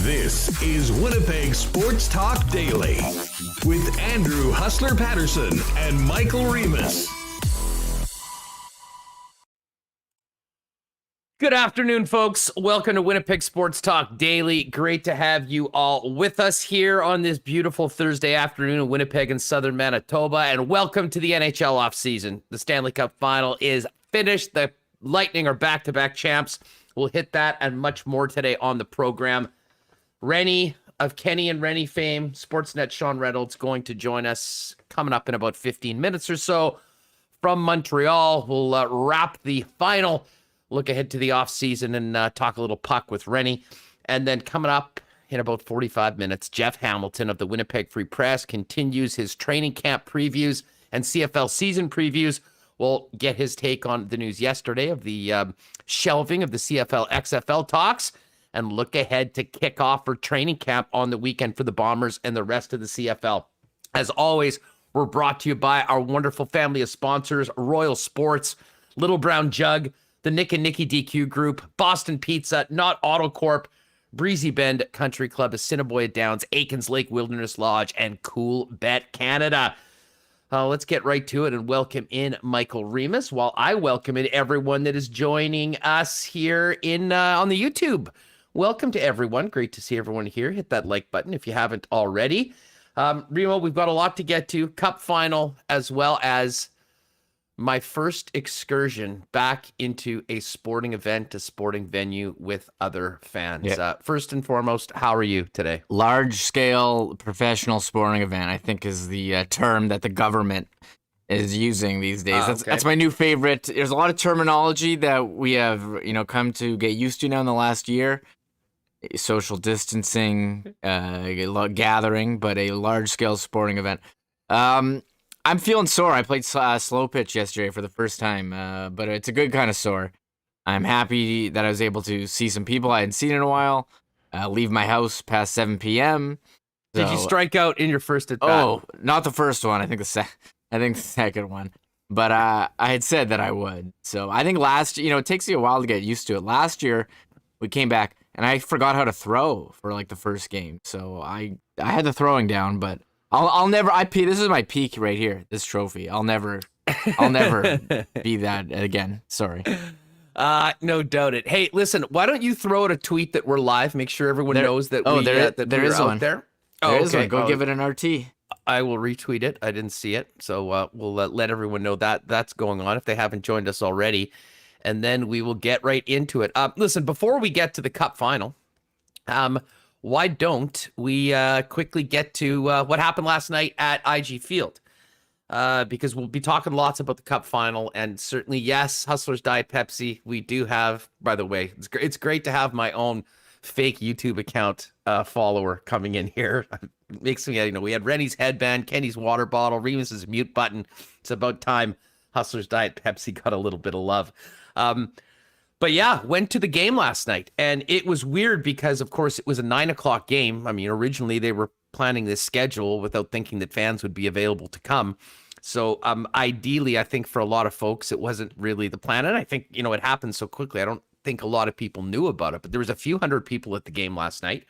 This is Winnipeg Sports Talk Daily with Andrew Hustler Paterson and Michael Remis. Good afternoon, folks. Welcome to Winnipeg Sports Talk Daily. Great to have you all with us here on this beautiful Thursday afternoon in Winnipeg and southern Manitoba. And welcome to the NHL offseason. The Stanley Cup Final is finished. The Lightning are back-to-back champs. We'll hit that and much more today on the program. Rennie of Kenny and Rennie fame, Sportsnet Sean Reynolds, going to join us coming up in about 15 minutes or so from Montreal. We'll wrap the final, look ahead to the offseason, and talk a little puck with Rennie. And then coming up in about 45 minutes, Jeff Hamilton of the Winnipeg Free Press continues his training camp previews and CFL season previews. We'll get his take on the news yesterday of the shelving of the CFL XFL talks and look ahead to kickoff for training camp on the weekend for the Bombers and the rest of the CFL. As always, we're brought to you by our wonderful family of sponsors, Royal Sports, Little Brown Jug, the Nick and Nicky DQ Group, Boston Pizza, Not Autocorp, Breezy Bend Country Club, Assiniboia Downs, Aikens Lake Wilderness Lodge, and Coolbet Canada. Let's get right to it and welcome in Michael Remis while I welcome in everyone that is joining us here on the YouTube. Welcome to everyone. Great to see everyone here. Hit that like button if you haven't already. Remo, we've got a lot to get to. Cup final, as well as my first excursion back into a sporting event, a sporting venue with other fans. Yeah. First and foremost, how are you today? Large-scale professional sporting event, I think, is the term that the government is using these days. That's my new favorite. There's a lot of terminology that we have, come to get used to now in the last year. Social distancing, gathering, but a large-scale sporting event. I'm feeling sore. I played slow pitch yesterday for the first time, but it's a good kind of sore. I'm happy that I was able to see some people I hadn't seen in a while, leave my house past 7 p.m. Did you strike out in your first at-bat? Oh, not the first one. I think the second one. But I had said that I would. So I think it takes you a while to get used to it. Last year, we came back, and I forgot how to throw for the first game. So I had the throwing down, but I'll never. This is my peak right here. This trophy. I'll never be that again. Sorry. No doubt it. Hey, listen. Why don't you throw out a tweet that we're live? Make sure everyone knows that. There is one. There. There is one. Go give it an RT. I will retweet it. I didn't see it, so we'll let everyone know that that's going on if they haven't joined us already, and then we will get right into it. Listen, before we get to the Cup Final, why don't we quickly get to what happened last night at IG Field? Because we'll be talking lots about the Cup Final, and certainly, yes, Hustlers Diet Pepsi. We do have, by the way, it's great to have my own fake YouTube account follower coming in here. It makes me, we had Rennie's headband, Kenny's water bottle, Remis's mute button. It's about time Hustlers Diet Pepsi got a little bit of love. But yeah, went to the game last night, and it was weird because, of course, it was a 9:00 game. I mean, originally they were planning this schedule without thinking that fans would be available to come. So ideally, I think for a lot of folks, it wasn't really the plan. And I think, it happened so quickly. I don't think a lot of people knew about it, but there was a few hundred people at the game last night.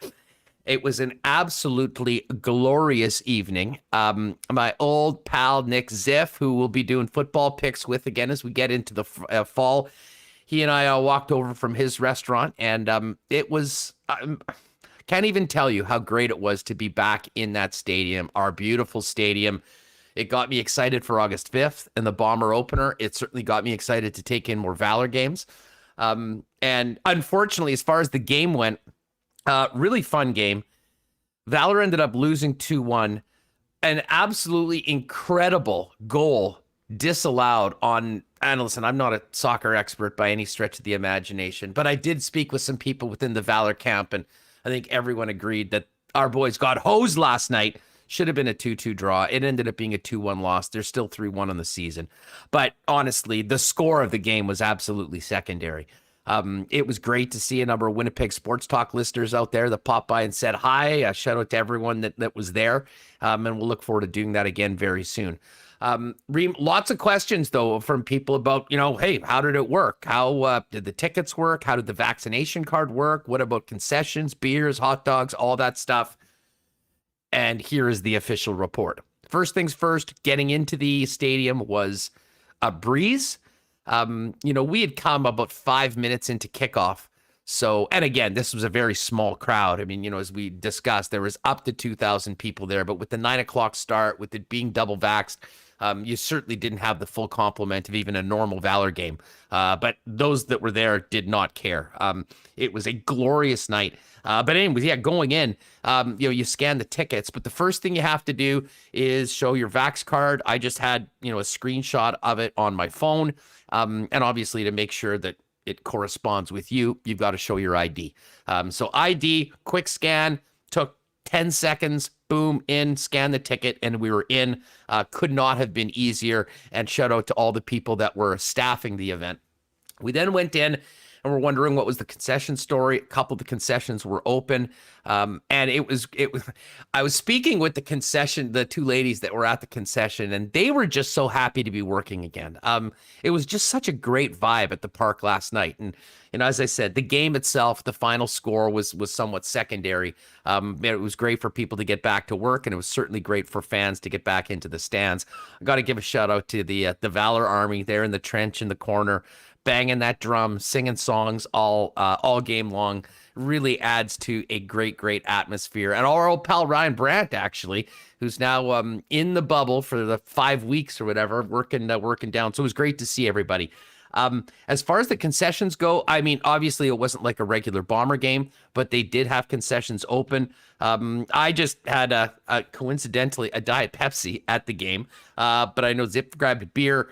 It was an absolutely glorious evening. My old pal, Nick Ziff, who we'll be doing football picks with again as we get into the fall, he and I walked over from his restaurant, and it was, can't even tell you how great it was to be back in that stadium, our beautiful stadium. It got me excited for August 5th and the Bomber opener. It certainly got me excited to take in more Valour games. And unfortunately, as far as the game went, really fun game. Valour ended up losing 2-1. An absolutely incredible goal disallowed on, and listen, I'm not a soccer expert by any stretch of the imagination, but I did speak with some people within the Valour camp, and I think everyone agreed that our boys got hosed last night. Should have been a 2-2 draw. It ended up being a 2-1 loss. They're still 3-1 on the season. But honestly, the score of the game was absolutely secondary. It was great to see a number of Winnipeg Sports Talk listeners out there that popped by and said hi. Shout out to everyone that was there. And we'll look forward to doing that again very soon. Lots of questions, though, from people about, hey, how did it work? How did the tickets work? How did the vaccination card work? What about concessions, beers, hot dogs, all that stuff? And here is the official report. First things first, getting into the stadium was a breeze. We had come about 5 minutes into kickoff. So, and again, this was a very small crowd. I mean, as we discussed, there was up to 2,000 people there, but with the 9 o'clock start, with it being double vaxxed, you certainly didn't have the full complement of even a normal Valour game. But those that were there did not care. It was a glorious night. But anyways, going in, you scan the tickets, but the first thing you have to do is show your Vax card. I just had, a screenshot of it on my phone. And obviously to make sure that it corresponds with you, you've got to show your ID. So ID, quick scan, took 10 seconds, boom, in, scan the ticket, and we were in. Could not have been easier. And shout out to all the people that were staffing the event. We then went in and we're wondering what was the concession story. A couple of the concessions were open. And it was, I was speaking with the two ladies that were at the concession, and they were just so happy to be working again. It was just such a great vibe at the park last night. And as I said, the game itself, the final score was somewhat secondary. It was great for people to get back to work, and it was certainly great for fans to get back into the stands. I got to give a shout out to the Valour Army there in the trench in the corner, banging that drum, singing songs all game long. Really adds to a great atmosphere. And our old pal Ryan Brandt, actually, who's now in the bubble for the 5 weeks or whatever, working down. So it was great to see everybody. As far as the concessions go, I mean, obviously it wasn't like a regular Bomber game, but they did have concessions open. I just had coincidentally a Diet Pepsi at the game, but I know Zip grabbed a beer.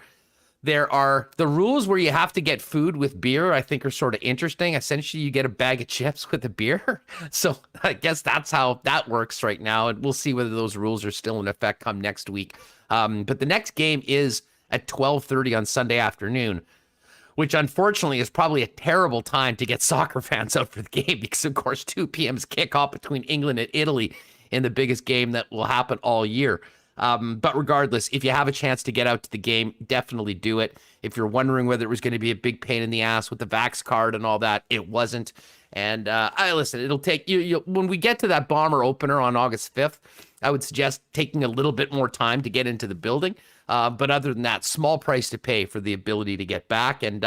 There are the rules where you have to get food with beer, I think, are sort of interesting. Essentially, you get a bag of chips with a beer. So I guess that's how that works right now. And we'll see whether those rules are still in effect come next week. But the next game is at 12:30 on Sunday afternoon, which unfortunately is probably a terrible time to get soccer fans out for the game because, of course, 2 p.m.'s kickoff between England and Italy in the biggest game that will happen all year. But regardless, if you have a chance to get out to the game, definitely do it. If you're wondering whether it was going to be a big pain in the ass with the Vax card and all that, it wasn't. And listen, it'll take you when we get to that Bomber opener on August 5th, I would suggest taking a little bit more time to get into the building. But other than that, small price to pay for the ability to get back. And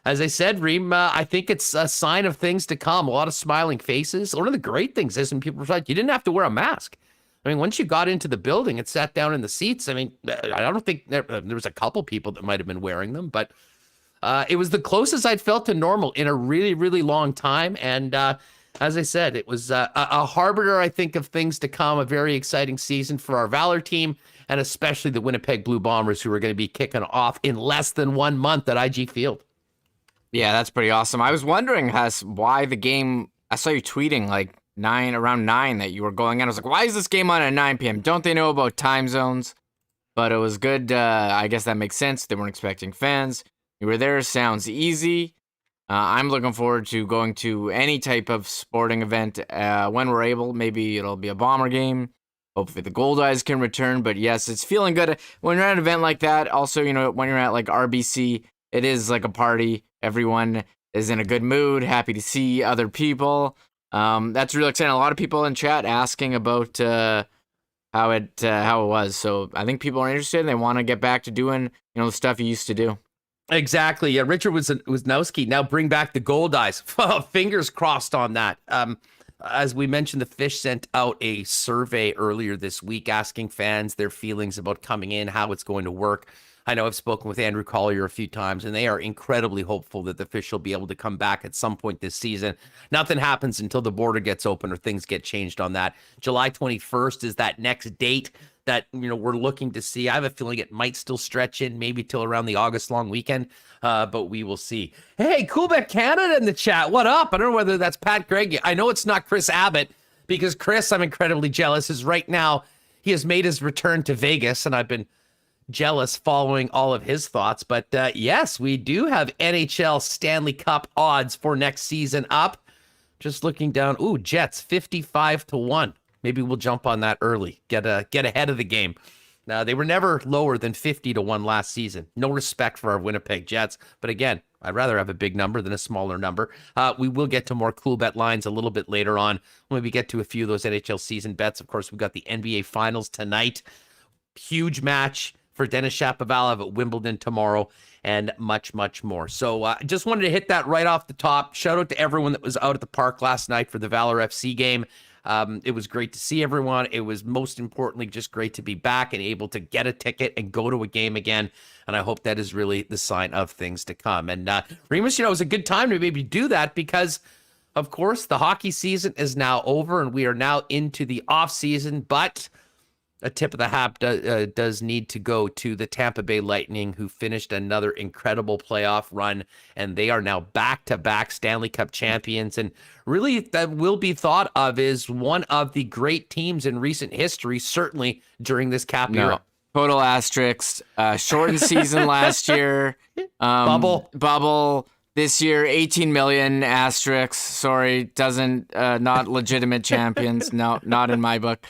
as I said, Reem, I think it's a sign of things to come. A lot of smiling faces. One of the great things is when people said you didn't have to wear a mask. I mean, once you got into the building and sat down in the seats, I mean, I don't think there was a couple people that might have been wearing them, but it was the closest I'd felt to normal in a really long time. And as I said, it was a harbinger, I think, of things to come, a very exciting season for our Valour team, and especially the Winnipeg Blue Bombers, who are going to be kicking off in less than 1 month at IG Field. Yeah, that's pretty awesome. I was wondering, Huss, why the game, I saw you tweeting like around 9 that you were going in. I was like, why is this game on at 9 p.m.? Don't they know about time zones? But it was good. I guess that makes sense. They weren't expecting fans. You were there. Sounds easy. I'm looking forward to going to any type of sporting event when we're able. Maybe it'll be a Bomber game. Hopefully the Gold Eyes can return. But yes, it's feeling good. When you're at an event like that, also, when you're at like RBC, it is like a party. Everyone is in a good mood, happy to see other people. That's really exciting. A lot of people in chat asking about how it was. So I think people are interested and they want to get back to doing the stuff you used to do. Exactly. Yeah, Richard Wisnowski now bring back the Gold Eyes. Fingers crossed on that. As we mentioned, the Fish sent out a survey earlier this week asking fans their feelings about coming in, how it's going to work. I know I've spoken with Andrew Collier a few times, and they are incredibly hopeful that the Fish will be able to come back at some point this season. Nothing happens until the border gets open or things get changed on that. July 21st is that next date that we're looking to see. I have a feeling it might still stretch in maybe till around the August long weekend, but we will see. Hey, Coolbet Canada in the chat. What up? I don't know whether that's Pat Gregg. I know it's not Chris Abbott, because Chris, I'm incredibly jealous, is right now he has made his return to Vegas, and I've been jealous following all of his thoughts. But yes, we do have NHL Stanley Cup odds for next season up. Just looking down. Ooh, Jets 55-1. Maybe we'll jump on that early. Get ahead of the game. They were never lower than 50-1 last season. No respect for our Winnipeg Jets. But again, I'd rather have a big number than a smaller number. We will get to more Coolbet Lines a little bit later on when we get to a few of those NHL season bets. Of course, we've got the NBA Finals tonight. Huge match for Denis Shapovalov at Wimbledon tomorrow, and much, much more. So just wanted to hit that right off the top. Shout out to everyone that was out at the park last night for the Valour FC game. It was great to see everyone. It was most importantly just great to be back and able to get a ticket and go to a game again. And I hope that is really the sign of things to come. And Remis, it was a good time to maybe do that because, of course, the hockey season is now over and we are now into the off season. But a tip of the hat does need to go to the Tampa Bay Lightning, who finished another incredible playoff run, and they are now back-to-back Stanley Cup champions. And really, that will be thought of as one of the great teams in recent history, certainly during this cap era. Total asterisk. Shortened season last year. Bubble. This year, 18 million asterisk. Sorry, not legitimate champions. No, not in my book.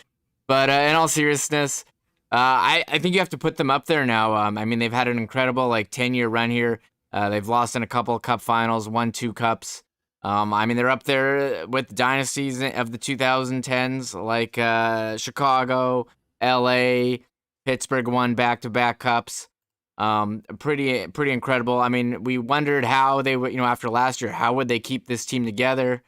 But in all seriousness, I think you have to put them up there now. I mean, they've had an incredible 10-year run here. They've lost in a couple of cup finals, won 2 cups. I mean, they're up there with dynasties of the 2010s, like Chicago, LA, Pittsburgh won back-to-back cups. Pretty incredible. I mean, we wondered how they would, after last year, how would they keep this team together?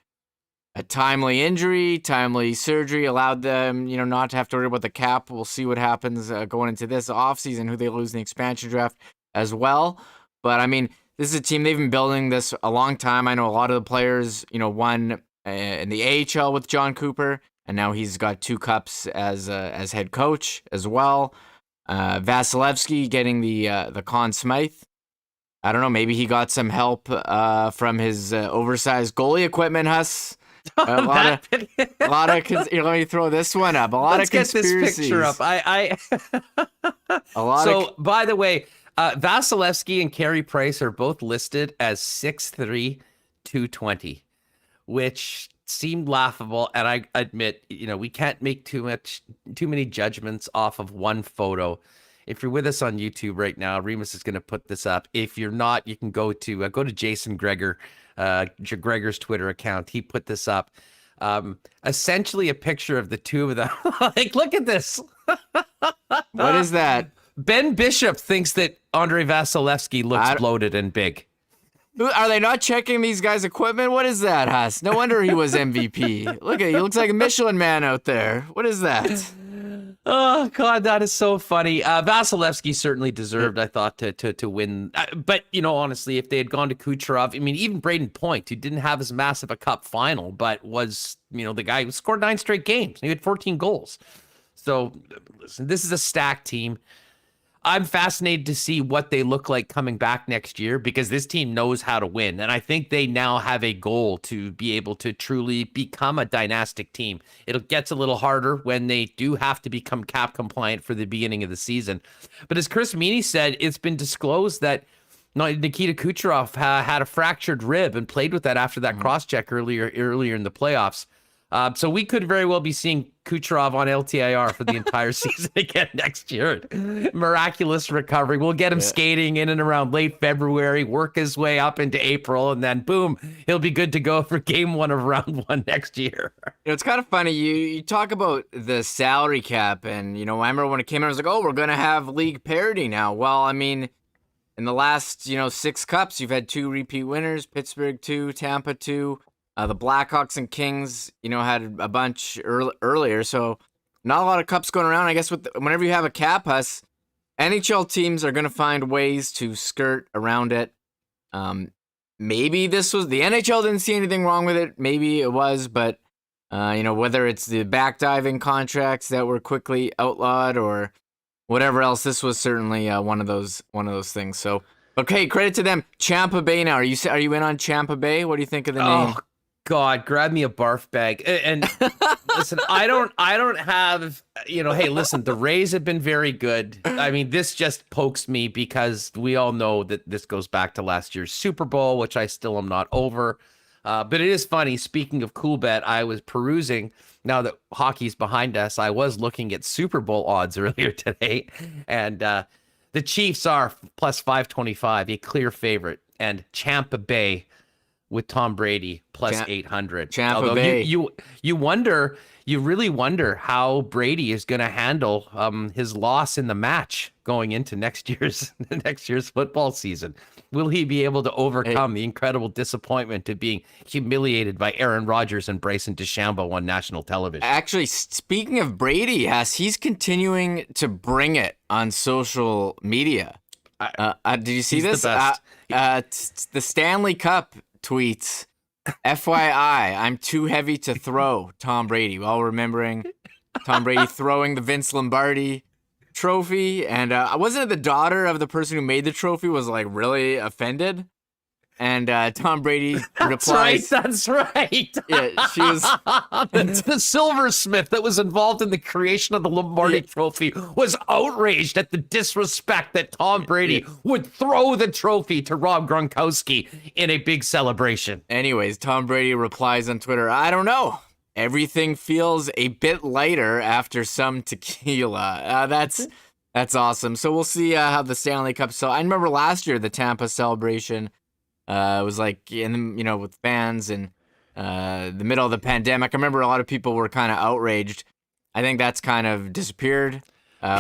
A timely injury, timely surgery allowed them, not to have to worry about the cap. We'll see what happens going into this offseason, who they lose in the expansion draft as well. But, I mean, this is a team, they've been building this a long time. I know a lot of the players, won in the AHL with John Cooper, and now he's got 2 cups as head coach as well. Vasilevsky getting the Conn Smythe. I don't know, maybe he got some help from his oversized goalie equipment, Huss. A lot of let me throw this one up. Let's get this picture up. By the way, Vasilevsky and Carey Price are both listed as 6'3", 220, which seemed laughable. And I admit, we can't make too many judgments off of one photo. If you're with us on YouTube right now, Remis is going to put this up. If you're not, you can go to Jason Gregor. Gregor's Twitter account. He put this up. Essentially a picture of the two of them. Look at this. What is that? Ben Bishop thinks that Andrei Vasilevsky looks bloated and big. Are they not checking these guys' equipment? What is that, Huss? No wonder he was MVP. Look at he looks like a Michelin man out there. What is that? Oh, God, that is so funny. Vasilevsky certainly deserved, I thought, to win. But, honestly, if they had gone to Kucherov, I mean, even Braden Point, who didn't have as massive a cup final, but was, the guy who scored 9 straight games. He had 14 goals. So, listen, this is a stacked team. I'm fascinated to see what they look like coming back next year because this team knows how to win. And I think they now have a goal to be able to truly become a dynastic team. It gets a little harder when they do have to become cap compliant for the beginning of the season. But as Chris Meany said, it's been disclosed that Nikita Kucherov had a fractured rib and played with that after that cross-check earlier in the playoffs. So we could very well be seeing Kucherov on LTIR for the entire season again next year. Miraculous recovery. We'll get him skating in and around late February, work his way up into April, and then boom, he'll be good to go for game 1 of round 1 next year. It's kind of funny. You talk about the salary cap, and, I remember when it came in, I was like, oh, we're going to have league parity now. Well, I mean, in the last, 6 cups, you've had 2 repeat winners, Pittsburgh 2, Tampa 2. The Blackhawks and Kings, had a bunch earlier, so not a lot of cups going around. I guess whenever you have a cap, NHL teams are going to find ways to skirt around it. Maybe this was the NHL didn't see anything wrong with it. Maybe it was, but whether it's the backdiving contracts that were quickly outlawed or whatever else, this was certainly one of those things. So, okay, credit to them. Tampa Bay now. Are you in on Tampa Bay? What do you think of the name? God, grab me a barf bag. And listen, I don't have, hey, listen, the Rays have been very good. I mean, this just pokes me because we all know that this goes back to last year's Super Bowl, which I still am not over. But it is funny. Speaking of Coolbet, I was perusing, now that hockey's behind us, I was looking at Super Bowl odds earlier today, and the Chiefs are plus 525, a clear favorite, and Tampa Bay with Tom Brady plus 800. Tampa Bay. You really wonder how Brady is going to handle his loss in the match going into next year's football season. Will he be able to overcome the incredible disappointment of being humiliated by Aaron Rodgers and Bryson DeChambeau on national television? Actually, speaking of Brady, he's continuing to bring it on social media. Did you see this? The Stanley Cup tweets, FYI, I'm too heavy to throw Tom Brady, while remembering Tom Brady throwing the Vince Lombardi trophy. And wasn't it the daughter of the person who made the trophy was like really offended? And Tom Brady replies, That's right. Yeah, she was the silversmith that was involved in the creation of the Lombardi Trophy was outraged at the disrespect that Tom Brady would throw the trophy to Rob Gronkowski in a big celebration. Anyways, Tom Brady replies on Twitter, I don't know. Everything feels a bit lighter after some tequila. That's awesome. So we'll see how the Stanley Cup. So I remember last year the Tampa celebration. It was like with fans and the middle of the pandemic. I remember a lot of people were kind of outraged. I think that's kind of disappeared.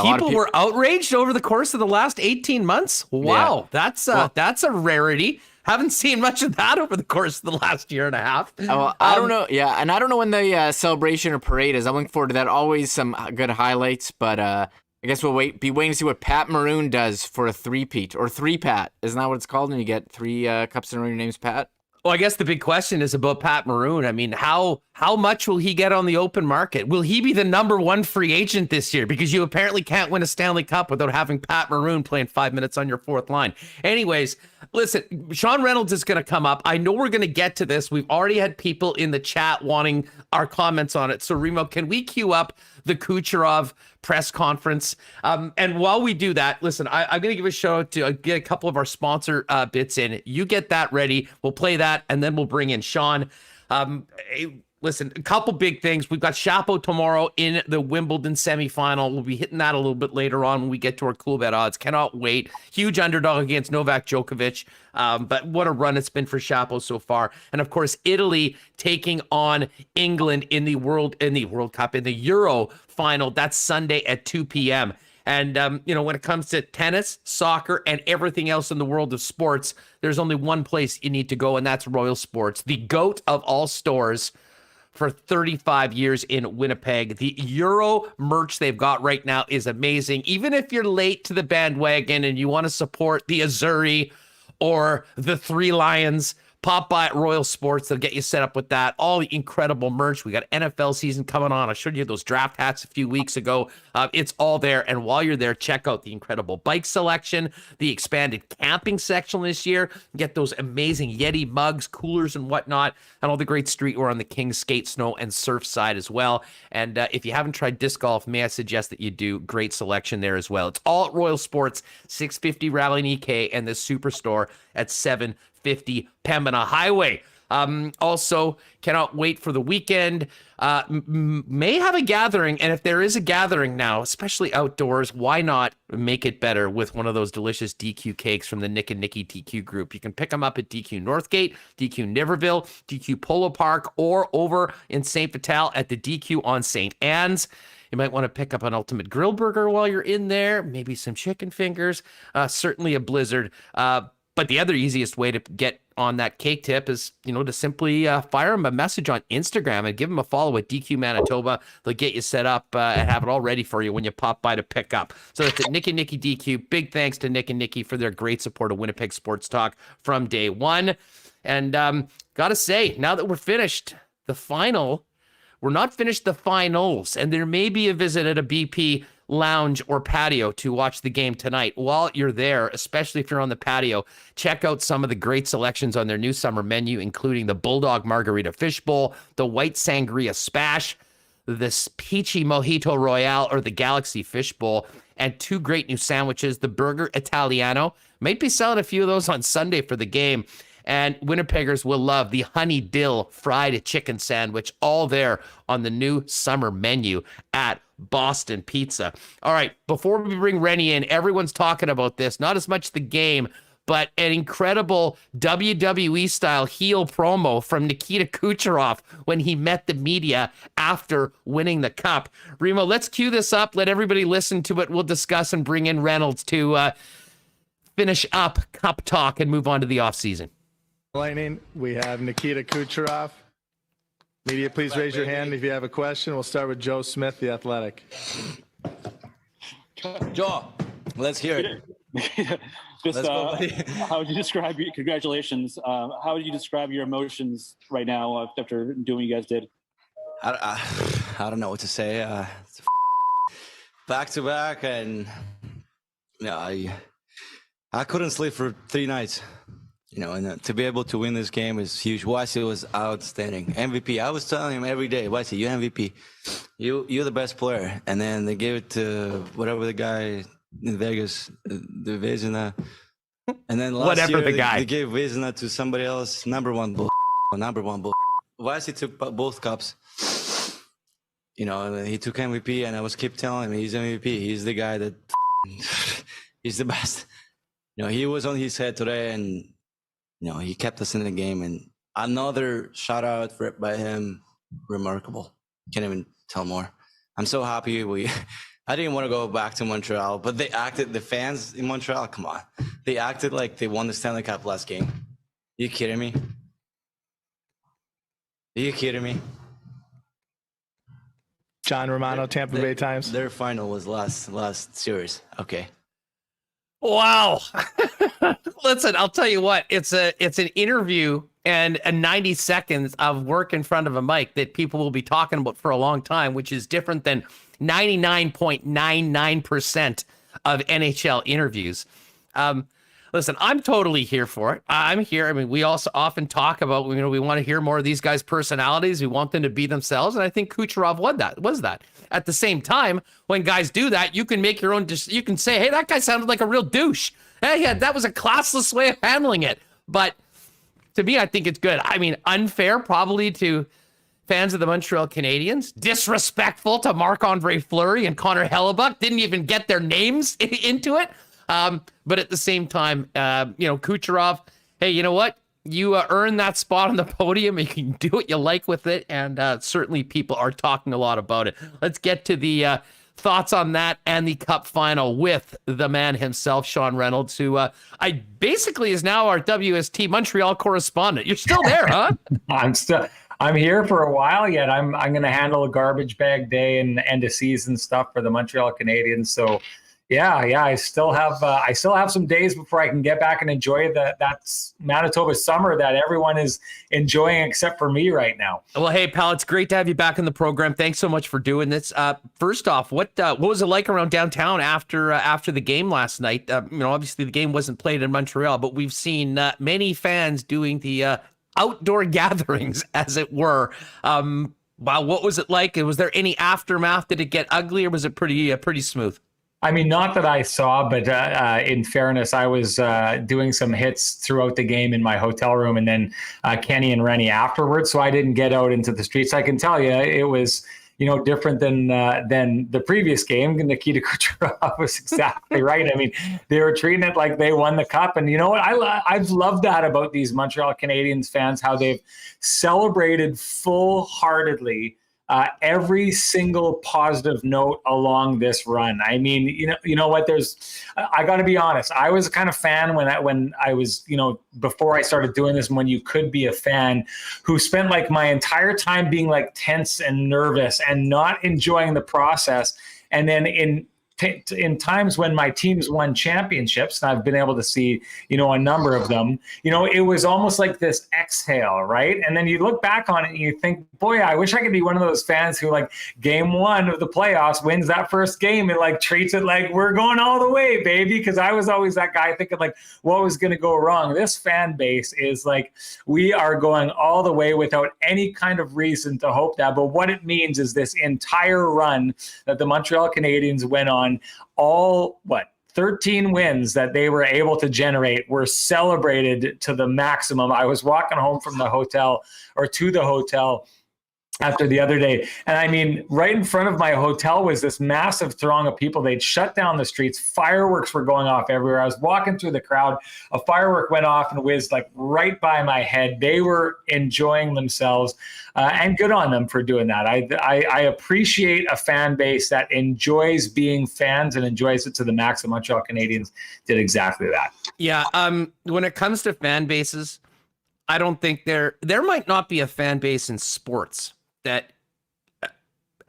People were outraged over the course of the last 18 months. Wow, yeah. That's a rarity. Haven't seen much of that over the course of the last year and a half. Well, I don't know. Yeah, and I don't know when the celebration or parade is. I'm looking forward to that. Always some good highlights, but I guess we'll be waiting to see what Pat Maroon does for a three-peat or three-pat. Isn't that what it's called when you get three cups in a row? Your name's Pat? Well, I guess the big question is about Pat Maroon. I mean, how much will he get on the open market? Will he be the number one free agent this year? Because you apparently can't win a Stanley Cup without having Pat Maroon playing 5 minutes on your fourth line. Anyways, listen, Sean Reynolds is going to come up. I know we're going to get to this. We've already had people in the chat wanting our comments on it. So, Remo, can we queue up the Kucherov press conference? And while we do that, listen, I'm going to give a shout out to get a couple of our sponsor bits in. You get that ready. We'll play that, and then we'll bring in Sean. Listen, a couple big things. We've got Chapeau tomorrow in the Wimbledon semifinal. We'll be hitting that a little bit later on when we get to our Coolbet odds. Cannot wait. Huge underdog against Novak Djokovic. But what a run it's been for Chapeau so far. And of course, Italy taking on England in the World Cup, in the Euro final. That's Sunday at 2 p.m. And, when it comes to tennis, soccer, and everything else in the world of sports, there's only one place you need to go, and that's Royal Sports, the GOAT of all stores for 35 years in Winnipeg. The Euro merch they've got right now is amazing. Even if you're late to the bandwagon and you want to support the Azzurri or the Three Lions, pop by at Royal Sports. They'll get you set up with that. All the incredible merch. We got NFL season coming on. I showed you those draft hats a few weeks ago. It's all there. And while you're there, check out the incredible bike selection, the expanded camping section this year. Get those amazing Yeti mugs, coolers, and whatnot, and all the great streetwear on the King's Skate, Snow, and Surf side as well. And if you haven't tried disc golf, may I suggest that you do. Great selection there as well. It's all at Royal Sports, 650 Raleigh and EK, and the Superstore at 750 Pembina Highway. Also, cannot wait for the weekend. May have a gathering, and if there is a gathering now, especially outdoors, why not make it better with one of those delicious DQ cakes from the Nick and Nikki DQ group? You can pick them up at DQ Northgate, DQ Niverville, DQ Polo Park, or over in St. Vital at the DQ on St. Anne's. You might want to pick up an Ultimate Grill Burger while you're in there, maybe some chicken fingers, certainly a blizzard. But the other easiest way to get on that cake tip is, to simply fire them a message on Instagram and give them a follow at DQ Manitoba. They'll get you set up and have it all ready for you when you pop by to pick up. So that's at Nick and Nikki DQ. Big thanks to Nick and Nikki for their great support of Winnipeg Sports Talk from day one. And gotta say, now that we're finished the final, we're not finished the finals, and there may be a visit at a BP lounge or patio to watch the game tonight. While you're there, especially if you're on the patio, check out some of the great selections on their new summer menu, including the Bulldog Margarita Fish Bowl, the White Sangria Spash, the Peachy Mojito Royale, or the Galaxy Fish Bowl, and two great new sandwiches, the Burger Italiano. Might be selling a few of those on Sunday for the game. And Winnipeggers will love the honey dill fried chicken sandwich, all there on the new summer menu at Boston Pizza. All right, before we bring Rennie in, everyone's talking about this, not as much the game, but an incredible WWE-style heel promo from Nikita Kucherov when he met the media after winning the cup. Remo, let's cue this up. Let everybody listen to it. We'll discuss and bring in Reynolds to finish up cup talk and move on to the offseason. Lightning, we have Nikita Kucherov. Media, please raise your hand if you have a question. We'll start with Joe Smith, The Athletic. Joe, let's hear it. Just how would you describe your congratulations? How would you describe your emotions right now after doing what you guys did? I don't know what to say. It's back to back, and I couldn't sleep for 3 nights. And to be able to win this game is huge. Wasi was outstanding. MVP. I was telling him every day, Wasi, you MVP. You're the best player. And then they gave it to whatever the guy in Vegas, the Vezina. And then last year, they gave Vezina to somebody else. Number one bull. Wasi took both cups. He took MVP, and I was keep telling him he's MVP. He's the guy that he's the best. He was on his head today, and he kept us in the game. And another shout out by him, remarkable. Can't even tell more. I'm so happy I didn't want to go back to Montreal, but the fans in Montreal, come on. They acted like they won the Stanley Cup last game. Are you kidding me? John Romano, Tampa Bay Times. Their final was last series. Okay. Wow. Listen, I'll tell you what, it's an interview and a 90 seconds of work in front of a mic that people will be talking about for a long time, which is different than 99.99% of NHL interviews. Listen, I'm totally here for it. I'm here. I mean, we also often talk about, we want to hear more of these guys' personalities. We want them to be themselves. And I think Kucherov was that. At the same time, when guys do that, you can make your own, you can say, hey, that guy sounded like a real douche. Hey, yeah, that was a classless way of handling it. But to me, I think it's good. I mean, unfair probably to fans of the Montreal Canadiens, disrespectful to Marc-Andre Fleury and Connor Hellebuck, didn't even get their names into it. But at the same time, Kucherov, hey, you know what? You earned that spot on the podium. You can do what you like with it. And certainly people are talking a lot about it. Let's get to the thoughts on that and the Cup Final with the man himself, Sean Reynolds, who I basically is now our WST Montreal correspondent. You're still there, huh? I'm here for a while yet. I'm going to handle a garbage bag day and end of season stuff for the Montreal Canadiens. So yeah, I still have some days before I can get back and enjoy that Manitoba summer that everyone is enjoying except for me right now. Well, hey, pal, it's great to have you back in the program. Thanks so much for doing this. First off, what was it like around downtown after the game last night? Obviously the game wasn't played in Montreal, but we've seen many fans doing the outdoor gatherings, as it were. Wow, what was it like? Was there any aftermath? Did it get ugly, or was it pretty smooth? I mean, not that I saw, but in fairness, I was doing some hits throughout the game in my hotel room, and then Kenny and Rennie afterwards. So I didn't get out into the streets. I can tell you, it was different than the previous game. Nikita Kucherov was exactly right. I mean, they were treating it like they won the cup, and you know what? I've loved that about these Montreal Canadiens fans, how they've celebrated full-heartedly every single positive note along this run. I mean, you know what? I got to be honest. I was a kind of fan when I was, before I started doing this, when you could be a fan, who spent like my entire time being like tense and nervous and not enjoying the process. And then in times when my teams won championships, and I've been able to see, a number of them, it was almost like this exhale, right? And then you look back on it and you think, boy, I wish I could be one of those fans who, like, game one of the playoffs wins that first game and like treats it like we're going all the way, baby. Because I was always that guy thinking like, what was going to go wrong? This fan base is like, we are going all the way without any kind of reason to hope that. But what it means is this entire run that the Montreal Canadiens went on, all 13 wins that they were able to generate were celebrated to the maximum. I was walking home from the hotel or to the hotel after the other day. And I mean, right in front of my hotel was this massive throng of people. They'd shut down the streets. Fireworks were going off everywhere. I was walking through the crowd. A firework went off and whizzed like right by my head. They were enjoying themselves, and good on them for doing that. I appreciate a fan base that enjoys being fans and enjoys it to the max. The Montreal Canadiens did exactly that. Yeah. When it comes to fan bases, I don't think there might not be a fan base in sports that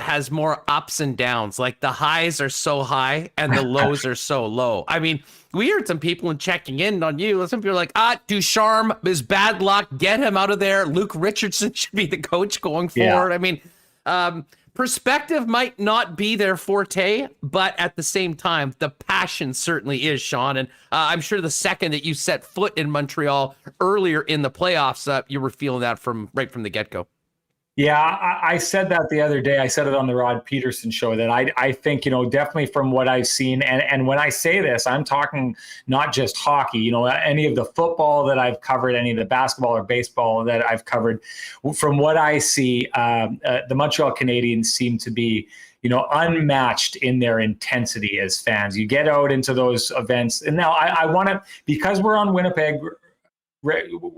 has more ups and downs. Like the highs are so high and the lows are so low. I mean, we heard some people in checking in on you. Some people are like, Ducharme is bad luck. Get him out of there. Luke Richardson should be the coach going forward. Yeah. I mean, perspective might not be their forte, but at the same time, the passion certainly is, Sean. And I'm sure the second that you set foot in Montreal earlier in the playoffs, you were feeling that right from the get-go. Yeah, I said that the other day. I said it on the Rod Paterson show that I think, definitely from what I've seen, and when I say this, I'm talking not just hockey, any of the football that I've covered, any of the basketball or baseball that I've covered. From what I see, the Montreal Canadiens seem to be, unmatched in their intensity as fans. You get out into those events, and now I want to, because we're on Winnipeg,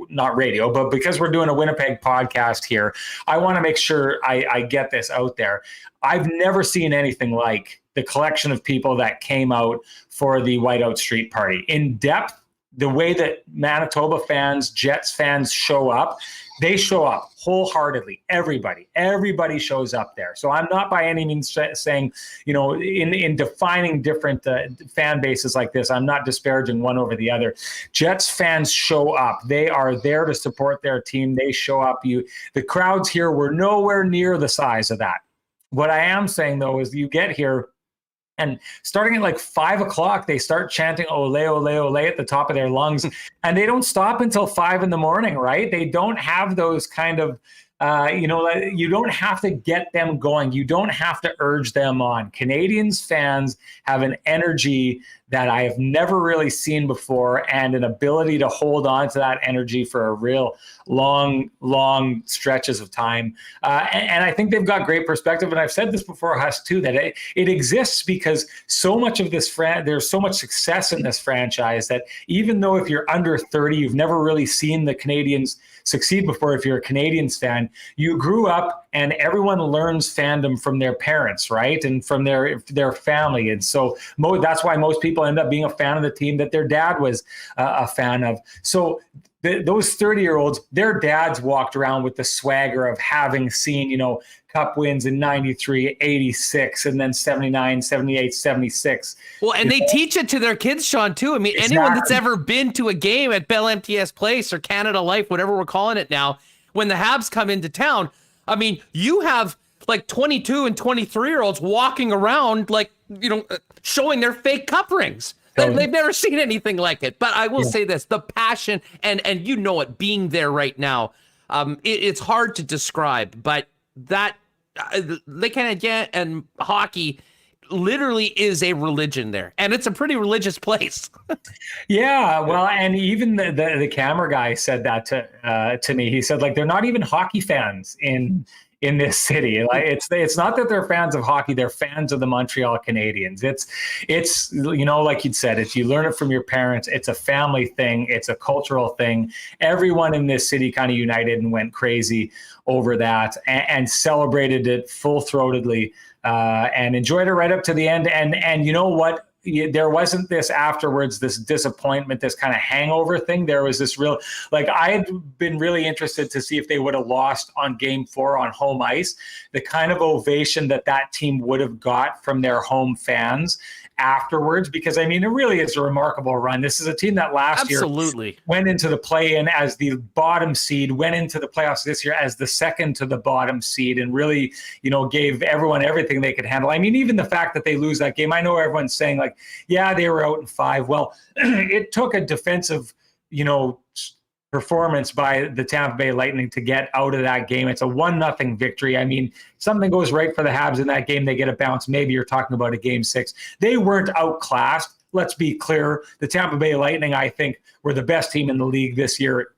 not radio, but because we're doing a Winnipeg podcast here, I want to make sure I get this out there. I've never seen anything like the collection of people that came out for the Whiteout Street Party. In depth, the way that Manitoba fans, Jets fans show up, they show up wholeheartedly. Everybody shows up there. So I'm not by any means saying, in defining different fan bases like this, I'm not disparaging one over the other. Jets fans show up. They are there to support their team. They show up. The crowds here were nowhere near the size of that. What I am saying, though, is you get here, and starting at like 5 o'clock, they start chanting "Ole, ole, ole" at the top of their lungs, and they don't stop until 5 a.m, right? They don't have those kind of, you don't have to get them going. You don't have to urge them on. Canadiens fans have an energy that I have never really seen before, and an ability to hold on to that energy for a real long stretches of time. And I think they've got great perspective. And I've said this before, Huss, too, that it exists because so much of this, there's so much success in this franchise that even though if you're under 30, you've never really seen the Canadiens succeed before. If you're a Canadiens fan, you grew up and everyone learns fandom from their parents, right? And from their family. And so that's why most people end up being a fan of the team that their dad was a fan of. So those 30-year-olds, their dads walked around with the swagger of having seen, cup wins in 93, 86, and then 79, 78, 76. Well, and they teach it to their kids, Sean, too. I mean, exactly. Anyone that's ever been to a game at Bell MTS Place or Canada Life, whatever we're calling it now, when the Habs come into town, I mean, you have like 22 and 23-year-olds walking around like, showing their fake cup rings. They've never seen anything like it. But I will say this, the passion, and it, being there right now, it's hard to describe, but that they Canadiens and hockey literally is a religion there, and it's a pretty religious place. Yeah, well, and even the camera guy said that to me. He said, like, they're not even hockey fans in this city. Like, it's not that they're fans of hockey, they're fans of the Montreal Canadiens. It's like you'd said, if you learn it from your parents, it's a family thing, it's a cultural thing. Everyone in this city kind of united and went crazy over that and celebrated it full-throatedly and enjoyed it right up to the end. And you know what? There wasn't this afterwards, this disappointment, this kind of hangover thing. There was this real, like, I had been really interested to see if they would have lost on Game 4 on home ice, the kind of ovation that team would have got from their home fans afterwards, because I mean, it really is a remarkable run. This is a team that last year went into the play-in as the bottom seed, went into the playoffs this year as the second to the bottom seed, and really, gave everyone everything they could handle. I mean, even the fact that they lose that game, I know everyone's saying like, yeah, they were out in 5. Well, it took a defensive, performance by the Tampa Bay Lightning to get out of that game. It's a 1-0 victory. I mean, something goes right for the Habs in that game, they get a bounce. Maybe you're talking about a Game 6. They weren't outclassed. let's be clear, the Tampa Bay Lightning, I think, were the best team in the league this year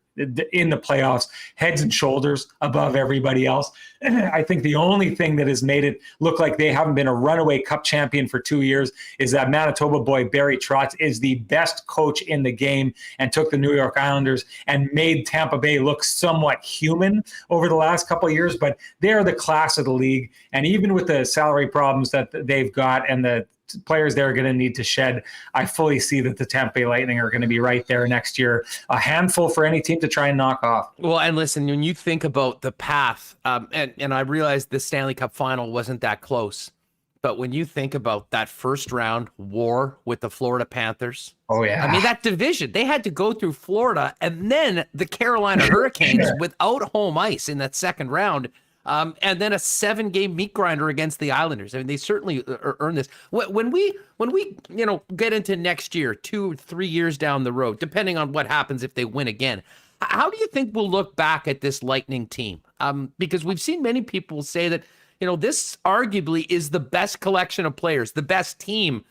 in the playoffs, heads and shoulders above everybody else. I think the only thing that has made it look like they haven't been a runaway cup champion for 2 years is that Manitoba boy Barry Trotz is the best coach in the game and took the New York Islanders and made Tampa Bay look somewhat human over the last couple of years, but they're the class of the league. And even with the salary problems that they've got and the players they're going to need to shed, I fully see that the Tampa Bay Lightning are going to be right there next year, a handful for any team to try and knock off. Well, and listen, when you think about the path, and I realized the Stanley Cup Final wasn't that close, but when you think about that first round war with the Florida Panthers, oh yeah, I mean, that division, they had to go through Florida and then the Carolina Hurricanes without home ice in that second round. And then a 7-game meat grinder against the Islanders. I mean, they certainly earned this. When we get into next year, 2-3 years down the road, depending on what happens if they win again, how do you think we'll look back at this Lightning team? Because we've seen many people say that, this arguably is the best collection of players, the best team,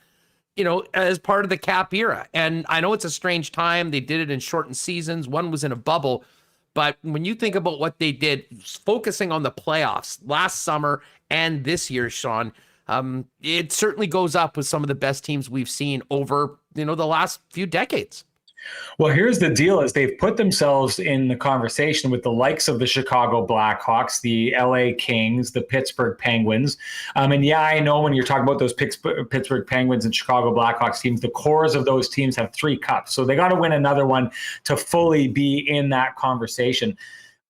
as part of the cap era. And I know it's a strange time. They did it in shortened seasons. One was in a bubble. But when you think about what they did, focusing on the playoffs last summer and this year, Sean, it certainly goes up with some of the best teams we've seen over, the last few decades. Well, here's the deal is they've put themselves in the conversation with the likes of the Chicago Blackhawks, the LA Kings, the Pittsburgh Penguins. And yeah, I know when you're talking about those Pittsburgh Penguins and Chicago Blackhawks teams, the cores of those teams have 3 cups. So they got to win another one to fully be in that conversation.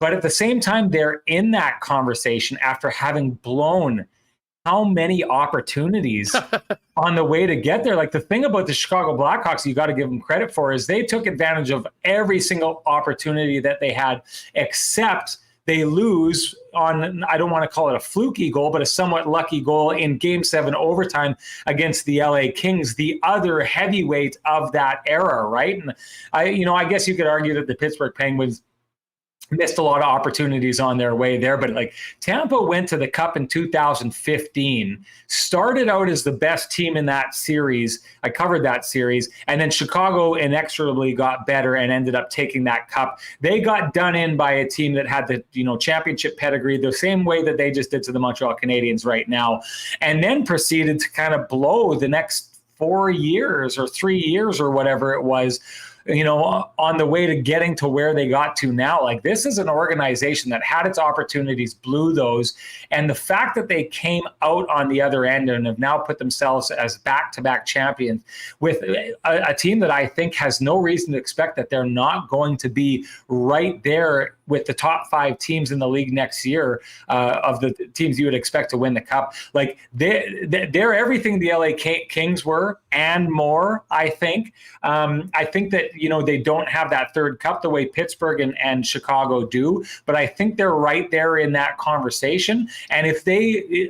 But at the same time, they're in that conversation after having blown how many opportunities on the way to get there. Like the thing about the Chicago Blackhawks, you got to give them credit for is they took advantage of every single opportunity that they had, except they lose on, I don't want to call it a fluky goal, but a somewhat lucky goal in Game 7 overtime against the LA Kings, the other heavyweight of that era, right? And I guess you could argue that the Pittsburgh Penguins missed a lot of opportunities on their way there, but like Tampa went to the Cup in 2015, started out as the best team in that series. I covered that series, and then Chicago inexorably got better and ended up taking that Cup. They got done in by a team that had the championship pedigree, the same way that they just did to the Montreal Canadiens right now, and then proceeded to kind of blow the next 4 years or 3 years or whatever it was, on the way to getting to where they got to now. Like, this is an organization that had its opportunities, blew those. And the fact that they came out on the other end and have now put themselves as back-to-back champions with a team that I think has no reason to expect that they're not going to be right there with the top 5 teams in the league next year, of the teams you would expect to win the Cup. Like, they're everything the LA Kings were and more, I think. I think that, they don't have that third Cup the way Pittsburgh and Chicago do, but I think they're right there in that conversation. And if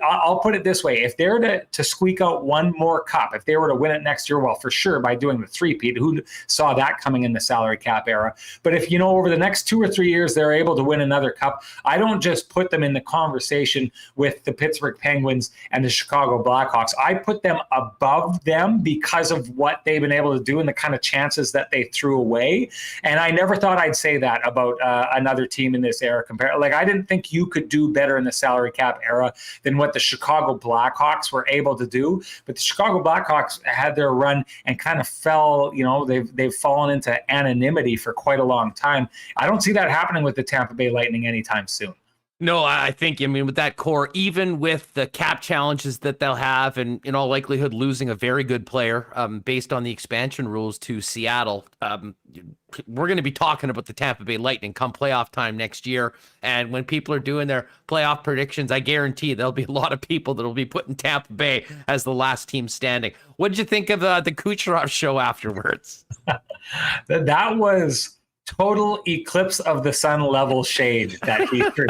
I'll put it this way, if they're to squeak out one more Cup, if they were to win it next year, well, for sure, by doing the three-peat, who saw that coming in the salary cap era? But if, over the next 2 or 3 years, they're able to win another Cup, I don't just put them in the conversation with the Pittsburgh Penguins and the Chicago Blackhawks. I put them above them because of what they've been able to do and the kind of chances that they threw away. And I never thought I'd say that about another team in this era. I didn't think you could do better in the salary cap era than what the Chicago Blackhawks were able to do. But the Chicago Blackhawks had their run and kind of fell, they've fallen into anonymity for quite a long time. I don't see that happening with the Tampa Bay Lightning anytime soon. No, I think, with that core, even with the cap challenges that they'll have, and in all likelihood losing a very good player based on the expansion rules to Seattle, we're going to be talking about the Tampa Bay Lightning come playoff time next year. And when people are doing their playoff predictions, I guarantee there'll be a lot of people that will be putting Tampa Bay as the last team standing. What did you think of the Kucherov show afterwards? That was total eclipse of the sun level shade that he threw.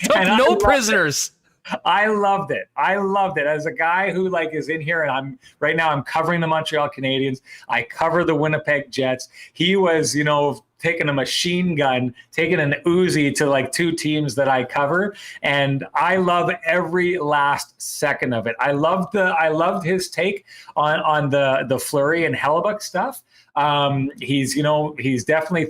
Took no prisoners. I loved it. As a guy who is in here, and I'm covering the Montreal Canadiens. I cover the Winnipeg Jets. He was, taking a machine gun, taking an Uzi to two teams that I cover, and I love every last second of it. I loved his take on the Fleury and Hellebuck stuff. He's definitely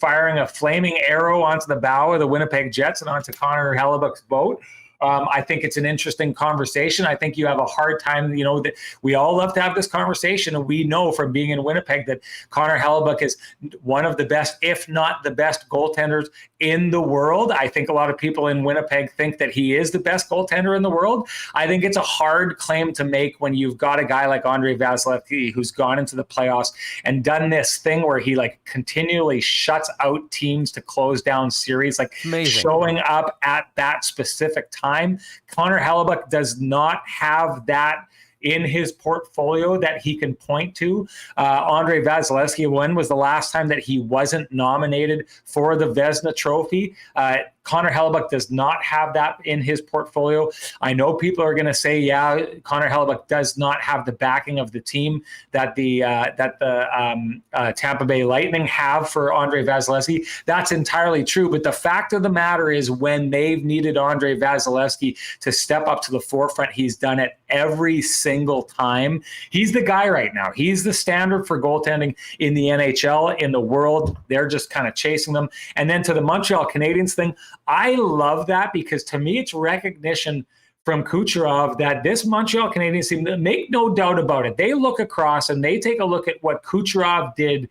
firing a flaming arrow onto the bow of the Winnipeg Jets and onto Connor Hellebuck's boat. I think it's an interesting conversation. I think you have a hard time, that we all love to have this conversation. And we know from being in Winnipeg that Connor Hellebuck is one of the best, if not the best goaltenders in the world. I think a lot of people in Winnipeg think that he is the best goaltender in the world. I think it's a hard claim to make when you've got a guy like Andrei Vasilevskiy who's gone into the playoffs and done this thing where he continually shuts out teams to close down series, showing up at that specific time. Connor Hellebuck does not have that in his portfolio that he can point to. Andrei Vasilevskiy, when was the last time that he wasn't nominated for the Vezina Trophy? Connor Hellebuck does not have that in his portfolio. I know people are going to say, yeah, Connor Hellebuck does not have the backing of the team that the Tampa Bay Lightning have for Andrei Vasilevskiy. That's entirely true. But the fact of the matter is, when they've needed Andrei Vasilevskiy to step up to the forefront, he's done it every single time. He's the guy right now. He's the standard for goaltending in the NHL, in the world. They're just kind of chasing them. And then to the Montreal Canadiens thing, I love that, because to me it's recognition from Kucherov that this Montreal Canadiens team, make no doubt about it, they look across and they take a look at what Kucherov did,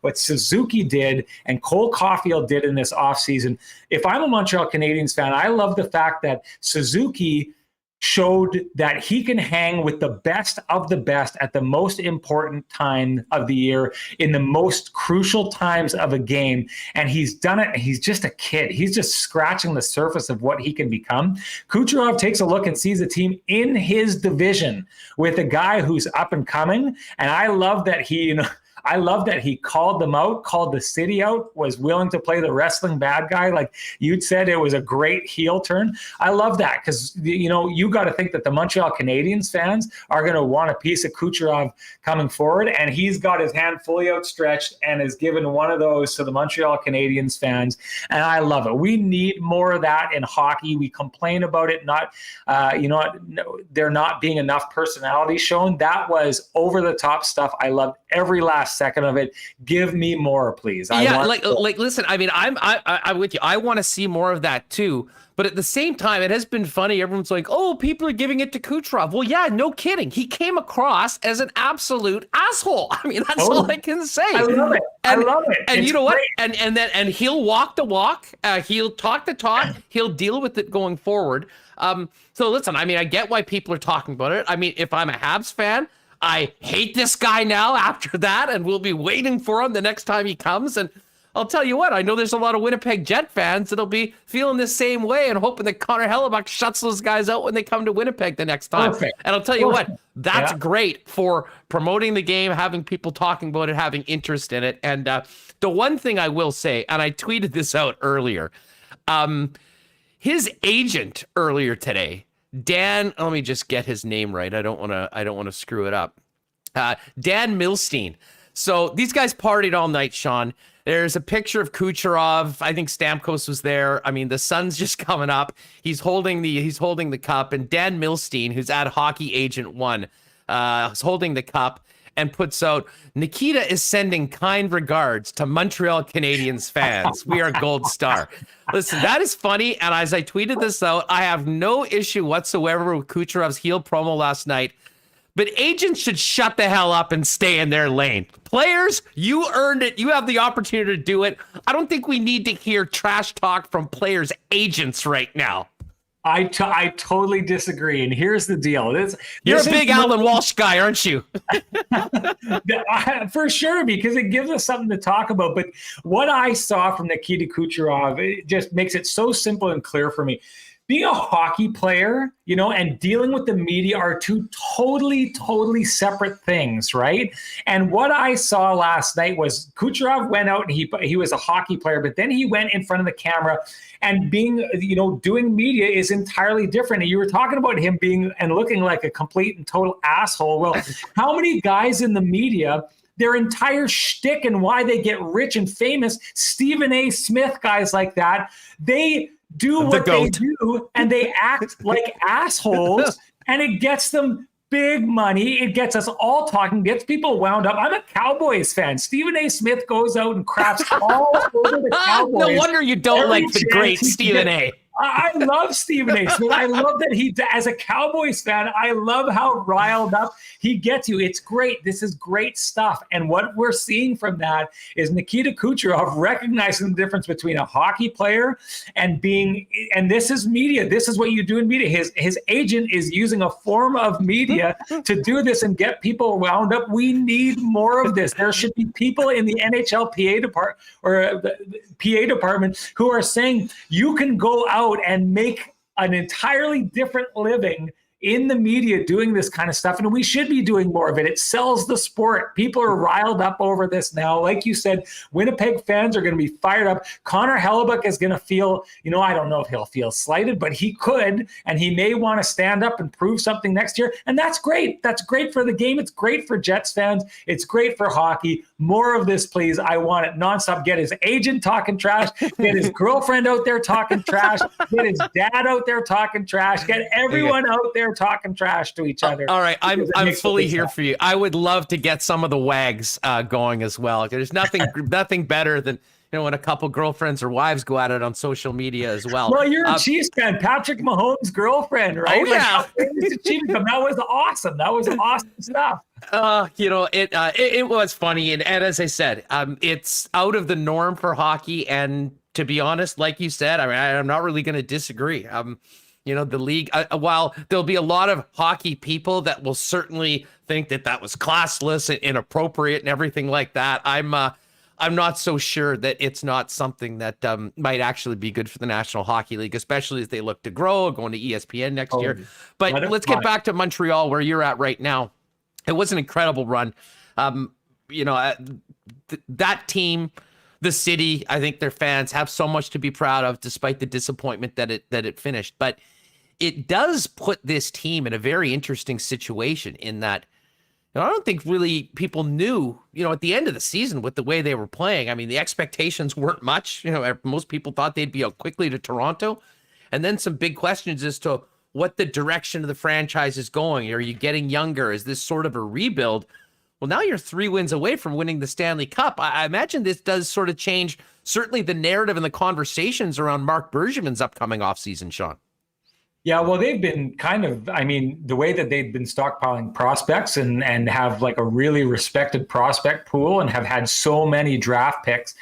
what Suzuki did and Cole Caulfield did in this offseason. If I'm a Montreal Canadiens fan, I love the fact that Suzuki showed that he can hang with the best of the best at the most important time of the year, in the most crucial times of a game. And he's done it. He's just a kid. He's just scratching the surface of what he can become. Kucherov takes a look and sees a team in his division with a guy who's up and coming. And I love that he called them out, called the city out, was willing to play the wrestling bad guy. Like you'd said, it was a great heel turn. I love that, because, you got to think that the Montreal Canadiens fans are going to want a piece of Kucherov coming forward. And he's got his hand fully outstretched and has given one of those to the Montreal Canadiens fans. And I love it. We need more of that in hockey. We complain about it, there not being enough personality shown. That was over the top stuff. I loved every last second of it. Give me more, please. Listen, I mean, I'm with you. I want to see more of that too. But at the same time, it has been funny. Everyone's like, oh, people are giving it to Kucherov. Well, yeah, no kidding. He came across as an absolute asshole. I mean, that's all I can say. I love it. And it's you know great. what? And he'll walk the walk. He'll talk the talk. He'll deal with it going forward. So listen, I mean, I get why people are talking about it. I mean, if I'm a Habs fan, I hate this guy now after that, and we'll be waiting for him the next time he comes. And I'll tell you what, I know there's a lot of Winnipeg Jet fans that'll be feeling the same way and hoping that Connor Hellebuck shuts those guys out when they come to Winnipeg the next time. Perfect. And I'll tell you what, that's great for promoting the game, having people talking about it, having interest in it. And the one thing I will say, and I tweeted this out earlier, his agent earlier today, Dan, let me just get his name right. I don't want to screw it up. Dan Milstein. So these guys partied all night, Sean. There's a picture of Kucherov. I think Stamkos was there. I mean, the sun's just coming up. He's holding the cup, and Dan Milstein, who's at Hockey Agent 1, is holding the cup and puts out, Nikita is sending kind regards to Montreal Canadiens fans. We are gold star. Listen, that is funny. And as I tweeted this out, I have no issue whatsoever with Kucherov's heel promo last night. But agents should shut the hell up and stay in their lane. Players, you earned it. You have the opportunity to do it. I don't think we need to hear trash talk from players' agents right now. I totally disagree. And here's the deal. You're a big Alan Walsh guy, aren't you? For sure, because it gives us something to talk about. But what I saw from Nikita Kucherov, it just makes it so simple and clear for me. being a hockey player, and dealing with the media are two totally separate things, right? And what I saw last night was Kucherov went out and he was a hockey player, but then he went in front of the camera, and being, doing media is entirely different. And you were talking about him being and looking like a complete and total asshole. Well, how many guys in the media, their entire shtick and why they get rich and famous, Stephen A. Smith, guys like that, they do what they do and they act like assholes, and it gets them big money. It gets us all talking, gets people wound up. I'm a Cowboys fan. Stephen A. Smith goes out and craps all over the Cowboys. No wonder you don't like the great Stephen A. I love Stephen A. Smith. I love that as a Cowboys fan, I love how riled up he gets you. It's great. This is great stuff. And what we're seeing from that is Nikita Kucherov recognizing the difference between a hockey player and this is media. This is what you do in media. His agent is using a form of media to do this and get people wound up. We need more of this. There should be people in the NHL PA department who are saying you can go out and make an entirely different living in the media doing this kind of stuff, and we should be doing more of it. It sells the sport. People are riled up over this now. Like you said, Winnipeg fans are going to be fired up. Connor Hellebuyck is going to feel, I don't know if he'll feel slighted, but he could, and he may want to stand up and prove something next year, and that's great. That's great for the game. It's great for Jets fans. It's great for hockey. More of this, please. I want it nonstop. Get his agent talking trash. Get his girlfriend out there talking trash. Get his dad out there talking trash. Get everyone out there talking trash to each other. All right, I'm fully here for you. I would love to get some of the wags going as well. There's nothing better than when a couple girlfriends or wives go at it on social media as well. Well, you're a Chiefs fan, Patrick Mahomes' girlfriend, right? Oh yeah, that was awesome. That was awesome stuff. It was funny, and as I said, it's out of the norm for hockey, and to be honest, like you said, I'm not really going to disagree. The league, while there'll be a lot of hockey people that will certainly think that was classless and inappropriate and everything like that, I'm not so sure that it's not something that might actually be good for the National Hockey League, especially as they look to grow, going to ESPN next year. But let's get back to Montreal, where you're at right now. It was an incredible run. That team, the city, I think their fans have so much to be proud of, despite the disappointment that it finished. But it does put this team in a very interesting situation in that I don't think really people knew, at the end of the season with the way they were playing. I mean, the expectations weren't much. Most people thought they'd be out quickly to Toronto. And then some big questions as to what the direction of the franchise is going. Are you getting younger? Is this sort of a rebuild? Well, now you're 3 wins away from winning the Stanley Cup. I imagine this does sort of change certainly the narrative and the conversations around Marc Bergevin's upcoming offseason, Sean. Yeah, well, they've been the way that they've been stockpiling prospects and have like a really respected prospect pool and have had so many draft picks.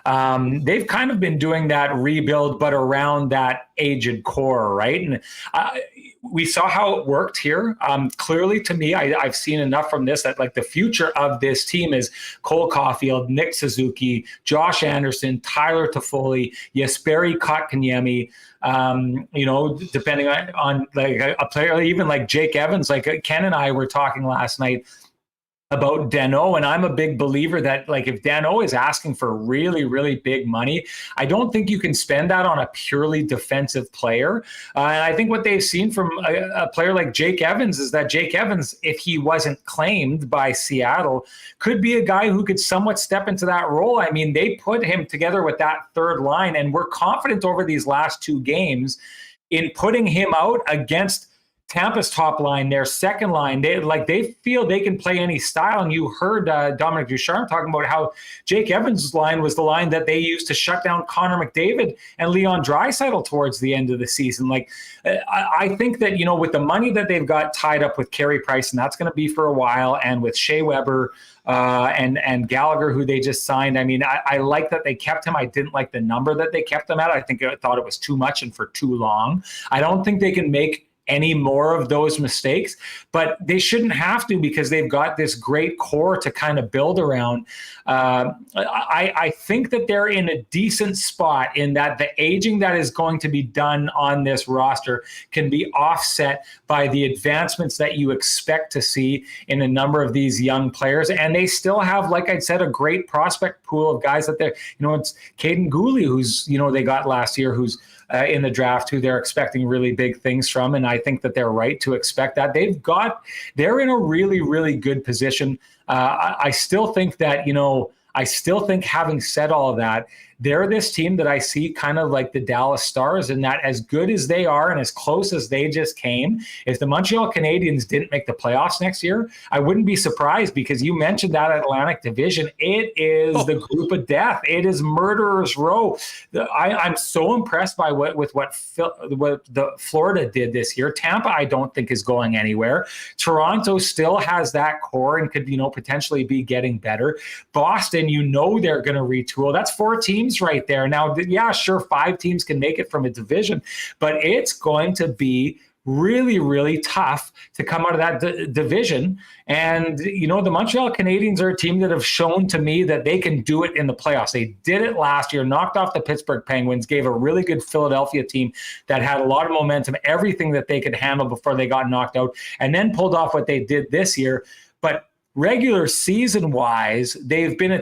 They've kind of been doing that rebuild, but around that aged core, right? And we saw how it worked here. Clearly, to me, I've seen enough from this that like the future of this team is Cole Caulfield, Nick Suzuki, Josh Anderson, Tyler Toffoli, Jesperi Kotkaniemi. Depending on like a player, even like Jake Evans, like Ken and I were talking last night about Danault, and I'm a big believer that like if Danault is asking for really, really big money, I don't think you can spend that on a purely defensive player. And I think what they've seen from a player like Jake Evans is that Jake Evans, if he wasn't claimed by Seattle, could be a guy who could somewhat step into that role. I mean, they put him together with that third line, and we're confident over these last 2 games in putting him out against Tampa's top line, their second line. They feel they can play any style. And you heard Dominic Ducharme talking about how Jake Evans' line was the line that they used to shut down Connor McDavid and Leon Draisaitl towards the end of the season. I think that, with the money that they've got tied up with Carey Price, and that's going to be for a while, and with Shea Weber and Gallagher, who they just signed. I mean, I like that they kept him. I didn't like the number that they kept him at. I thought it was too much and for too long. I don't think they can make any more of those mistakes, but they shouldn't have to because they've got this great core to kind of build around. I think that they're in a decent spot in that the aging that is going to be done on this roster can be offset by the advancements that you expect to see in a number of these young players. And they still have, like I said, a great prospect pool of guys that they're, it's Caden Gooley, who's, they got last year, who's in the draft, who they're expecting really big things from. And I think that they're right to expect that. They're in a really, really good position. I still think that, having said all of that, they're this team that I see kind of like the Dallas Stars, in that as good as they are and as close as they just came, if the Montreal Canadiens didn't make the playoffs next year, I wouldn't be surprised, because you mentioned that Atlantic Division. It is the group of death. It is murderer's row. I'm so impressed by what the Florida did this year. Tampa, I don't think, is going anywhere. Toronto still has that core and could, potentially be getting better. Boston, they're going to retool. That's 4 teams right there. Now, yeah, sure, 5 teams can make it from a division, but it's going to be really, really tough to come out of that division. And, the Montreal Canadiens are a team that have shown to me that they can do it in the playoffs. They did it last year, knocked off the Pittsburgh Penguins, gave a really good Philadelphia team that had a lot of momentum, everything that they could handle before they got knocked out, and then pulled off what they did this year. But regular season wise, they've been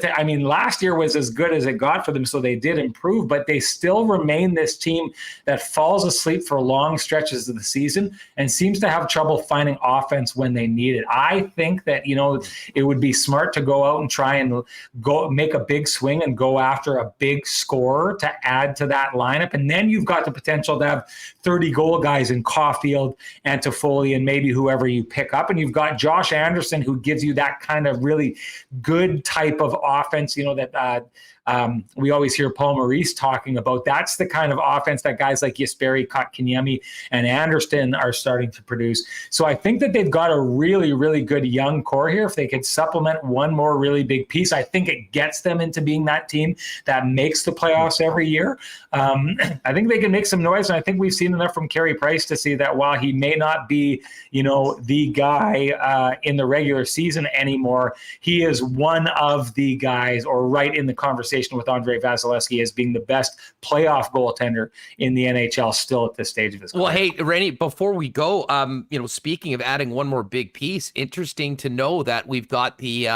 last year was as good as it got for them, so they did improve, but they still remain this team that falls asleep for long stretches of the season and seems to have trouble finding offense when they need it. I think that, it would be smart to go out and try and go make a big swing and go after a big scorer to add to that lineup. And then you've got the potential to have 30 goal guys in Caulfield and Toffoli and maybe whoever you pick up. And you've got Josh Anderson, who gives you that kind of really good type of offense, that we always hear Paul Maurice talking about. That's the kind of offense that guys like Jesperi Kotkaniemi and Anderson are starting to produce. So I think that they've got a really, really good young core here. If they could supplement one more really big piece, I think it gets them into being that team that makes the playoffs every year. I think they can make some noise, and I think we've seen enough from Carey Price to see that while he may not be, the guy in the regular season anymore, he is one of the guys, or right in the conversation with Andre Vasilevsky as being the best playoff goaltender in the NHL still at this stage of his career. Well, hey, Rennie, before we go, speaking of adding one more big piece, interesting to know that we've got the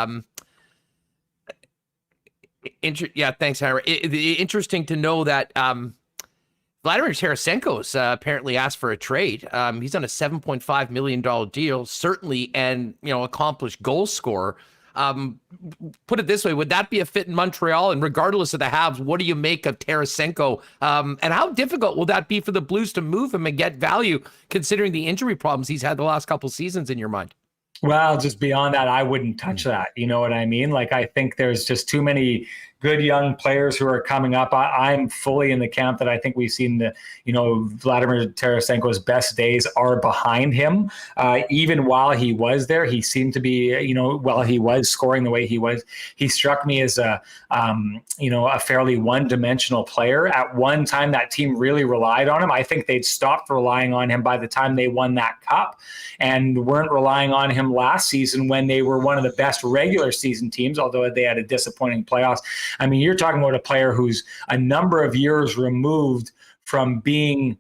thanks, Harry. Interesting to know that Vladimir Tarasenko's apparently asked for a trade. He's on a $7.5 million deal, certainly, and accomplished goal scorer. Put it this way, would that be a fit in Montreal? And regardless of the Habs, what do you make of Tarasenko? And how difficult will that be for the Blues to move him and get value, considering the injury problems he's had the last couple seasons, in your mind? Well, just beyond that, I wouldn't touch that. You know what I mean? Like, I think there's just too many good young players who are coming up. I'm fully in the camp that I think we've seen Vladimir Tarasenko's best days are behind him. Even while he was there, he seemed to be, while he was scoring the way he was, he struck me as a fairly one-dimensional player. At one time, that team really relied on him. I think they'd stopped relying on him by the time they won that cup, and weren't relying on him last season when they were one of the best regular season teams, although they had a disappointing playoffs. I mean, you're talking about a player who's a number of years removed from being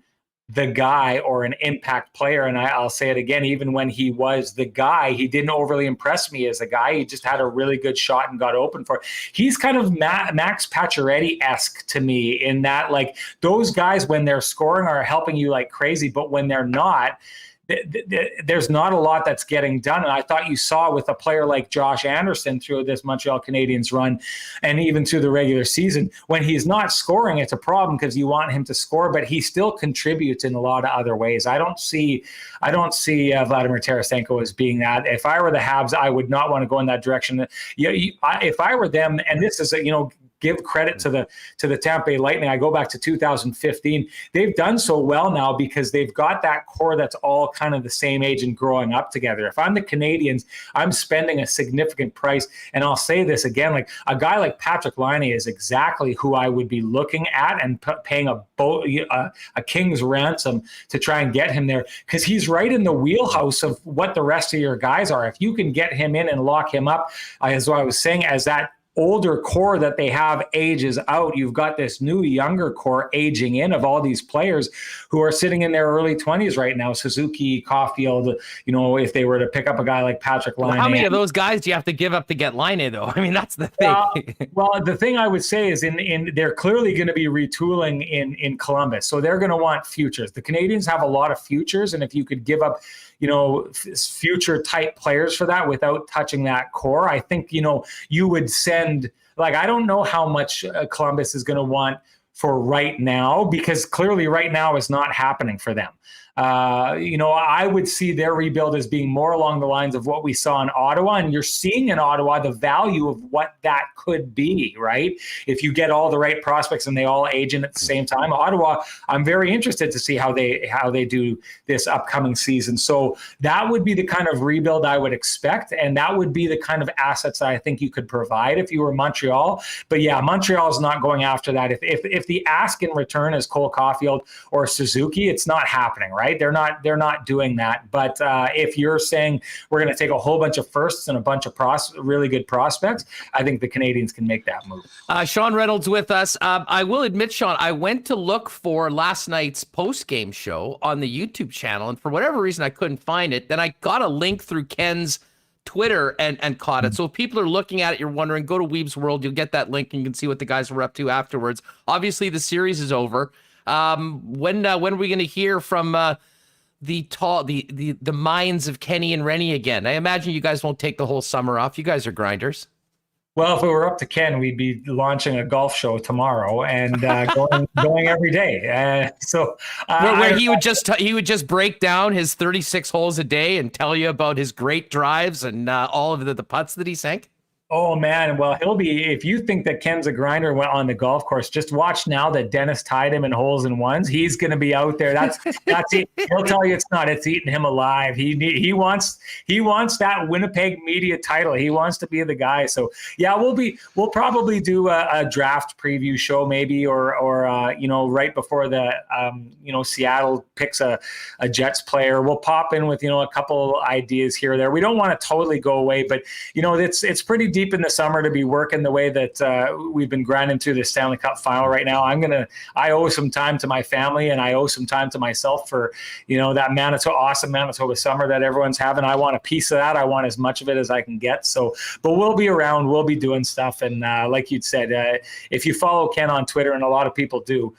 the guy or an impact player. And I'll say it again, even when he was the guy, he didn't overly impress me as a guy. He just had a really good shot and got open for it. He's kind of Max Pacioretty-esque to me, in that, like, those guys, when they're scoring, are helping you like crazy, but when they're not, there's not a lot that's getting done. And I thought you saw with a player like Josh Anderson through this Montreal Canadiens run, and even through the regular season, when he's not scoring, it's a problem because you want him to score, but he still contributes in a lot of other ways. I don't see Vladimir Tarasenko as being that. If I were the Habs, I would not want to go in that direction. If I were them, and this is give credit to the Tampa Bay Lightning. I go back to 2015. They've done so well now because they've got that core that's all kind of the same age and growing up together. If I'm the Canadians, I'm spending a significant price. And I'll say this again, like a guy like Patrick Laine is exactly who I would be looking at and paying a king's ransom to try and get him there, because he's right in the wheelhouse of what the rest of your guys are. If you can get him in and lock him up, as I was saying, as that older core that they have ages out, you've got this new younger core aging in of all these players who are sitting in their early 20s right now. Suzuki, Caulfield, if they were to pick up a guy like Patrick Laine. How many of those guys do you have to give up to get Laine, though? I mean, that's the thing. Well, the thing I would say is they're clearly going to be retooling in Columbus. So they're going to want futures. The Canadians have a lot of futures. And if you could give up future type players for that without touching that core, I think, you would send, like, I don't know how much Columbus is going to want for right now, because clearly right now is not happening for them. I would see their rebuild as being more along the lines of what we saw in Ottawa. And you're seeing in Ottawa the value of what that could be, right? If you get all the right prospects and they all age in at the same time. Ottawa, I'm very interested to see how they do this upcoming season. So that would be the kind of rebuild I would expect. And that would be the kind of assets that I think you could provide if you were Montreal. But yeah, Montreal is not going after that. If the ask in return is Cole Caulfield or Suzuki, it's not happening, right? They're not doing that. But if you're saying we're going to take a whole bunch of firsts and a bunch of really good prospects, I think the Canadians can make that move. Sean Reynolds with us. I will admit, Sean, I went to look for last night's post-game show on the YouTube channel, and for whatever reason, I couldn't find it. Then I got a link through Ken's Twitter and caught it. So if people are looking at it, you're wondering, go to Weeb's World. You'll get that link and you can see what the guys were up to afterwards. Obviously, the series is over. When are we going to hear from the minds of Kenny and Rennie again? I imagine you guys won't take the whole summer off. You guys are grinders. Well, if it were up to Ken, we'd be launching a golf show tomorrow and going every day. Where he would just break down his 36 holes a day and tell you about his great drives and all of the putts that he sank. Oh, man. Well, if you think that Ken's a grinder on the golf course, just watch now that Dennis tied him in holes and ones. He's going to be out there. That's it. He'll tell you it's not. It's eating him alive. He wants that Winnipeg media title. He wants to be the guy. So, yeah, we'll probably do a draft preview show maybe or right before the, Seattle picks a Jets player. We'll pop in with, a couple ideas here or there. We don't want to totally go away, but, it's pretty deep in the summer to be working the way that we've been grinding through the Stanley Cup Final right now. I owe some time to my family and I owe some time to myself for, that awesome Manitoba summer that everyone's having. I want a piece of that. I want as much of it as I can get. So, but we'll be around, we'll be doing stuff. And like you'd said, if you follow Ken on Twitter, and a lot of people do,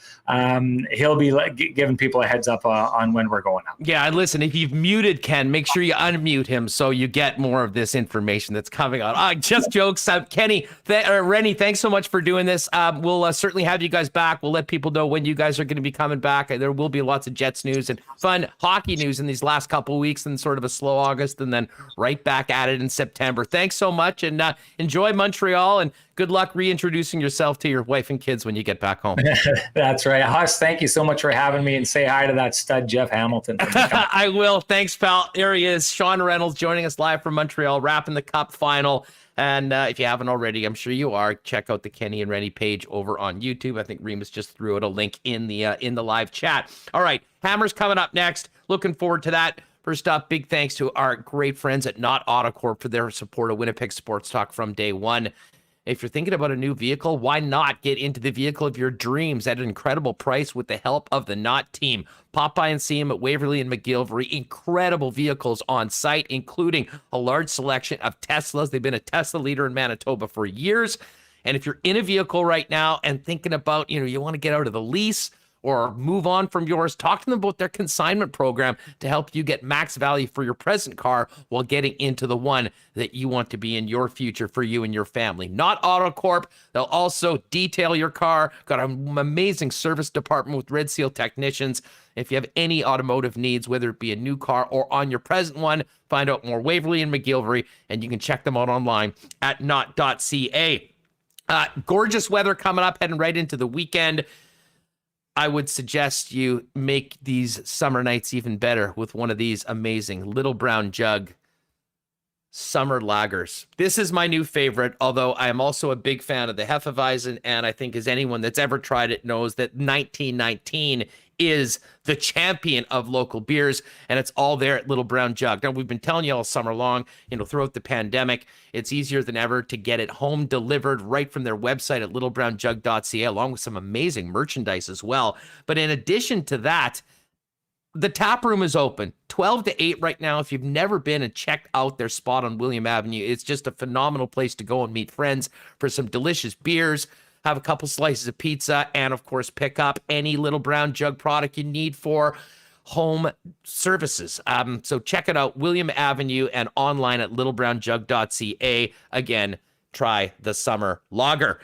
he'll be giving people a heads up on when we're going out. Yeah. And listen, if you've muted Ken, make sure you unmute him so you get more of this information that's coming out. Just jokes. Kenny, Rennie, thanks so much for doing this. We'll certainly have you guys back. We'll let people know when you guys are going to be coming back. There will be lots of Jets news and fun hockey news in these last couple of weeks and sort of a slow August and then right back at it in September. Thanks so much and enjoy Montreal and good luck reintroducing yourself to your wife and kids when you get back home. That's right. Huss, thank you so much for having me and say hi to that stud Jeff Hamilton. I will. Thanks, pal. There he is. Sean Reynolds joining us live from Montreal, wrapping the Cup Final. And if you haven't already, I'm sure you are, check out the Kenny and Rennie page over on YouTube. I think Remis just threw out a link in the live chat. All right, Hammer's coming up next. Looking forward to that. First up, big thanks to our great friends at Not Autocorp for their support of Winnipeg Sports Talk from day one. If you're thinking about a new vehicle, why not get into the vehicle of your dreams at an incredible price with the help of the Not team? Pop by and see them at Waverly and McGillivray. Incredible vehicles on site, including a large selection of Teslas. They've been a Tesla leader in Manitoba for years. And if you're in a vehicle right now and thinking about, you want to get out of the lease or move on from yours, talk to them about their consignment program to help you get max value for your present car while getting into the one that you want to be in your future for you and your family. Not Autocorp. They'll also detail your car. Got an amazing service department with Red Seal technicians. If you have any automotive needs, whether it be a new car or on your present one, find out more Waverly and McGillivray, and you can check them out online at not.ca. Gorgeous weather coming up, heading right into the weekend. I would suggest you make these summer nights even better with one of these amazing Little Brown Jug summer lagers. This is my new favorite, although I am also a big fan of the Hefeweizen, and I think as anyone that's ever tried it knows that 1919 is the champion of local beers, and it's all there at Little Brown Jug. Now, we've been telling you all summer long, throughout the pandemic, it's easier than ever to get it home delivered right from their website at littlebrownjug.ca, along with some amazing merchandise as well. But in addition to that, the tap room is open 12 to 8 right now. If you've never been and checked out their spot on William Avenue, it's just a phenomenal place to go and meet friends for some delicious beers, have a couple slices of pizza, and of course, pick up any Little Brown Jug product you need for home services. So check it out, William Avenue, and online at littlebrownjug.ca. Again, try the summer lager.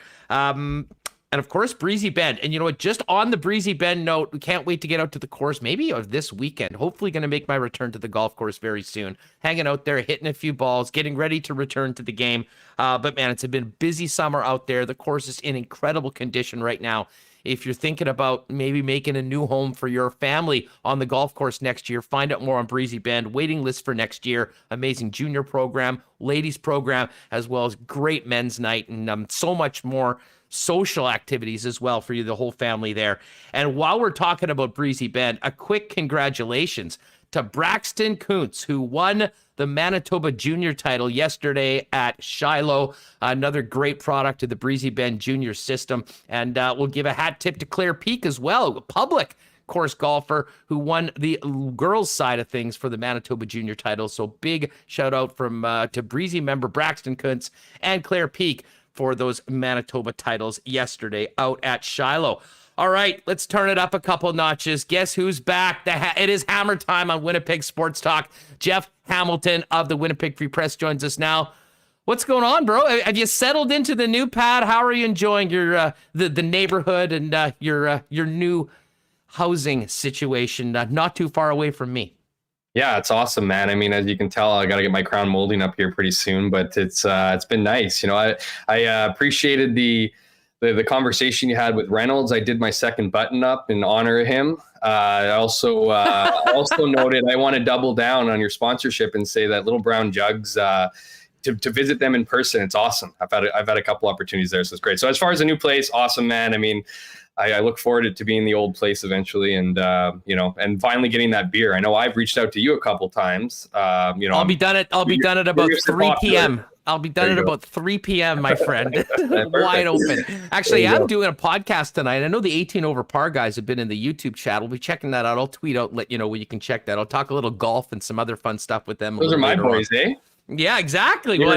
And of course, Breezy Bend. And you know what? Just on the Breezy Bend note, we can't wait to get out to the course, maybe of this weekend. Hopefully going to make my return to the golf course very soon. Hanging out there, hitting a few balls, getting ready to return to the game. But man, it's been a busy summer out there. The course is in incredible condition right now. If you're thinking about maybe making a new home for your family on the golf course next year, find out more on Breezy Bend. Waiting list for next year. Amazing junior program, ladies program, as well as great men's night, and so much more social activities as well for you, the whole family there. And while we're talking about Breezy Bend, a quick congratulations to Braxton Kuntz, who won the Manitoba Junior title yesterday at Shiloh. Another great product of the Breezy Bend Junior system. And we'll give a hat tip to Claire Peak as well, a public course golfer who won the girls' side of things for the Manitoba Junior title. So big shout out from to Breezy member Braxton Kuntz and Claire Peak for those Manitoba titles yesterday out at Shiloh. All right, let's turn it up a couple notches. Guess who's back? It is hammer time on Winnipeg Sports Talk. Jeff Hamilton of the Winnipeg Free Press joins us now. What's going on, bro? Have you settled into the new pad? How are you enjoying your the neighborhood and your new housing situation? Not too far away from me. Yeah, it's awesome, man. I mean, as you can tell, I got to get my crown molding up here pretty soon, but it's been nice. I appreciated the conversation you had with Reynolds. I did my second button up in honor of him. I also noted I want to double down on your sponsorship and say that Little Brown Jugs, to visit them in person, it's awesome. I've had a couple opportunities there, so it's great. So as far as a new place, awesome, man. I mean, I look forward to being in the old place eventually, and and finally getting that beer. I know I've reached out to you a couple times. I'll be done at about 3 p.m. I'll be done at about 3 p.m., my friend. Wide open. Actually, I'm doing a podcast tonight. I know the 18 over par guys have been in the YouTube chat. We'll be checking that out. I'll tweet out, let you know where you can check that. I'll talk a little golf and some other fun stuff with them. Those are my boys, eh? Yeah, exactly. You're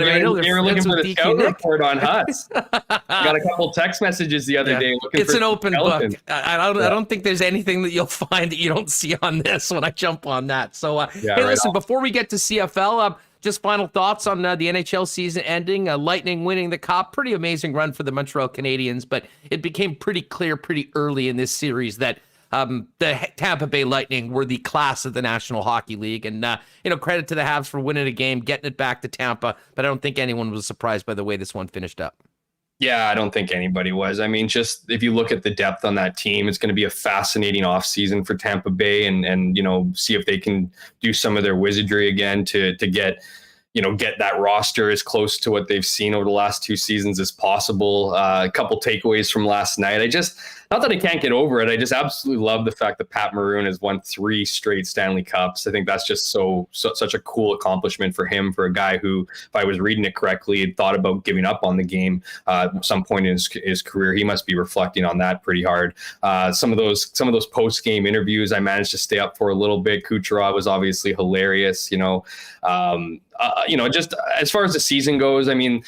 looking for the scout report on Huts. Got a couple text messages the other day. It's an open book. I don't think there's anything that you'll find that you don't see on this when I jump on that. So, hey, listen, before we get to CFL, just final thoughts on the NHL season ending. Lightning winning the Cup. Pretty amazing run for the Montreal Canadiens, but it became pretty clear pretty early in this series that the Tampa Bay Lightning were the class of the National Hockey League, and credit to the Habs for winning a game, getting it back to Tampa, but I don't think anyone was surprised by the way this one finished up. Yeah, I don't think anybody was. I mean, just if you look at the depth on that team, it's going to be a fascinating offseason for Tampa Bay, and see if they can do some of their wizardry again to get that roster as close to what they've seen over the last 2 seasons as possible. A couple takeaways from last night. Not that I can't get over it. I just absolutely love the fact that Pat Maroon has won 3 straight Stanley Cups. I think that's just such a cool accomplishment for him, for a guy who, if I was reading it correctly, had thought about giving up on the game at some point in his career. He must be reflecting on that pretty hard. Some of those post-game interviews I managed to stay up for a little bit. Kucherov was obviously hilarious. Just as far as the season goes, I mean,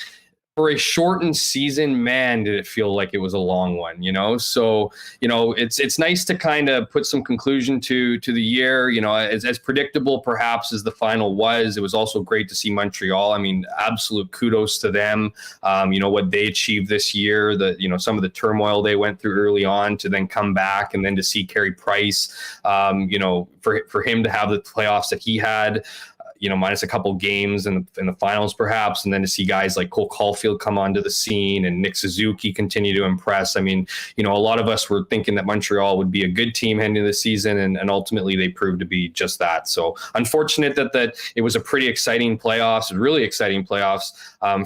for a shortened season, man, did it feel like it was a long one, So, it's nice to kind of put some conclusion to the year, as predictable perhaps as the final was. It was also great to see Montreal. I mean, absolute kudos to them. What they achieved this year, some of the turmoil they went through early on to then come back, and then to see Carey Price, for him to have the playoffs that he had. minus a couple games in the finals perhaps, and then to see guys like Cole Caulfield come onto the scene and Nick Suzuki continue to impress. I mean, a lot of us were thinking that Montreal would be a good team heading into the season, and ultimately they proved to be just that. So unfortunate that it was a pretty exciting playoffs, really exciting playoffs.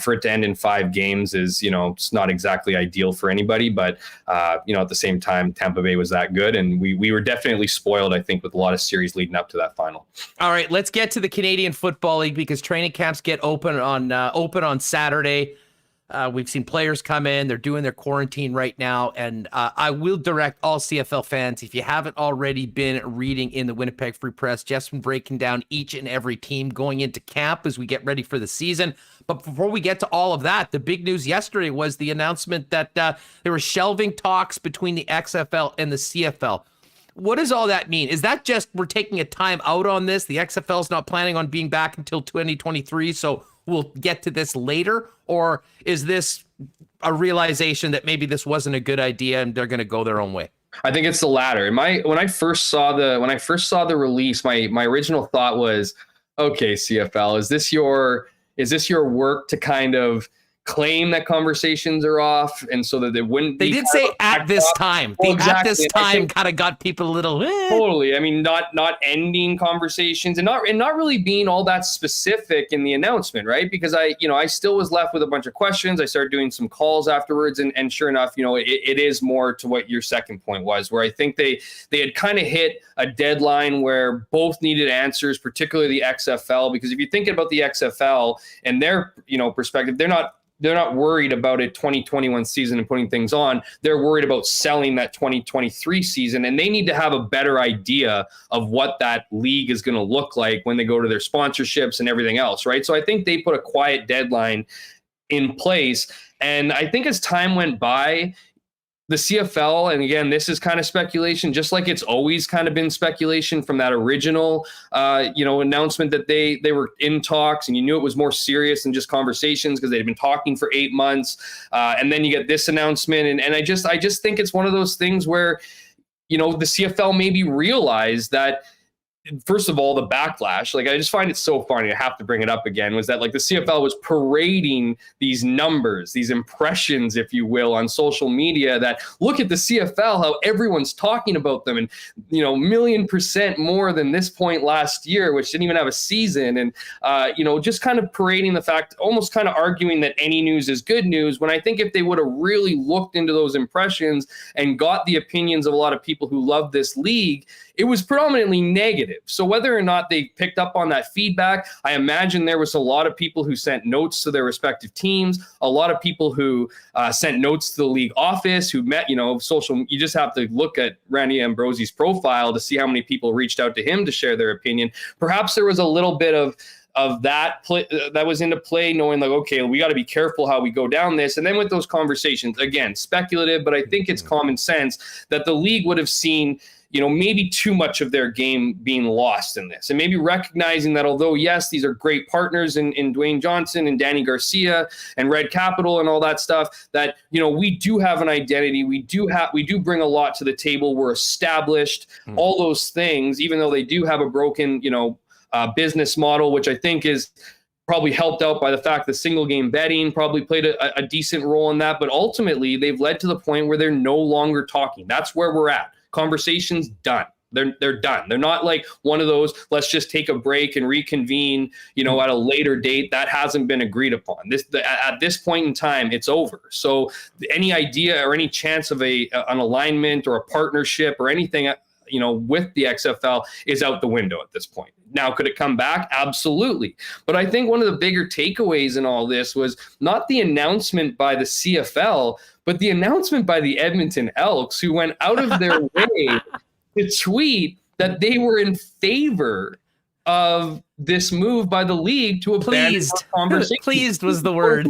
For it to end in 5 games is, it's not exactly ideal for anybody, but at the same time, Tampa Bay was that good, and we were definitely spoiled, I think, with a lot of series leading up to that final. All right, let's get to the Canadian Football League, because training camps get open on Saturday. We've seen players come in. They're doing their quarantine right now. And I will direct all CFL fans, if you haven't already been reading in the Winnipeg Free Press, Jeff's been breaking down each and every team going into camp as we get ready for the season. But before we get to all of that, the big news yesterday was the announcement that there were shelving talks between the XFL and the CFL. What does all that mean? Is that just we're taking a time out on this? The XFL is not planning on being back until 2023, so we'll get to this later? Or is this a realization that maybe this wasn't a good idea and they're going to go their own way? I think it's the latter. When I first saw the release, my original thought was, okay, CFL, is this your work to kind of claim that conversations are off, and so that it wouldn't be. They did say at this time. Well, exactly. At this time kind of got people a little. Totally. I mean, not ending conversations and not really being all that specific in the announcement, right? Because I still was left with a bunch of questions. I started doing some calls afterwards, and sure enough, it is more to what your second point was, where I think they had kind of hit a deadline where both needed answers, particularly the XFL, because if you think about the XFL and their perspective, they're not worried about a 2021 season and putting things on. They're worried about selling that 2023 season, and they need to have a better idea of what that league is going to look like when they go to their sponsorships and everything else, right? So I think they put a quiet deadline in place, and I think as time went by, the CFL, and again, this is kind of speculation, just like it's always kind of been speculation from that original, announcement that they were in talks, and you knew it was more serious than just conversations because they'd been talking for 8 months, and then you get this announcement, and I just think it's one of those things where, the CFL maybe realized that. First of all, the backlash, I just find it so funny. I have to bring it up again, was that the CFL was parading these numbers, these impressions, if you will, on social media that look at the CFL, how everyone's talking about them, and, 1,000,000% more than this point last year, which didn't even have a season. And, just kind of parading the fact, almost kind of arguing that any news is good news, when I think if they would have really looked into those impressions and got the opinions of a lot of people who love this league, it was predominantly negative. So whether or not they picked up on that feedback, I imagine there was a lot of people who sent notes to their respective teams, a lot of people who sent notes to the league office, who met, social. You just have to look at Randy Ambrosie's profile to see how many people reached out to him to share their opinion. Perhaps there was a little bit of that that was into play, knowing okay, we got to be careful how we go down this. And then with those conversations, again, speculative, but I think it's common sense that the league would have seen, maybe too much of their game being lost in this, and maybe recognizing that although, yes, these are great partners in Dwayne Johnson and Danny Garcia and Red Capital and all that stuff, that, we do have an identity. We do bring a lot to the table. We're established, all those things, even though they do have a broken, business model, which I think is probably helped out by the fact that single game betting probably played a decent role in that. But ultimately, they've led to the point where they're no longer talking. That's where we're at. Conversations done. They're done. They're not like one of those, let's just take a break and reconvene, at a later date. That hasn't been agreed upon. At this point in time, it's over. So any idea or any chance of an alignment or a partnership or anything, with the XFL is out the window at this point. Now, could it come back? Absolutely. But I think one of the bigger takeaways in all this was not the announcement by the CFL, but the announcement by the Edmonton Elks, who went out of their way to tweet that they were in favor of this move by the league to abandon conversation. Pleased was the word.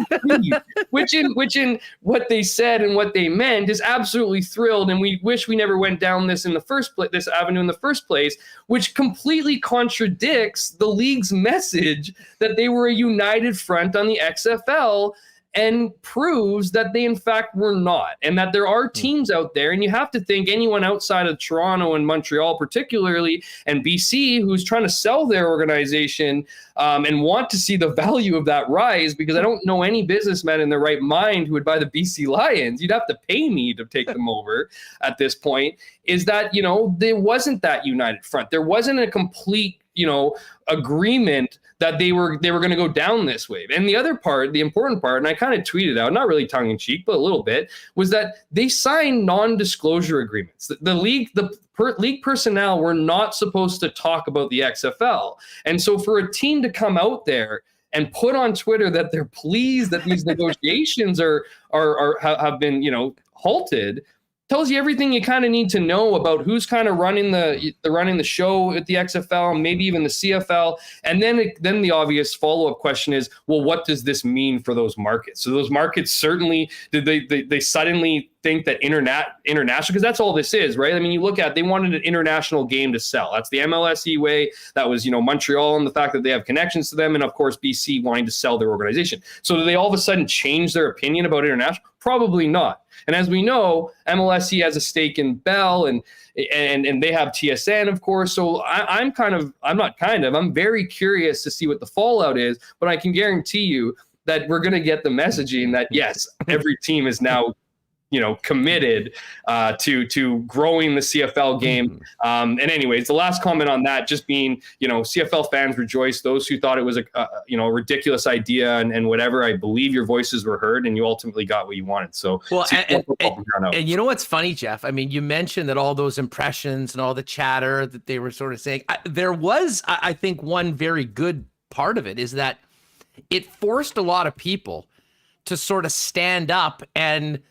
which in what they said and what they meant is absolutely thrilled, and we wish we never went down this avenue in the first place, which completely contradicts the league's message that they were a united front on the XFL. and proves that they in fact were not, and that there are teams out there, and you have to think anyone outside of Toronto and Montreal particularly, and BC, who's trying to sell their organization and want to see the value of that rise, because I don't know any businessman in their right mind who would buy the BC Lions. You'd have to pay me to take them over at this point, is that, there wasn't that united front. There wasn't a complete, agreement that they were going to go down this wave. And the other part, the important part, and I kind of tweeted out, not really tongue in cheek, but a little bit, was that they signed non-disclosure agreements. The league personnel were not supposed to talk about the XFL. And so for a team to come out there and put on Twitter that they're pleased that these negotiations have been, halted, tells you everything you kind of need to know about who's kind of running the show at the XFL, maybe even the CFL. And then the obvious follow-up question is, well, what does this mean for those markets? So those markets certainly, did they suddenly think that international, because that's all this is, right? I mean, you look at, they wanted an international game to sell. That's the MLSE way. That was, Montreal and the fact that they have connections to them, and of course BC wanting to sell their organization. So do they all of a sudden change their opinion about international? Probably not. And as we know, MLSE has a stake in Bell, and they have TSN, of course. So I'm very curious to see what the fallout is, but I can guarantee you that we're going to get the messaging that, yes, every team is now committed to growing the CFL game. And anyways, the last comment on that just being, CFL fans rejoice. Those who thought it was a ridiculous idea and whatever, I believe your voices were heard and you ultimately got what you wanted. So, well, and you know what's funny, Jeff? I mean, you mentioned that all those impressions and all the chatter that they were sort of saying, there was, I think, one very good part of it is that it forced a lot of people to sort of stand up and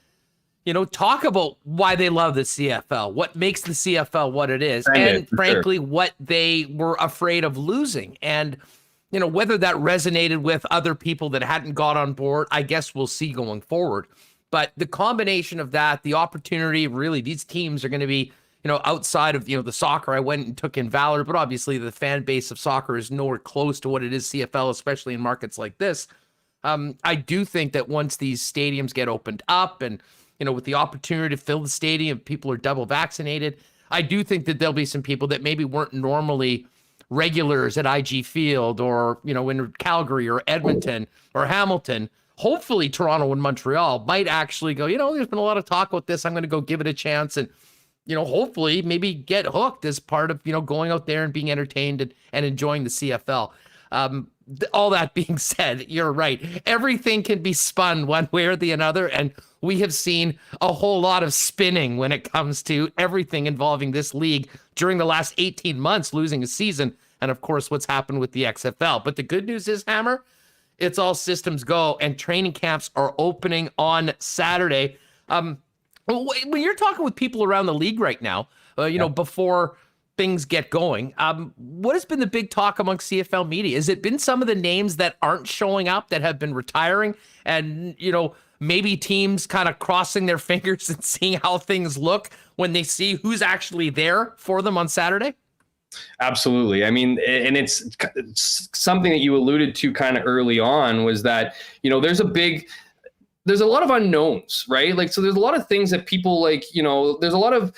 talk about why they love the CFL, what makes the CFL what it is, and frankly, what they were afraid of losing. And, whether that resonated with other people that hadn't got on board, I guess we'll see going forward. But the combination of that, the opportunity, really, these teams are going to be, outside of, the soccer. I went and took in Valour, but obviously the fan base of soccer is nowhere close to what it is CFL, especially in markets like this. I do think that once these stadiums get opened up and, with the opportunity to fill the stadium, people are double vaccinated, I do think that there'll be some people that maybe weren't normally regulars at IG Field or, in Calgary or Edmonton or Hamilton. Hopefully Toronto and Montreal might actually go, there's been a lot of talk about this. I'm going to go give it a chance and, hopefully maybe get hooked as part of, going out there and being entertained and enjoying the CFL. All that being said, you're right. Everything can be spun one way or the other, and we have seen a whole lot of spinning when it comes to everything involving this league during the last 18 months, losing a season, and of course what's happened with the XFL. But the good news is, Hammer, it's all systems go, and training camps are opening on Saturday. When you're talking with people around the league right now, before things get going, what has been the big talk amongst CFL media? Has it been some of the names that aren't showing up that have been retiring and, maybe teams kind of crossing their fingers and seeing how things look when they see who's actually there for them on Saturday? Absolutely. I mean, and it's something that you alluded to kind of early on was that, there's a lot of unknowns, right? Like, so there's a lot of things that people there's a lot of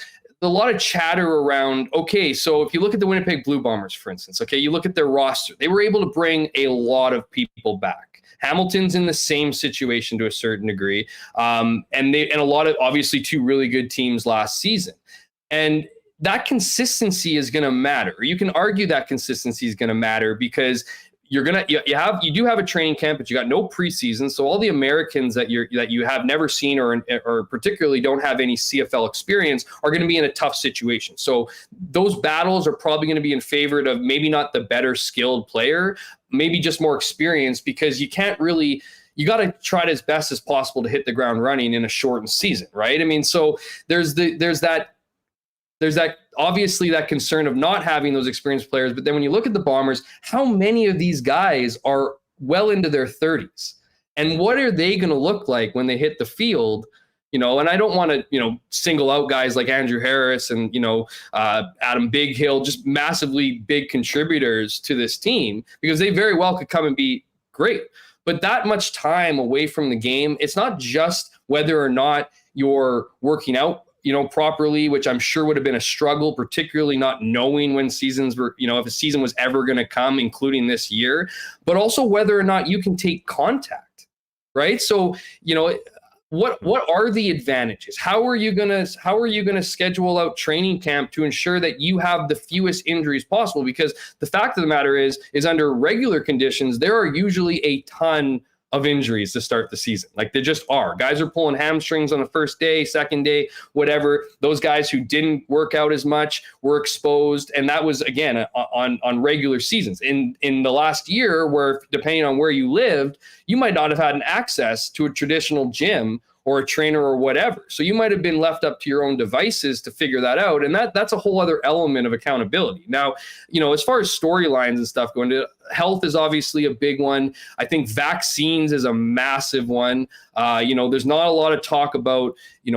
chatter around, okay, so if you look at the Winnipeg Blue Bombers, for instance, okay, you look at their roster, they were able to bring a lot of people back. Hamilton's in the same situation to a certain degree. And a lot of, obviously, two really good teams last season. And that consistency is going to matter. You can argue that consistency is going to matter because you do have a training camp, but you got no preseason. So all the Americans that you have never seen or particularly don't have any CFL experience are going to be in a tough situation. So those battles are probably going to be in favor of maybe not the better skilled player, maybe just more experienced, because you got to try as best as possible to hit the ground running in a shortened season, right? I mean, so there's that obviously that concern of not having those experienced players. But then when you look at the Bombers, how many of these guys are well into their 30s? And what are they going to look like when they hit the field? And I don't want to, single out guys like Andrew Harris and, Adam Big Hill, just massively big contributors to this team, because they very well could come and be great. But that much time away from the game, it's not just whether or not you're working out, properly, which I'm sure would have been a struggle, particularly not knowing when seasons were, if a season was ever going to come, including this year, but also whether or not you can take contact, right? So, what are the advantages? How are you gonna schedule out training camp to ensure that you have the fewest injuries possible? Because the fact of the matter is under regular conditions, there are usually a ton of injuries to start the season. Like there just are. Guys are pulling hamstrings on the first day, second day, whatever. Those guys who didn't work out as much were exposed. And that was, again, on regular seasons. In the last year, where depending on where you lived, you might not have had an access to a traditional gym or a trainer or whatever. So you might have been left up to your own devices to figure that out. And that's a whole other element of accountability. Now, as far as storylines and stuff going to, health is obviously a big one. I think vaccines is a massive one. There's not a lot of talk about,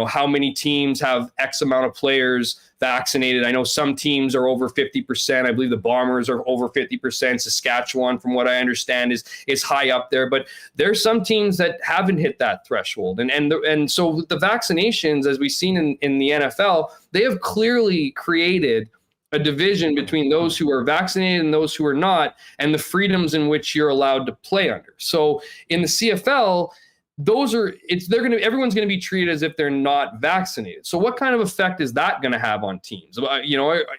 how many teams have X amount of players vaccinated. I know some teams are over 50%. I believe the Bombers are over 50%. Saskatchewan, from what I understand, is high up there. But there's some teams that haven't hit that threshold. And so the vaccinations, as we've seen in the NFL, they have clearly created a division between those who are vaccinated and those who are not, and the freedoms in which you're allowed to play under. So in the CFL, everyone's going to be treated as if they're not vaccinated. So what kind of effect is that going to have on teams?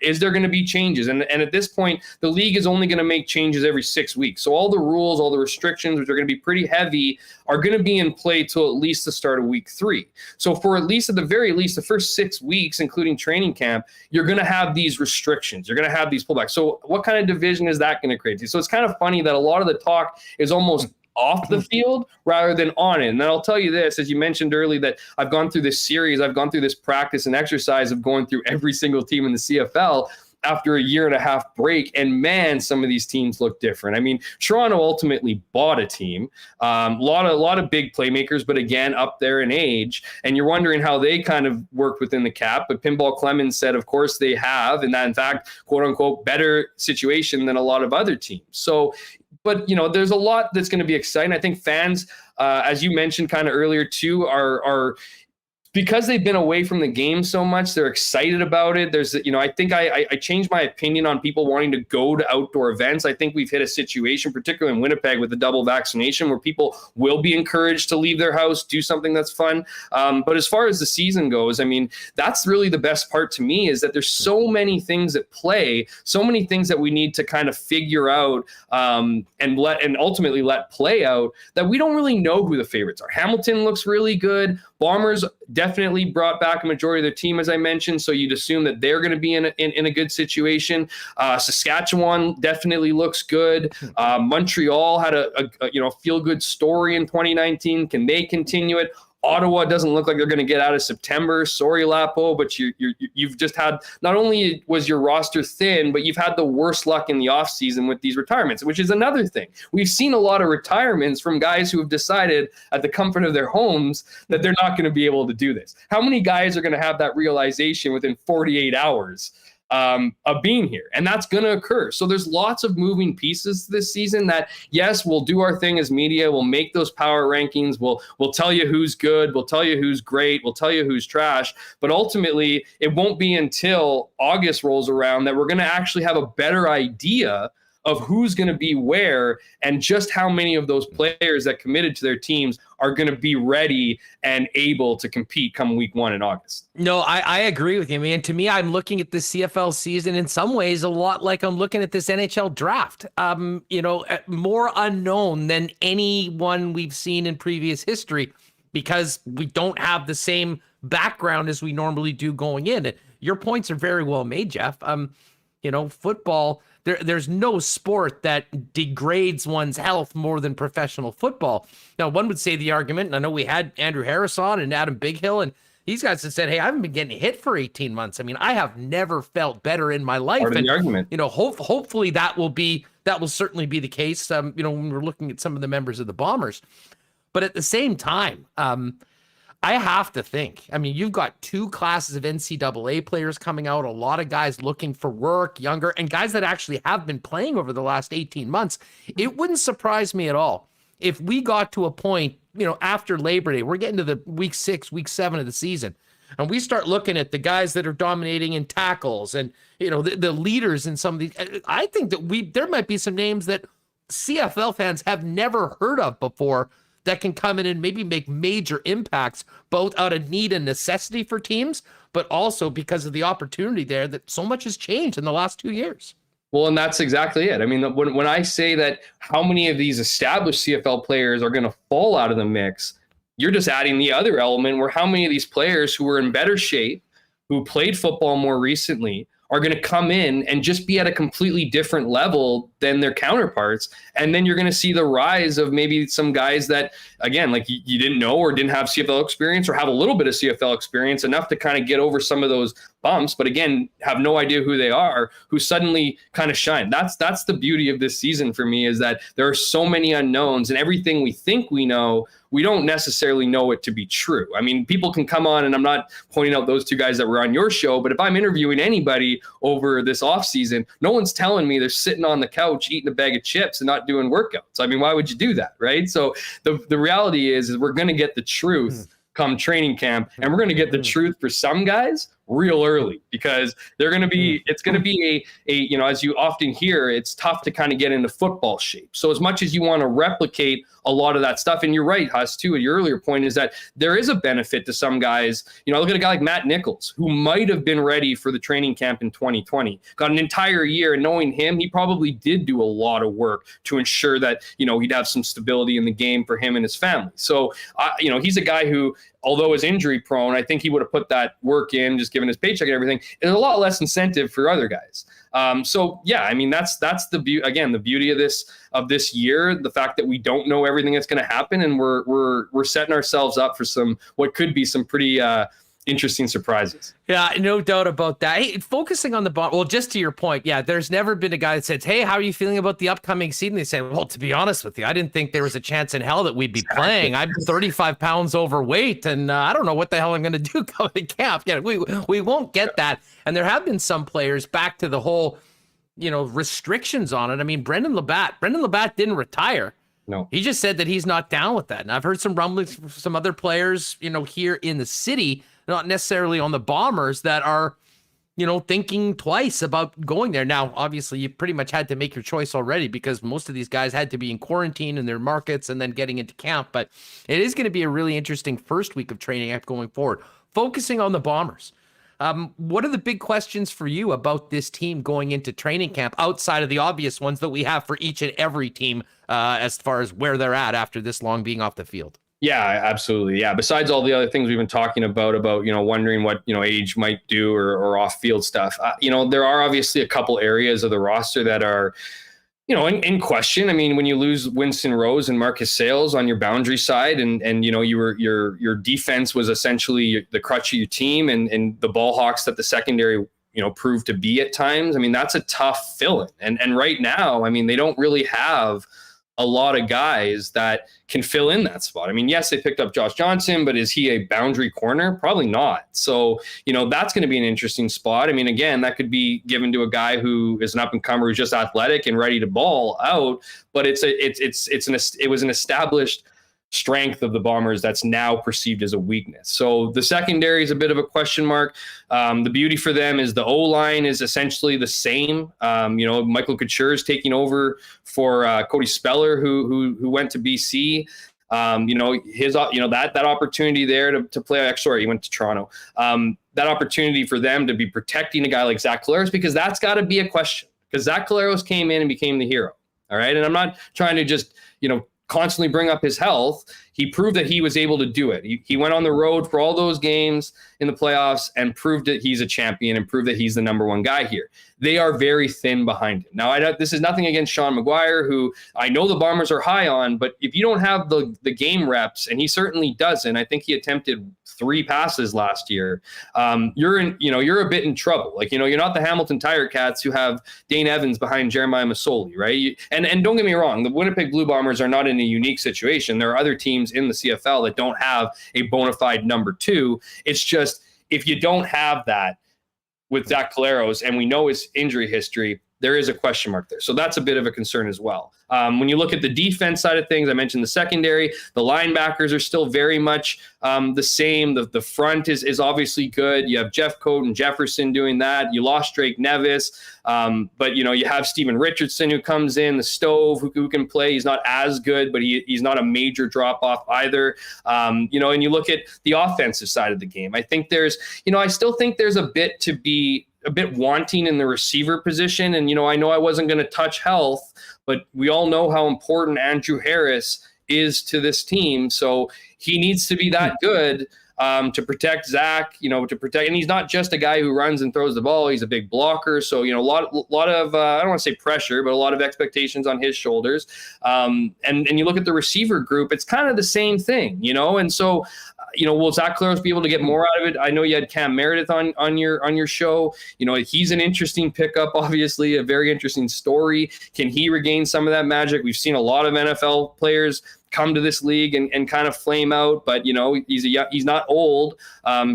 Is there going to be changes? And at this point, the league is only going to make changes every 6 weeks. So all the rules, all the restrictions, which are going to be pretty heavy, are going to be in play till at least the start of week 3. So for at the very least, the first 6 weeks, including training camp, you're going to have these restrictions. You're going to have these pullbacks. So what kind of division is that going to create? So it's kind of funny that a lot of the talk is almost off the field rather than on it. And then I'll tell you this, as you mentioned earlier, that I've gone through this series, I've gone through this practice and exercise of going through every single team in the CFL after a 1.5-year break. And man, some of these teams look different. I mean, Toronto ultimately bought a team, a lot of big playmakers, but again, up there in age. And you're wondering how they kind of work within the cap. But Pinball Clemens said, of course they have, and that in fact, quote unquote, better situation than a lot of other teams. So, but, there's a lot that's going to be exciting. I think fans, as you mentioned kind of earlier too, are because they've been away from the game so much, they're excited about it. There's, I think I changed my opinion on people wanting to go to outdoor events. I think we've hit a situation, particularly in Winnipeg with the double vaccination, where people will be encouraged to leave their house, do something that's fun. But as far as the season goes, I mean, that's really the best part to me, is that there's so many things at play, so many things that we need to kind of figure out and ultimately let play out, that we don't really know who the favorites are. Hamilton looks really good. Bombers definitely brought back a majority of their team, as I mentioned, so you'd assume that they're going to be in a good situation. Saskatchewan definitely looks good. Montreal had a feel-good story in 2019. Can they continue it? Ottawa doesn't look like they're going to get out of September. Sorry, Lapo, but you've just had, not only was your roster thin, but you've had the worst luck in the offseason with these retirements, which is another thing. We've seen a lot of retirements from guys who have decided at the comfort of their homes that they're not going to be able to do this. How many guys are going to have that realization within 48 hours of being here? And that's going to occur. So there's lots of moving pieces this season that, yes, we'll do our thing as media. We'll make those power rankings. We'll tell you who's good. We'll tell you who's great. We'll tell you who's trash. But ultimately, it won't be until August rolls around that we're going to actually have a better idea of who's going to be where, and just how many of those players that committed to their teams are going to be ready and able to compete come week 1 in August. No, I agree with you, man. To me, I'm looking at the CFL season in some ways a lot like I'm looking at this NHL draft. More unknown than anyone we've seen in previous history, because we don't have the same background as we normally do going in. Your points are very well made, Jeff. Football, there's no sport that degrades one's health more than professional football. Now, one would say the argument, and I know we had Andrew Harris on and Adam Bighill, and these guys have said, hey, I haven't been getting hit for 18 months. I mean, I have never felt better in my life. Part of the argument. Hopefully that will certainly be the case, when we're looking at some of the members of the Bombers. But at the same time, I have to think, you've got 2 classes of NCAA players coming out, a lot of guys looking for work, younger, and guys that actually have been playing over the last 18 months. It wouldn't surprise me at all if we got to a point, after Labor Day, we're getting to the week 6, week 7 of the season, and we start looking at the guys that are dominating in tackles and, the leaders in some of these, I think that there might be some names that CFL fans have never heard of before that can come in and maybe make major impacts, both out of need and necessity for teams, but also because of the opportunity there that so much has changed in the last 2 years. Well, and that's exactly it. I mean, when I say that how many of these established CFL players are going to fall out of the mix, you're just adding the other element where how many of these players who were in better shape, who played football more recently, are going to come in and just be at a completely different level than their counterparts. And then you're going to see the rise of maybe some guys that, again, like you didn't know or didn't have CFL experience or have a little bit of CFL experience enough to kind of get over some of those bumps, but again, have no idea who they are, who suddenly kind of shine. That's the beauty of this season for me, is that there are so many unknowns, and everything we think we know, we don't necessarily know it to be true. I mean, people can come on, and I'm not pointing out those two guys that were on your show, but if I'm interviewing anybody over this offseason, no one's telling me they're sitting on the couch eating a bag of chips and not doing workouts. I mean, why would you do that, right? So the reality is we're going to get the truth come training camp, and we're going to get the truth for some guys real early, because they're going to be, it's going to be a, as you often hear, it's tough to kind of get into football shape. So as much as you want to replicate a lot of that stuff, and you're right, Huss, too, at your earlier point, is that there is a benefit to some guys. Look at a guy like Matt Nichols, who might have been ready for the training camp in 2020, got an entire year, and knowing him, he probably did do a lot of work to ensure that, he'd have some stability in the game for him and his family. So, he's a guy who, although is injury prone, I think he would have put that work in, just given his paycheck and everything. There's a lot less incentive for other guys. So yeah, I mean, that's the beauty of this year, the fact that we don't know everything that's going to happen, and we're setting ourselves up for what could be some pretty interesting surprises. Yeah, no doubt about that. Hey, focusing on the ball, well, just to your point, yeah, there's never been a guy that says, hey, how are you feeling about the upcoming season? They say, well, to be honest with you, I didn't think there was a chance in hell that we'd be playing. I'm 35 pounds overweight, and I don't know what the hell I'm going to do coming to camp. Yeah, we won't get that. And there have been some players, back to the whole, restrictions on it. I mean, Brendan Labatt didn't retire. No, he just said that he's not down with that. And I've heard some rumblings from some other players, here in the city, not necessarily on the Bombers, that are, thinking twice about going there. Now, obviously, you pretty much had to make your choice already, because most of these guys had to be in quarantine in their markets and then getting into camp. But it is going to be a really interesting first week of training camp going forward. Focusing on the Bombers, what are the big questions for you about this team going into training camp, outside of the obvious ones that we have for each and every team, as far as where they're at after this long being off the field? Yeah, absolutely. Yeah. Besides all the other things we've been talking about, wondering what, age might do or off field stuff, there are obviously a couple areas of the roster that are, in question. I mean, when you lose Winston Rose and Marcus Sales on your boundary side, and your defense was essentially the crutch of your team, and the ball hawks that the secondary, proved to be at times. I mean, that's a tough fill-in. And right now, I mean, they don't really have a lot of guys that can fill in that spot. I mean, yes, they picked up Josh Johnson, but is he a boundary corner? Probably not. So, that's going to be an interesting spot. I mean, again, that could be given to a guy who is an up-and-comer who's just athletic and ready to ball out, but it was an established strength of the Bombers that's now perceived as a weakness. So the secondary is a bit of a question mark. The beauty for them is the O-line is essentially the same. Michael Couture is taking over for Cody Speller, who went to BC. That opportunity there to play. Sorry, he went to Toronto. That opportunity for them to be protecting a guy like Zach Collaros, because that's got to be a question. Because Zach Collaros came in and became the hero. All right, and I'm not trying to just constantly bring up his health. He proved that he was able to do it. He went on the road for all those games in the playoffs and proved that he's a champion and proved that he's the number one guy here. They are very thin behind him. Now, this is nothing against Sean McGuire, who I know the Bombers are high on, but if you don't have the game reps, and he certainly doesn't, I think he attempted 3 passes last year, you're a bit in trouble. Like, you're not the Hamilton Tiger Cats who have Dane Evans behind Jeremiah Masoli, right? And don't get me wrong, the Winnipeg Blue Bombers are not in a unique situation. There are other teams in the CFL that don't have a bona fide number 2. It's just, if you don't have that with Zach Collaros, and we know his injury history, there is a question mark there. So that's a bit of a concern as well. When you look at the defense side of things, I mentioned the secondary, the linebackers are still very much the same. The front is obviously good. You have Jeff Coate and Jefferson doing that. You lost Drake Nevis, but you have Steven Richardson who comes in, the stove who can play. He's not as good, but he's not a major drop off either. And you look at the offensive side of the game. I think I still think there's a bit to be a bit wanting in the receiver position. And, I know I wasn't going to touch health, but we all know how important Andrew Harris is to this team. So he needs to be that good to protect Zach, and he's not just a guy who runs and throws the ball. He's a big blocker. So, a lot of, I don't want to say pressure, but a lot of expectations on his shoulders. And you look at the receiver group, it's kind of the same thing, and so, will Zach Collaros be able to get more out of it? I know you had Cam Meredith on your show. He's an interesting pickup, obviously, a very interesting story. Can he regain some of that magic? We've seen a lot of NFL players come to this league and kind of flame out, but he's not old.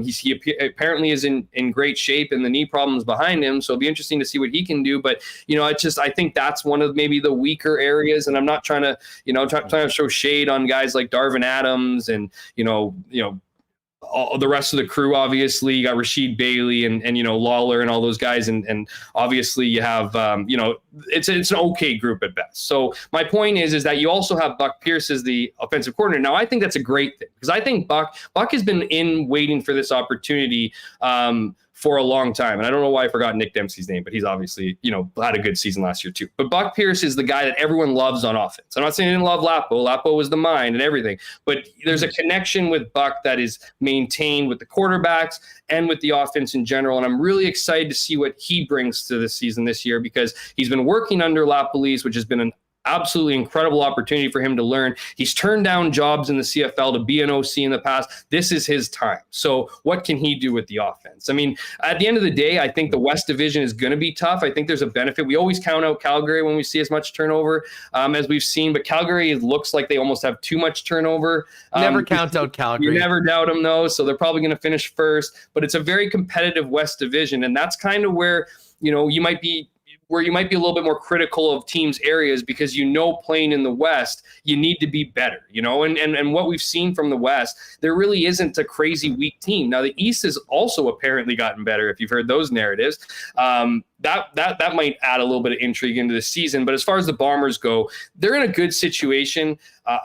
He apparently is in great shape, and the knee problems behind him. So it'll be interesting to see what he can do. But I think that's one of maybe the weaker areas. And I'm not trying to trying to show shade on guys like Darvin Adams and all the rest of the crew. Obviously, you got Rasheed Bailey and Lawler and all those guys, and obviously you have it's an okay group at best. So my point is that you also have Buck Pierce as the offensive coordinator. Now I think that's a great thing, because I think Buck has been waiting for this opportunity for a long time. And I don't know why I forgot Nick Dempsey's name, but he's obviously, had a good season last year too. But Buck Pierce is the guy that everyone loves on offense. I'm not saying I didn't love Lapo. Lapo was the mind and everything, but there's a connection with Buck that is maintained with the quarterbacks and with the offense in general. And I'm really excited to see what he brings to this season this year, because he's been working under Lapolice, which has been an absolutely incredible opportunity for him to learn. He's turned down jobs in the CFL to be an OC in the past. This is his time. So what can he do with the offense? I mean, at the end of the day, I think the West Division is going to be tough. I think there's a benefit. We always count out Calgary when we see as much turnover as we've seen, but Calgary looks like they almost have too much turnover. Never count out Calgary. You never doubt them, though. So they're probably going to finish first, but it's a very competitive West Division. And that's kind of where, you might be a little bit more critical of teams' areas, because playing in the West, you need to be better, and what we've seen from the West, there really isn't a crazy weak team. Now the East has also apparently gotten better, if you've heard those narratives. That might add a little bit of intrigue into the season. But as far as the Bombers go, they're in a good situation.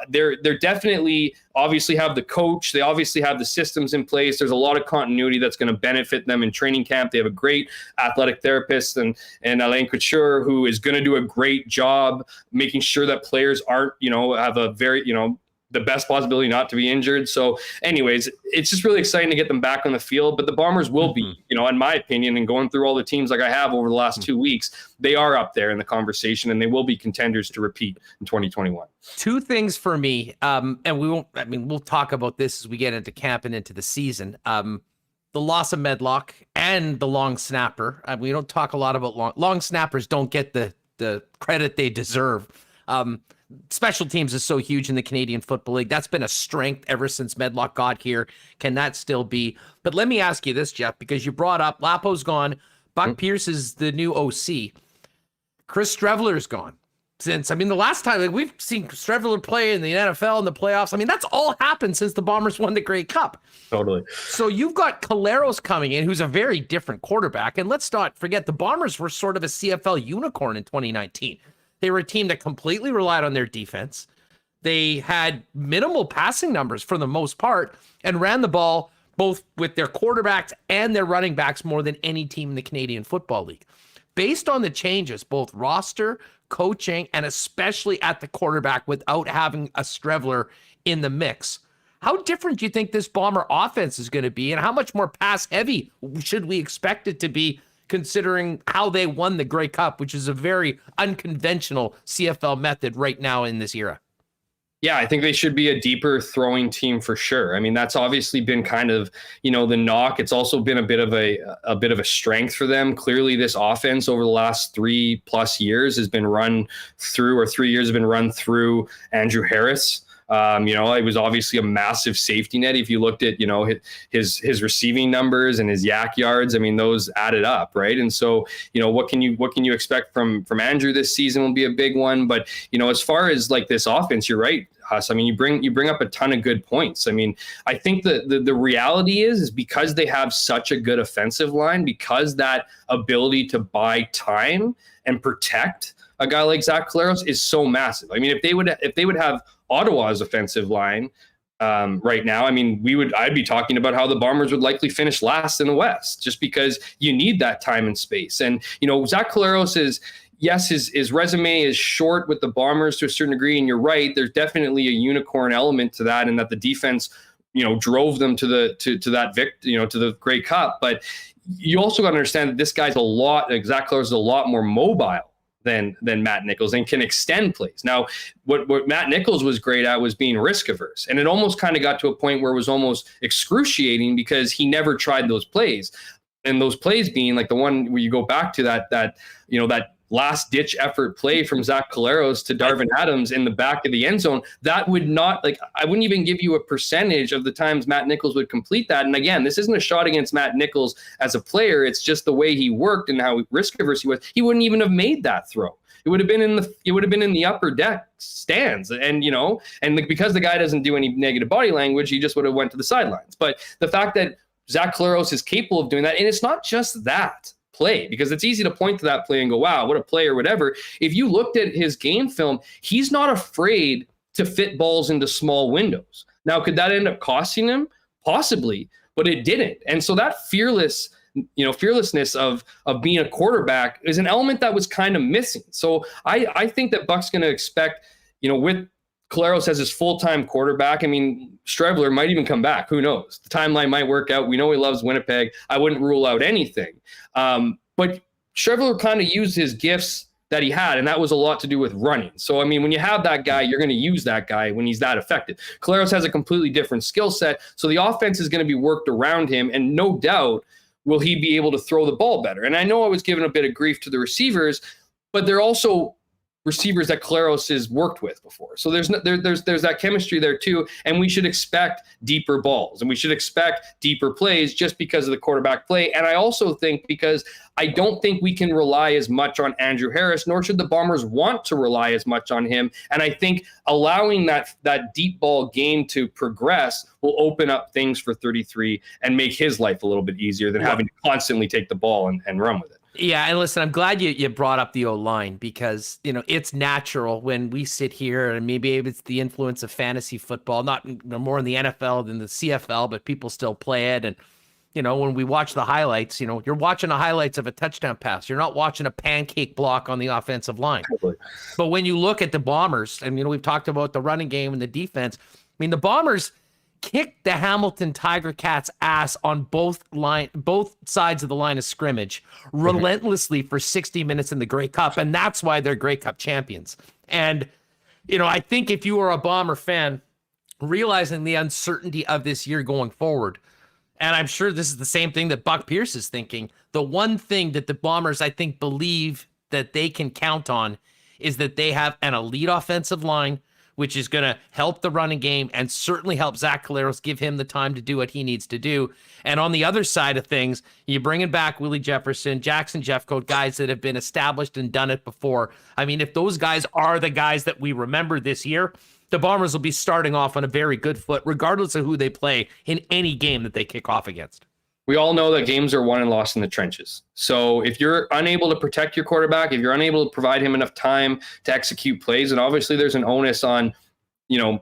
They're definitely obviously have the coach. They obviously have the systems in place. There's a lot of continuity that's going to benefit them in training camp. They have a great athletic therapist and Alain Couture, who is going to do a great job making sure that players aren't, have a very, the best possibility not to be injured. So anyways, it's just really exciting to get them back on the field. But the Bombers will be, in my opinion, and going through all the teams like I have over the last 2 weeks, they are up there in the conversation, and they will be contenders to repeat in 2021. Two things for me, and we'll talk about this as we get into camp and into the season. The loss of Medlock and the long snapper. We don't talk a lot about long snappers don't get the credit they deserve. Special teams is so huge in the Canadian Football League. That's been a strength ever since Medlock got here. Can that still be? But let me ask you this, Jeff, because you brought up Lapo's gone. Buck Pierce is the new OC. Chris Streveler's gone. The last time we've seen Streveler play in the NFL in the playoffs, that's all happened since the Bombers won the Grey Cup. Totally. So you've got Collaros coming in, who's a very different quarterback. And let's not forget, the Bombers were sort of a CFL unicorn in 2019. They were a team that completely relied on their defense. They had minimal passing numbers for the most part and ran the ball both with their quarterbacks and their running backs more than any team in the Canadian Football League. Based on the changes, both roster, coaching, and especially at the quarterback without having a Streveler in the mix, how different do you think this Bomber offense is going to be, and how much more pass heavy should we expect it to be, considering how they won the Grey Cup, which is a very unconventional CFL method right now in this era? Yeah, I think they should be a deeper throwing team for sure. That's obviously been kind of, the knock. It's also been a bit of a strength for them. Clearly, this offense over the last 3+ years has been run through, or 3 years have been run through Andrew Harris. It was obviously a massive safety net. If you looked at, his receiving numbers and his yak yards, I mean, those added up, right? And so, what can you expect from Andrew this season will be a big one. But, as far as like this offense, you're right, Huss. I mean, you bring up a ton of good points. I mean, I think the reality is because they have such a good offensive line, because that ability to buy time and protect a guy like Zach Collaros is so massive. I mean, if they would have Ottawa's offensive line right now, I mean, I'd be talking about how the Bombers would likely finish last in the West, just because you need that time and space. And, Zach Collaros is, yes, his resume is short with the Bombers to a certain degree. And you're right, there's definitely a unicorn element to that, and that the defense, drove them to the Grey Cup. But you also got to understand that this guy's Zach Collaros is a lot more mobile than Matt Nichols and can extend plays. Now, what Matt Nichols was great at was being risk averse. And it almost kind of got to a point where it was almost excruciating because he never tried those plays. And those plays being like the one where you go back to that last ditch effort play from Zach Collaros to Darvin Adams in the back of the end zone, that would not, I wouldn't even give you a percentage of the times Matt Nichols would complete that. And again, this isn't a shot against Matt Nichols as a player. It's just the way he worked and how risk averse he was. He wouldn't even have made that throw. It would have been in the upper deck stands. And, because the guy doesn't do any negative body language, he just would have went to the sidelines. But the fact that Zach Collaros is capable of doing that, and it's not just that play, because it's easy to point to that play and go, wow, what a play or whatever. If you looked at his game film, he's not afraid to fit balls into small windows. Now, could that end up costing him? Possibly, but it didn't. And so that fearlessness of being a quarterback is an element that was kind of missing. So I think that Buck's going to expect, with Collaros as his full-time quarterback, I mean, Strebler might even come back. Who knows? The timeline might work out. We know he loves Winnipeg. I wouldn't rule out anything. But Strebler kind of used his gifts that he had, and that was a lot to do with running. So, I mean, when you have that guy, you're going to use that guy when he's that effective. Collaros has a completely different skill set, so the offense is going to be worked around him, and no doubt will he be able to throw the ball better. And I know I was giving a bit of grief to the receivers, but they're also receivers that Collaros has worked with before. So there's that chemistry there too. And we should expect deeper balls and we should expect deeper plays just because of the quarterback play. And I also think because I don't think we can rely as much on Andrew Harris, nor should the Bombers want to rely as much on him. And I think allowing that deep ball game to progress will open up things for 33 and make his life a little bit easier than having to constantly take the ball and run with it. Yeah, and listen, I'm glad you brought up the O-line because, it's natural when we sit here, and maybe it's the influence of fantasy football, not more in the NFL than the CFL, but people still play it. And, when we watch the highlights, you're watching the highlights of a touchdown pass. You're not watching a pancake block on the offensive line. Totally. But when you look at the Bombers, and, we've talked about the running game and the defense, I mean, the Bombers kicked the Hamilton Tiger Cats ass on both sides of the line of scrimmage relentlessly for 60 minutes in the Grey Cup, and that's why they're Grey Cup champions. And I think if you are a Bomber fan, realizing the uncertainty of this year going forward, and I'm sure this is the same thing that Buck Pierce is thinking, the one thing that the Bombers, I think, believe that they can count on is that they have an elite offensive line, which is going to help the running game and certainly help Zach Collaros, give him the time to do what he needs to do. And on the other side of things, you're bringing back Willie Jefferson, Jackson Jeffcoat, guys that have been established and done it before. I mean, if those guys are the guys that we remember this year, the Bombers will be starting off on a very good foot, regardless of who they play in any game that they kick off against. We all know that games are won and lost in the trenches. So if you're unable to protect your quarterback, if you're unable to provide him enough time to execute plays, and obviously there's an onus on, the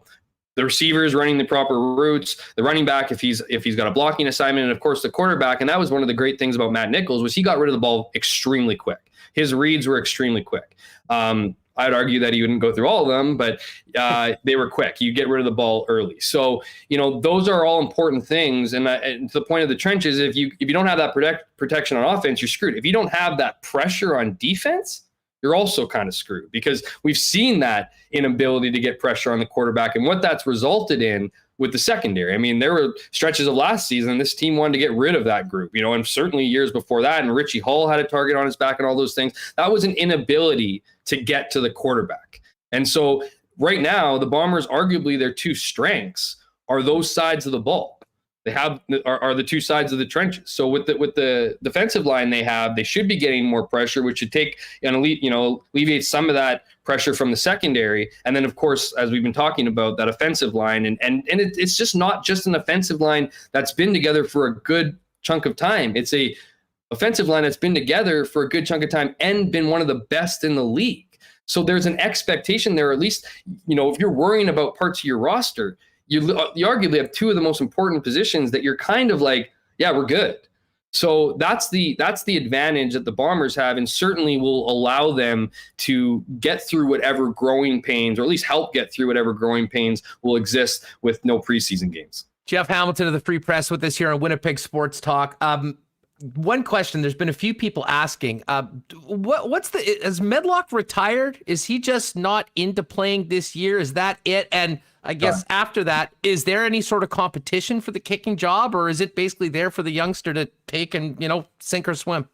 receivers running the proper routes, the running back if he's got a blocking assignment, and of course the quarterback. And that was one of the great things about Matt Nichols was he got rid of the ball extremely quick. His reads were extremely quick. I'd argue that he wouldn't go through all of them, but they were quick. You get rid of the ball early. So, those are all important things. And to the point of the trenches, if you don't have that protection on offense, you're screwed. If you don't have that pressure on defense, you're also kind of screwed because we've seen that inability to get pressure on the quarterback and what that's resulted in with the secondary. I mean, there were stretches of last season, this team wanted to get rid of that group, and certainly years before that. And Richie Hall had a target on his back and all those things. That was an inability to get to the quarterback. And so right now, the Bombers, arguably their two strengths are those sides of the ball. They are the two sides of the trenches. So with the defensive line they should be getting more pressure, which should take alleviate some of that pressure from the secondary. And then, of course, as we've been talking about, that offensive line, and it's just not just an offensive line that's been together for a good chunk of time. It's a offensive line that's been together for a good chunk of time and been one of the best in the league. So there's an expectation there, at least, if you're worrying about parts of your roster, you arguably have two of the most important positions that you're kind of like, yeah, we're good. So that's the advantage that the Bombers have, and certainly will allow them to get through whatever growing pains, or at least help get through whatever growing pains will exist with no preseason games. Jeff Hamilton of the Free Press with us here on Winnipeg Sports Talk. One question, there's been a few people asking, is Medlock retired? Is he just not into playing this year? Is that it? And I guess after that, is there any sort of competition for the kicking job, or is it basically there for the youngster to take and, sink or swim?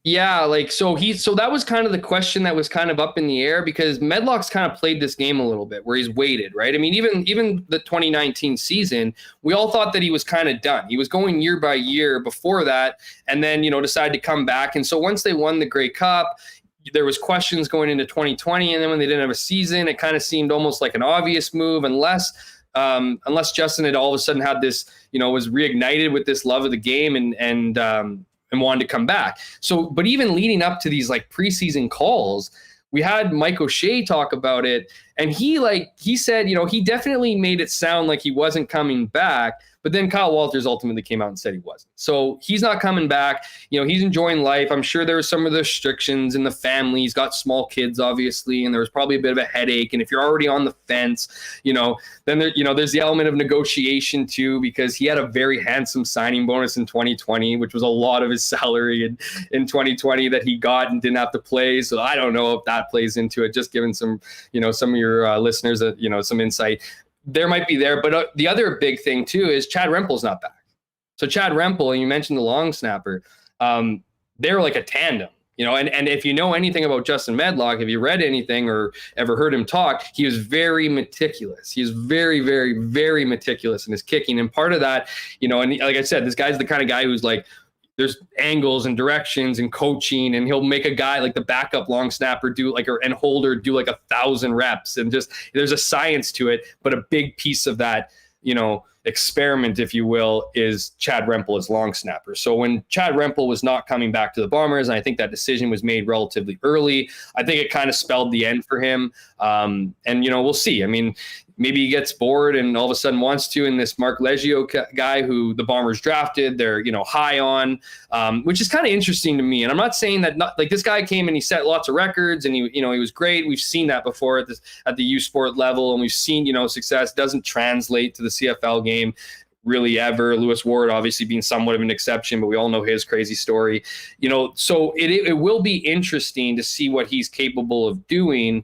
Yeah, so that was kind of the question that was kind of up in the air, because Medlock's kind of played this game a little bit where he's waited, right? I mean, even the 2019 season, we all thought that he was kind of done. He was going year by year before that, and then, decided to come back. And so once they won the Grey Cup, there was questions going into 2020, and then when they didn't have a season, it kind of seemed almost like an obvious move, unless Justin had all of a sudden had this, was reignited with this love of the game and wanted to come back. So, but even leading up to these preseason calls, we had Mike O'Shea talk about it, and he said, he definitely made it sound like he wasn't coming back, but then Kyle Walters ultimately came out and said he wasn't. So he's not coming back. He's enjoying life. I'm sure there were some of the restrictions in the family. He's got small kids, obviously, and there was probably a bit of a headache. And if you're already on the fence, then there's the element of negotiation too, because he had a very handsome signing bonus in 2020, which was a lot of his salary in 2020 that he got and didn't have to play. So I don't know if that plays into it, just giving some of your listeners, some insight. There might be there, but the other big thing too is Chad Rempel's not back. So Chad Rempel, and you mentioned the long snapper, they're like a tandem, and if you know anything about Justin Medlock, if you read anything or ever heard him talk, he was very meticulous. He is very, very, very meticulous in his kicking. And part of that, and like I said, this guy's the kind of guy who's there's angles and directions and coaching, and he'll make a guy like the backup long snapper and holder do 1,000 reps, and just there's a science to it. But a big piece of that, experiment, if you will, is Chad Rempel as long snapper. So when Chad Rempel was not coming back to the Bombers, and I think that decision was made relatively early, I think it kind of spelled the end for him. And we'll see. I mean, maybe he gets bored and all of a sudden wants to, and this Mark Leggio guy who the Bombers drafted, they're, high on, which is kind of interesting to me. And I'm not saying that this guy came and he set lots of records and he was great. We've seen that before at the U Sport level, and we've seen, success doesn't translate to the CFL game really ever. Lewis Ward obviously being somewhat of an exception, but we all know his crazy story, so it will be interesting to see what he's capable of doing.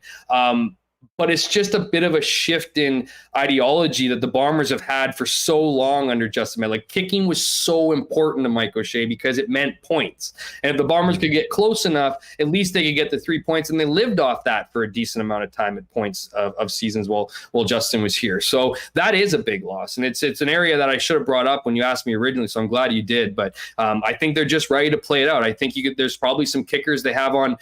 But it's just a bit of a shift in ideology that the Bombers have had for so long under Justin Medlock. Kicking was so important to Mike O'Shea because it meant points. And if the Bombers could get close enough, at least they could get the 3 points. And they lived off that for a decent amount of time at points of seasons while Justin was here. So that is a big loss. And it's an area that I should have brought up when you asked me originally. So I'm glad you did. But I think they're just ready to play it out. I think there's probably some kickers they have on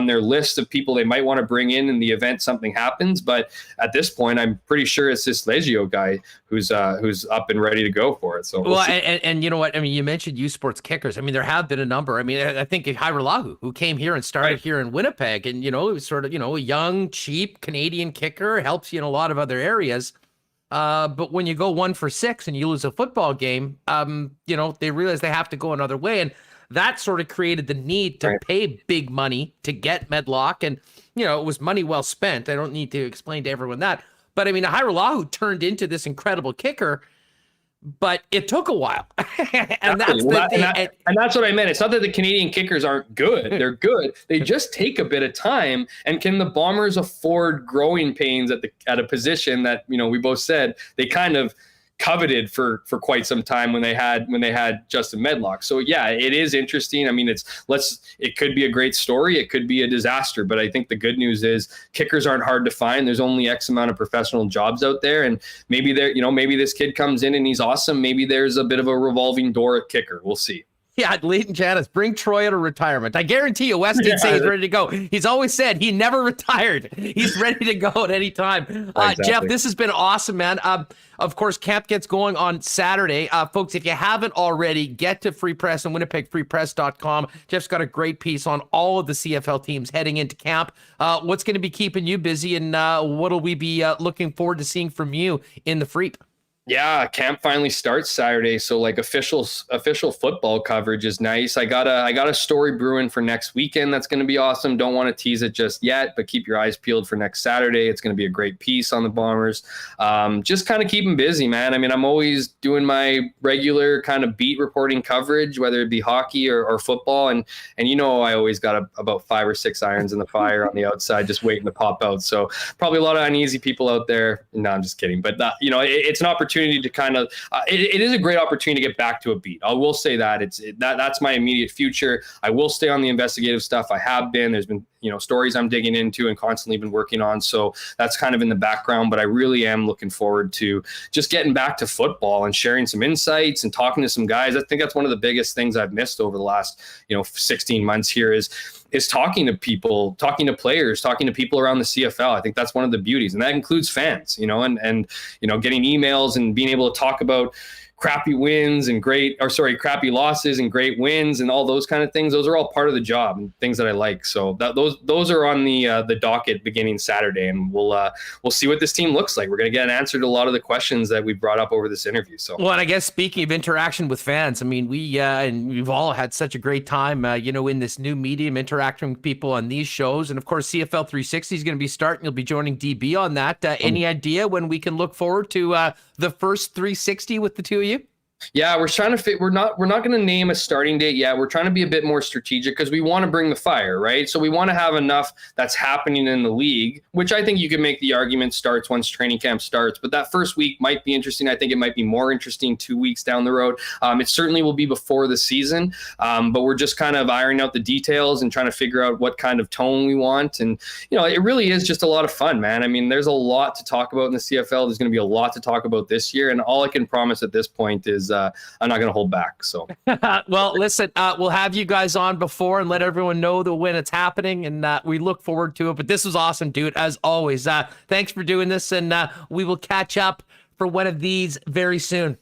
their list of people they might want to bring in the event something happens, but at this point I'm pretty sure it's this Leggio guy who's up and ready to go for it. So we'll see. And you know what I mean, you mentioned U Sports kickers. I mean, there have been a number. I mean, I think Hairolahu, who came here and started here in Winnipeg, and it was sort of a young, cheap Canadian kicker, helps you in a lot of other areas, but when you go 1 for 6 and you lose a football game, they realize they have to go another way, and that sort of created the need to pay big money to get Medlock. And, it was money well spent. I don't need to explain to everyone that. But, I mean, Hairolahu turned into this incredible kicker, but it took a while. And that's what I meant. It's not that the Canadian kickers aren't good. They're good. They just take a bit of time. And can the Bombers afford growing pains at a position that, we both said they kind of coveted for quite some time when they had Justin Medlock. So yeah, it is interesting. I mean, it could be a great story. It could be a disaster, but I think the good news is kickers aren't hard to find. There's only X amount of professional jobs out there. And maybe maybe this kid comes in and he's awesome. Maybe there's a bit of a revolving door at kicker. We'll see. Yeah, Leighton Janice, bring Troy out of retirement. I guarantee you, West did say he's ready to go. He's always said he never retired. He's ready to go at any time. Exactly. Jeff, this has been awesome, man. Of course, camp gets going on Saturday. Folks, if you haven't already, get to Free Press and WinnipegFreePress.com. Jeff's got a great piece on all of the CFL teams heading into camp. What's going to be keeping you busy, and what'll we be looking forward to seeing from you in the Freep? Yeah, camp finally starts Saturday, so like official football coverage is nice. I got a story brewing for next weekend that's going to be awesome. Don't want to tease it just yet, but keep your eyes peeled for next Saturday. It's going to be a great piece on the Bombers. Just kind of keep them busy, man. I mean, I'm always doing my regular kind of beat reporting coverage, whether it be hockey or football, and I always got about 5 or 6 irons in the fire on the outside, just waiting to pop out. So probably a lot of uneasy people out there. No, I'm just kidding, but it's an opportunity to kind of it is a great opportunity to get back to a beat. I will say that that's my immediate future. I will stay on the investigative stuff. I have been. There's been stories I'm digging into and constantly been working on, so that's kind of in the background, but I really am looking forward to just getting back to football and sharing some insights and talking to some guys. I think that's one of the biggest things I've missed over the last 16 months here is talking to people, talking to players, talking to people around the CFL. I think that's one of the beauties, and that includes fans, and getting emails and being able to talk about crappy losses and great wins and all those kind of things. Those are all part of the job and things that I like. So those are on the docket beginning Saturday, and we'll see what this team looks like. We're going to get an answer to a lot of the questions that we brought up over this interview. So, well, and I guess speaking of interaction with fans, I mean, we've all had such a great time, in this new medium, interacting with people on these shows. And of course, CFL 360 is going to be starting. You'll be joining DB on that. Any idea when we can look forward to the first 360 with the two of you? Yeah, we're trying to we're not going to name a starting date yet. We're trying to be a bit more strategic because we want to bring the fire, right? So we want to have enough that's happening in the league, which I think you can make the argument starts once training camp starts. But that first week might be interesting. I think it might be more interesting 2 weeks down the road. It certainly will be before the season, but we're just kind of ironing out the details and trying to figure out what kind of tone we want. And, it really is just a lot of fun, man. I mean, there's a lot to talk about in the CFL. There's going to be a lot to talk about this year. And all I can promise at this point is I'm not going to hold back. So, well, listen, we'll have you guys on before and let everyone know when it's happening, and we look forward to it. But this was awesome, dude, as always. Thanks for doing this, and we will catch up for one of these very soon.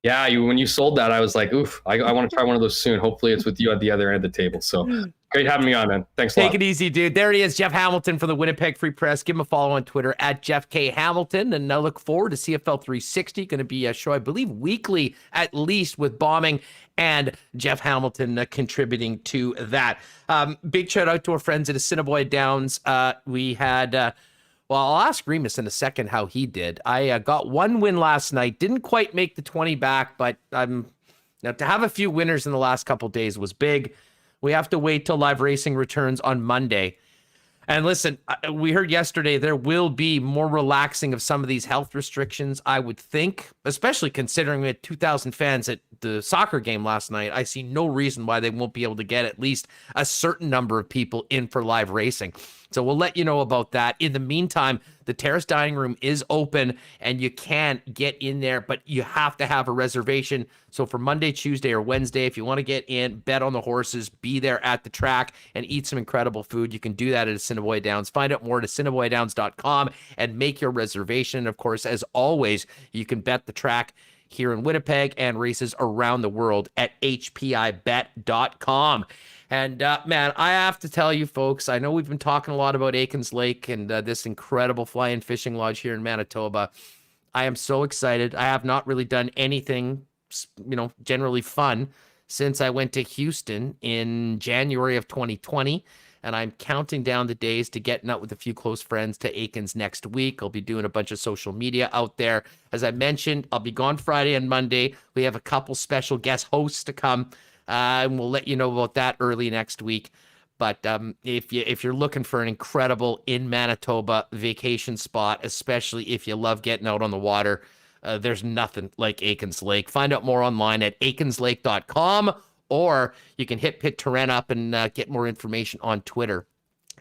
Yeah, when you sold that, I was like, oof, I want to try one of those soon. Hopefully it's with you at the other end of the table. So great having me on, man. Thanks a lot. Take it easy, dude. There he is, Jeff Hamilton from the Winnipeg Free Press. Give him a follow on Twitter at Jeff K. Hamilton. And I look forward to CFL 360. Going to be a show, I believe, weekly at least, with Bombing and Jeff Hamilton contributing to that. Big shout out to our friends at Assiniboia Downs. We had... Well, I'll ask Remis in a second how he did. I got one win last night. Didn't quite make the 20 back, but to have a few winners in the last couple days was big. We have to wait till live racing returns on Monday. And listen, we heard yesterday there will be more relaxing of some of these health restrictions, I would think, especially considering we had 2,000 fans at the soccer game last night. I see no reason why they won't be able to get at least a certain number of people in for live racing. So we'll let you know about that. In the meantime, the Terrace Dining Room is open and you can get in there, but you have to have a reservation. So for Monday, Tuesday, or Wednesday, if you want to get in, bet on the horses, be there at the track and eat some incredible food, you can do that at Assiniboia Downs. Find out more at AssiniboiaDowns.com and make your reservation. Of course, as always, you can bet the track here in Winnipeg and races around the world at HPIBet.com. And man, I have to tell you folks, I know we've been talking a lot about Aikens Lake and this incredible fly-in fishing lodge here in Manitoba. I am so excited. I have not really done anything, generally fun since I went to Houston in January of 2020. And I'm counting down the days to getting out with a few close friends to Aikens next week. I'll be doing a bunch of social media out there. As I mentioned, I'll be gone Friday and Monday. We have a couple special guest hosts to come. And we'll let you know about that early next week. But if you're looking for an incredible in Manitoba vacation spot, especially if you love getting out on the water, there's nothing like Aikens Lake. Find out more online at aikenslake.com, or you can hit Pitt Turan up and get more information on Twitter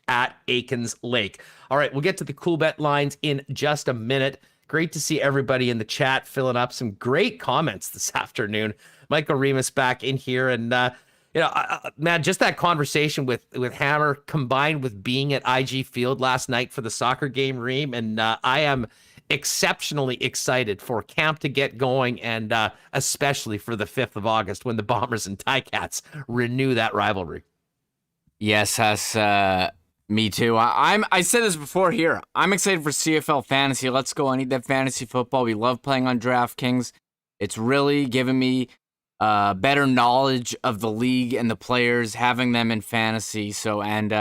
at Aikens Lake. All right, we'll get to the Coolbet lines in just a minute. Great to see everybody in the chat filling up some great comments this afternoon. Michael Remis back in here, and man, just that conversation with Hammer combined with being at IG Field last night for the soccer game, Reem, and I am exceptionally excited for camp to get going, and especially for the 5th of August when the Bombers and Ticats renew that rivalry. Yes, me too. I said this before here. I'm excited for CFL fantasy. Let's go. I need that fantasy football. We love playing on DraftKings. It's really given me better knowledge of the league and the players, having them in fantasy. So, and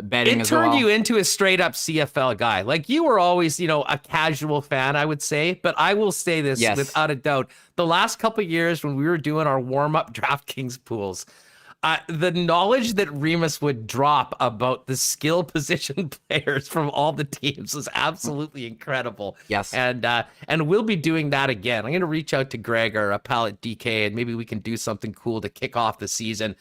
betting as well. It turned you into a straight up CFL guy. Like, you were always, a casual fan, I would say. But I will say this without a doubt. The last couple of years when we were doing our warm up DraftKings pools, the knowledge that Remis would drop about the skill position players from all the teams was absolutely incredible. Yes. And we'll be doing that again. I'm going to reach out to Greg, our pal at DK, and maybe we can do something cool to kick off the season.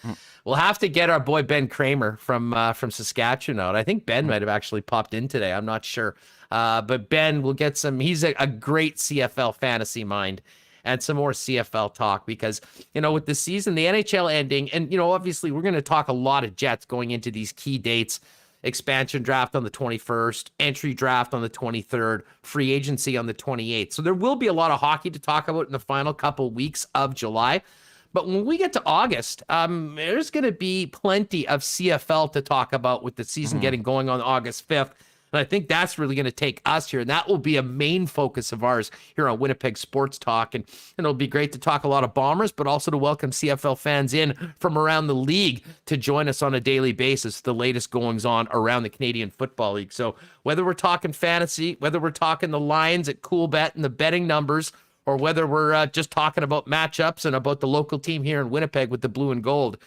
We'll have to get our boy Ben Kramer from Saskatchewan out. I think Ben might have actually popped in today. I'm not sure. But Ben will get some. He's a great CFL fantasy mind. And some more CFL talk because, with the season, the NHL ending, and, obviously we're going to talk a lot of Jets going into these key dates. Expansion draft on the 21st, entry draft on the 23rd, free agency on the 28th. So there will be a lot of hockey to talk about in the final couple weeks of July. But when we get to August, there's going to be plenty of CFL to talk about with the season getting going on August 5th. And I think that's really going to take us here. And that will be a main focus of ours here on Winnipeg Sports Talk. And it'll be great to talk a lot of Bombers, but also to welcome CFL fans in from around the league to join us on a daily basis, the latest goings on around the Canadian Football League. So whether we're talking fantasy, whether we're talking the lines at Coolbet and the betting numbers, or whether we're just talking about matchups and about the local team here in Winnipeg with the blue and gold,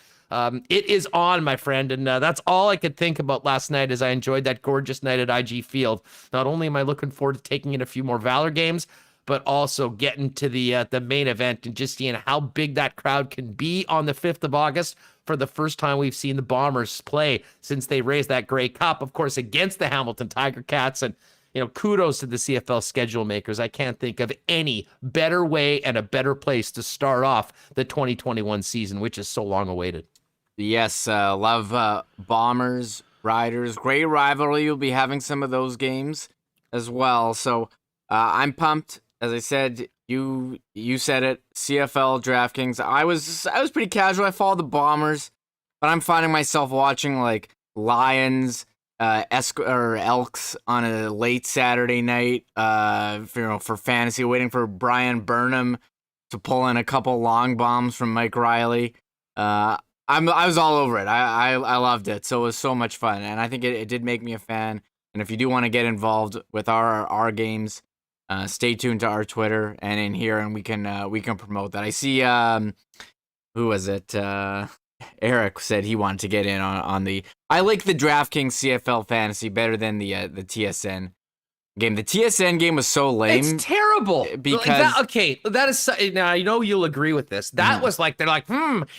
it is on, my friend, and that's all I could think about last night as I enjoyed that gorgeous night at IG Field. Not only am I looking forward to taking in a few more Valour games, but also getting to the main event and just seeing how big that crowd can be on the 5th of August for the first time we've seen the Bombers play since they raised that Grey Cup, of course, against the Hamilton Tiger Cats. And kudos to the CFL schedule makers. I can't think of any better way and a better place to start off the 2021 season, which is so long awaited. Yes, love Bombers, Riders. Great rivalry. You'll be having some of those games as well. So I'm pumped. As I said, you said it. CFL, DraftKings. I was pretty casual. I followed the Bombers, but I'm finding myself watching like Lions, Elks on a late Saturday night. For fantasy, waiting for Brian Burnham to pull in a couple long bombs from Mike Riley. I was all over it. I loved it. So it was so much fun, and I think it did make me a fan. And if you do want to get involved with our games, stay tuned to our Twitter and in here, and we can promote that. I see who was it? Eric said he wanted to get in on the. I like the DraftKings CFL fantasy better than the TSN game. The TSN game was so lame. It's terrible. Because that is now I know you'll agree with this. That was like they're like,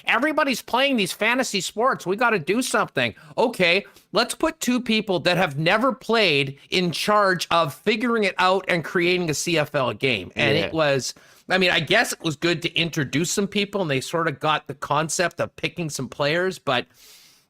everybody's playing these fantasy sports. We got to do something. Okay, let's put two people that have never played in charge of figuring it out and creating a CFL game. And it was. I mean, I guess it was good to introduce some people, and they sort of got the concept of picking some players, but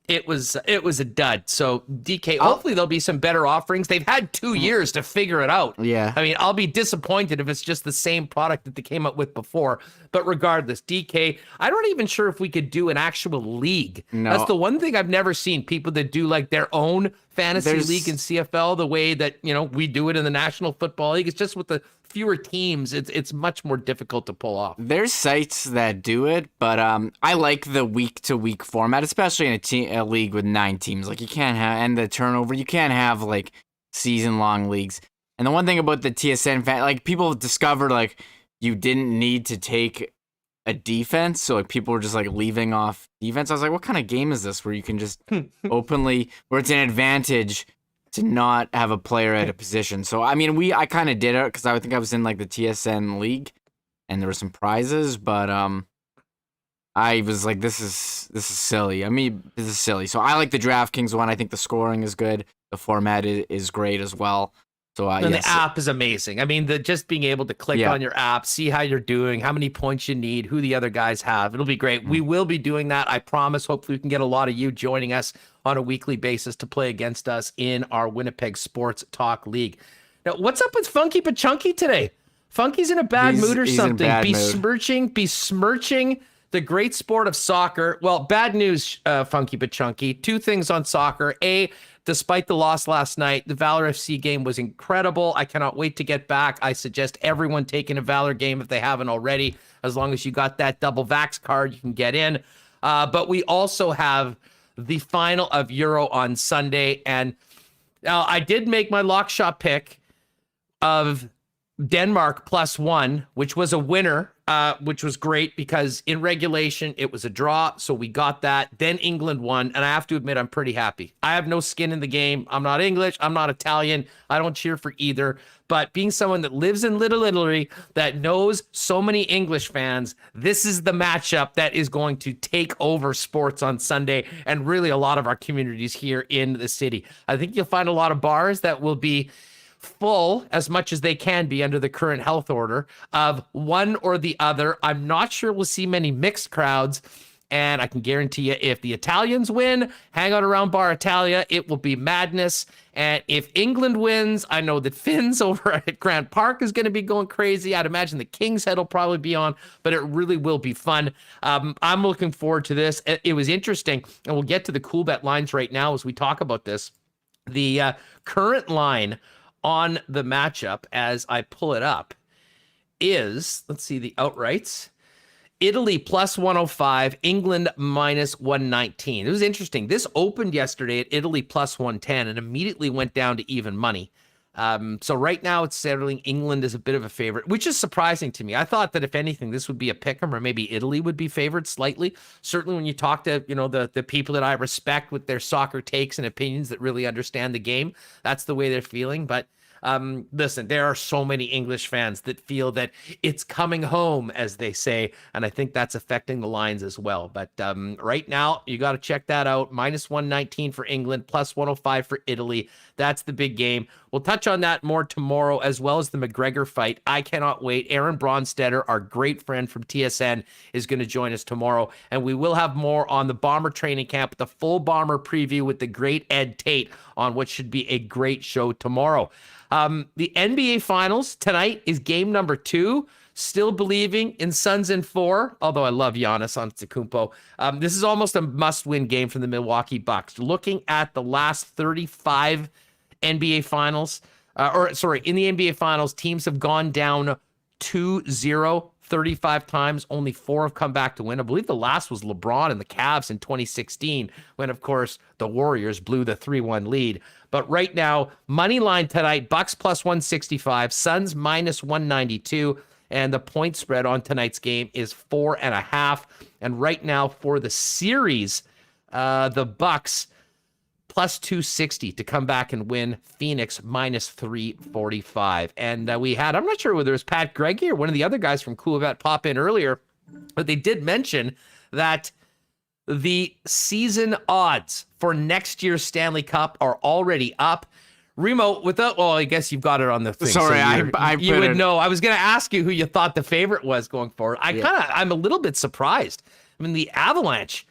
it was a dud. So DK, hopefully there'll be some better offerings. They've had 2 years to figure it out. Yeah. I mean, I'll be disappointed if it's just the same product that they came up with before. But regardless, DK, I'm not even sure if we could do an actual league. No. That's the one thing I've never seen, people that do like their own fantasy league in CFL the way that, we do it in the National Football League. It's just with the fewer teams, it's much more difficult to pull off. There's sites that do it, but I like the week-to-week format, especially in a league with 9 teams. Like, you can't have, and the turnover, you can't have, like, season-long leagues. And the one thing about the TSN, like, people discovered, like, you didn't need to take a defense, so, like, people were just, like, leaving off defense. I was like, what kind of game is this where you can just openly, where it's an advantage to not have a player at a position. So I mean, I kind of did it because I think I was in like the TSN league, and there were some prizes, but I was like, this is silly. I mean, this is silly. So I like the DraftKings one. I think the scoring is good. The format is great as well. So and the app is amazing. I mean, just being able to click on your app, see how you're doing, how many points you need, who the other guys have. It'll be great. We will be doing that. I promise. Hopefully we can get a lot of you joining us on a weekly basis to play against us in our Winnipeg Sports Talk League. Now, what's up with Funky Pachunky today? Funky's in a bad mood or something. Besmirching the great sport of soccer. Well, bad news, Funky Pachunky. Two things on soccer. A, despite the loss last night, the Valour FC game was incredible. I cannot wait to get back. I suggest everyone taking a Valour game if they haven't already. As long as you got that double vax card, you can get in. But we also have the final of Euro on Sunday. And now I did make my lock shot pick of Denmark +1, which was a winner, which was great because in regulation, it was a draw. So we got that. Then England won. And I have to admit, I'm pretty happy. I have no skin in the game. I'm not English. I'm not Italian. I don't cheer for either. But being someone that lives in Little Italy, that knows so many English fans, this is the matchup that is going to take over sports on Sunday and really a lot of our communities here in the city. I think you'll find a lot of bars that will be full as much as they can be under the current health order of one or the other. I'm not sure we'll see many mixed crowds, and I can guarantee you if the Italians win, hang out around Bar Italia, it will be madness. And if England wins, I know that Finn's over at Grant Park is going to be going crazy. I'd imagine the King's Head will probably be on, but it really will be fun. I'm looking forward to this. It was interesting, and we'll get to the Coolbet lines right now as we talk about this. The current line on the matchup, as I pull it up, is, let's see the outrights, Italy +105, England -119. It was interesting. This opened yesterday at Italy +110 and immediately went down to even money. So right now it's settling England is a bit of a favorite, which is surprising to me. I thought that if anything, this would be a pick'em, or maybe Italy would be favored slightly. Certainly when you talk to, the people that I respect with their soccer takes and opinions that really understand the game, that's the way they're feeling. But listen, there are so many English fans that feel that it's coming home, as they say, and I think that's affecting the lines as well. But right now, you got to check that out. -119 for England, +105 for Italy. That's the big game. We'll touch on that more tomorrow, as well as the McGregor fight. I cannot wait. Aaron Bronstetter, our great friend from TSN, is going to join us tomorrow, and we will have more on the Bomber training camp, the full Bomber preview with the great Ed Tate on what should be a great show tomorrow. The NBA Finals tonight is game number 2. Still believing in Suns in 4, although I love Giannis Antetokounmpo. This is almost a must-win game for the Milwaukee Bucks. Looking at the last 35 NBA Finals, in the NBA Finals, teams have gone down 2-0 35 times. Only 4 have come back to win. I believe the last was LeBron and the Cavs in 2016, when, of course, the Warriors blew the 3-1 lead. But right now, money line tonight, Bucks +165, Suns -192, and the point spread on tonight's game is 4.5. And right now for the series, the Bucks +260 to come back and win. Phoenix -345. And I'm not sure whether it was Pat Greggy or one of the other guys from Coolbet pop in earlier, but they did mention that the season odds for next year's Stanley Cup are already up. Remo, I guess you've got it on the thing. Sorry, so you would know. I was going to ask you who you thought the favorite was going forward. I'm a little bit surprised. I mean, the Avalanche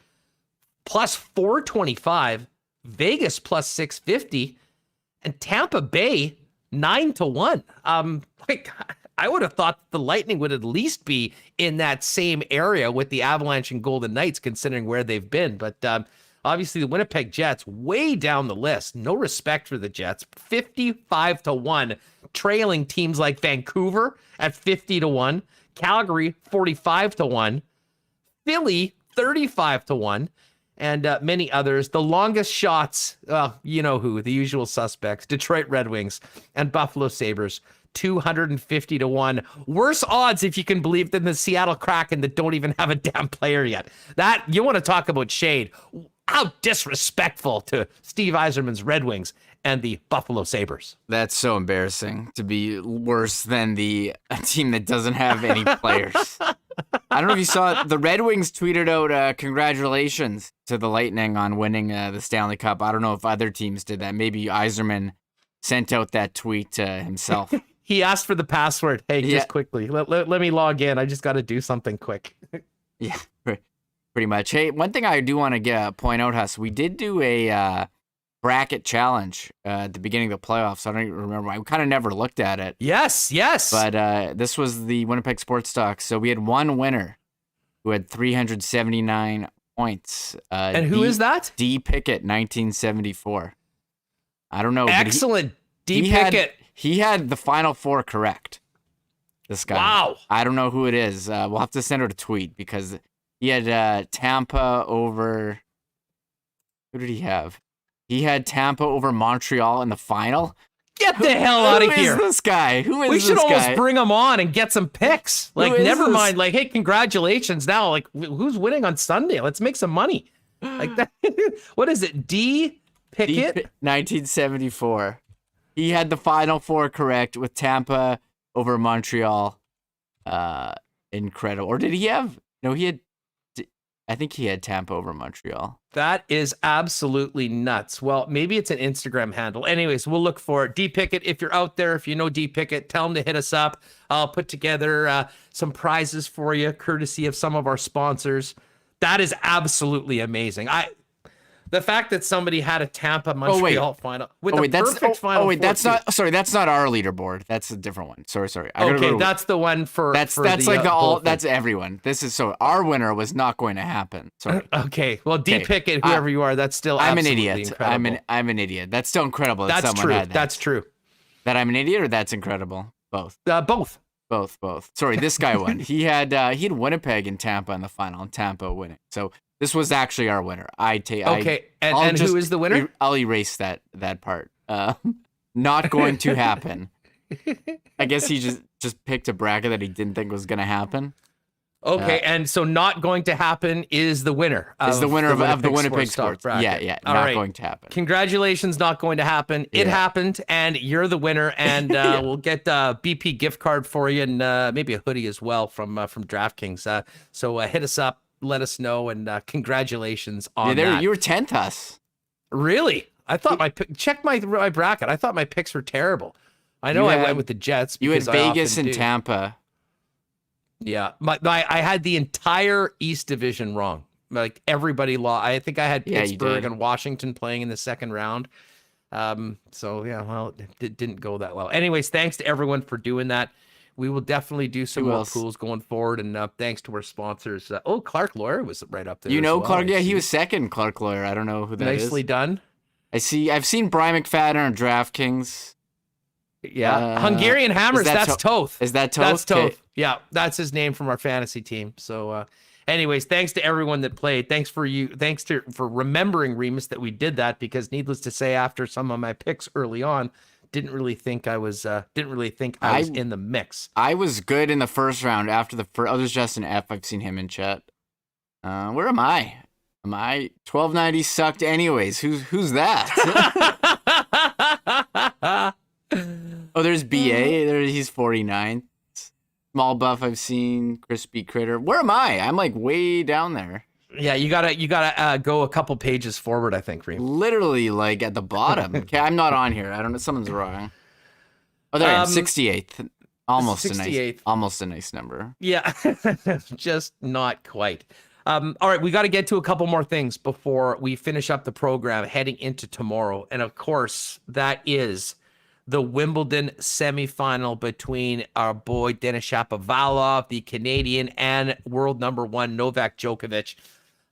+425, Vegas +650, and Tampa Bay 9-1. I would have thought the Lightning would at least be in that same area with the Avalanche and Golden Knights, considering where they've been. But obviously the Winnipeg Jets way down the list. No respect for the Jets. 55-1, trailing teams like Vancouver at 50-1, Calgary 45-1, Philly 35-1. And many others. The longest shots, you know who, the usual suspects, Detroit Red Wings and Buffalo Sabres, 250-1. Worse odds, if you can believe, than the Seattle Kraken that don't even have a damn player yet. That, you want to talk about shade. How disrespectful to Steve Yzerman's Red Wings and the Buffalo Sabres. That's so embarrassing to be worse than a team that doesn't have any players. I don't know if you saw it. The Red Wings tweeted out congratulations to the Lightning on winning the Stanley Cup. I don't know if other teams did that. Maybe Yzerman sent out that tweet himself. He asked for the password. Hey, just quickly, let me log in. I just got to do something quick. Yeah, pretty much. Hey, one thing I do want to point out, Huss, we did do a bracket challenge at the beginning of the playoffs. I don't even remember. I kind of never looked at it. Yes. But this was the Winnipeg Sports Talk. So we had one winner who had 379 points. And who is that? D. Pickett, 1974. I don't know. Excellent. D. Pickett. He had the final four correct. This guy. Wow. I don't know who it is. We'll have to send out a tweet because he had Tampa over. Who did he have? He had Tampa over Montreal in the final. Get the hell out of here. Who is this guy? We should almost bring him on and get some picks. Like, never mind. Like, hey, congratulations. Now, like, who's winning on Sunday? Let's make some money. Like that. What is it? D. Pickett? 1974. He had the final four correct with Tampa over Montreal. Incredible. Or did he have? No, he had. I think he had Tampa over Montreal. That is absolutely nuts. Well, maybe it's an Instagram handle. Anyways, we'll look for it. D. Pickett, if you're out there, if you know D. Pickett, tell him to hit us up. I'll put together some prizes for you, courtesy of some of our sponsors. That is absolutely amazing. The fact that somebody had a Tampa Montreal final with a perfect final. That's not our leaderboard. That's a different one. Sorry. That's the one for. That's everyone. This is our winner was not going to happen. Sorry. Okay. Well, D. Pickett, whoever you are, that's still. I'm an idiot. Incredible. I'm an idiot. That's still incredible. That's someone true. Had that. That's true. That I'm an idiot, or that's incredible. Both. Both. Sorry, this guy won. He had Winnipeg and Tampa in the final, and Tampa winning. So. This was actually our winner. Okay, and who is the winner? I'll erase that part. Not going to happen. I guess he just picked a bracket that he didn't think was going to happen. Okay, and so not going to happen is the winner. Is the winner of the Winnipeg Sports bracket. Yeah. Not going to happen. Congratulations, not going to happen. It happened, and you're the winner. And we'll get a BP gift card for you, and maybe a hoodie as well from DraftKings. So hit us up. Let us know, and congratulations on that. You were 10th, Huss. Really? I thought check my bracket. I thought my picks were terrible. I know I went with the Jets. You had Vegas and Tampa. Yeah, I had the entire East Division wrong. Like everybody lost. I think I had Pittsburgh and Washington playing in the second round. So yeah, well, it didn't go that well. Anyways, thanks to everyone for doing that. We will definitely do some more pools going forward, and thanks to our sponsors. Clark Lawyer was right up there. You know Clark? Yeah, he was second. Clark Lawyer. I don't know who that is. Nicely done. I've seen Brian McFadden on DraftKings. Yeah, Hungarian Hammers. That's Toth. Is that Toth? That's Toth. Okay. Yeah, that's his name from our fantasy team. So, anyways, thanks to everyone that played. Thanks for remembering, Remis, that we did that, because needless to say, after some of my picks early on, didn't really think I was in the mix. I was good in the first round. After the first, there's Justin F. I've seen him in chat. Where am I? Am I 1290 sucked anyways? Who's that? Oh, there's BA. He's 49. Small Buff I've seen. Crispy Critter. Where am I? I'm like way down there. Yeah, you gotta go a couple pages forward, I think, Reem. Literally, like at the bottom. Okay, I'm not on here. I don't know. Something's wrong. Oh, there I am. 68th. Almost a nice number. Yeah, just not quite. All right, we got to get to a couple more things before we finish up the program heading into tomorrow, and of course, that is the Wimbledon semifinal between our boy Denis Shapovalov, the Canadian, and world number one Novak Djokovic.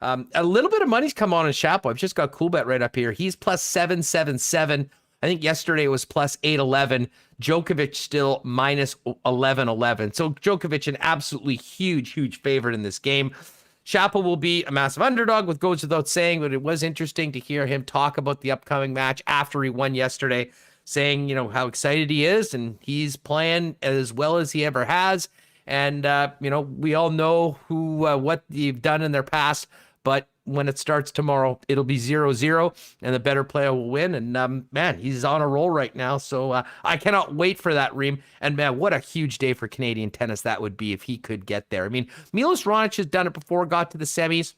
A little bit of money's come on in Shapo. I've just got Coolbet right up here. He's plus 777. I think yesterday it was plus 811. Djokovic still minus 1111. So Djokovic an absolutely huge favorite in this game. Shapo will be a massive underdog, with goes without saying, but it was interesting to hear him talk about the upcoming match after he won yesterday, saying, how excited he is, and he's playing as well as he ever has. And, we all know what they've done in their past, but when it starts tomorrow, it'll be 0-0, and the better player will win. And man, he's on a roll right now. So I cannot wait for that, Reem. And man, what a huge day for Canadian tennis that would be if he could get there. I mean, Milos Raonic has done it before, got to the semis,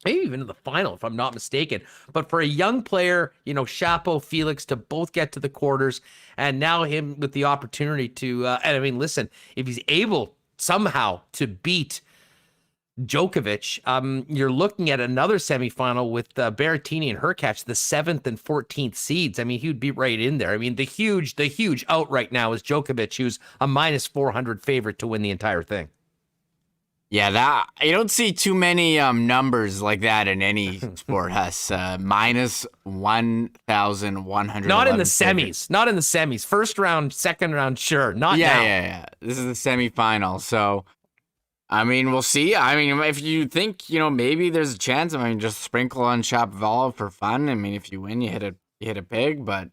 maybe even to the final, if I'm not mistaken. But for a young player, Chapo, Felix, to both get to the quarters, and now him with the opportunity to, and I mean, listen, if he's able somehow to beat Djokovic, you're looking at another semifinal with Berrettini and Hurkacz, the 7th and 14th seeds. I mean, he would be right in there. I mean, the huge out right now is Djokovic, who's a minus 400 favorite to win the entire thing. Yeah, that you don't see too many numbers like that in any sport. Has minus 1,100. Not in the semis. Not in the semis. First round, second round, sure. Not now. Yeah. This is the semifinal. So, I mean, we'll see. I mean, if you think maybe there's a chance. I mean, just sprinkle on Shapovalov for fun. I mean, if you win, you hit a pig. But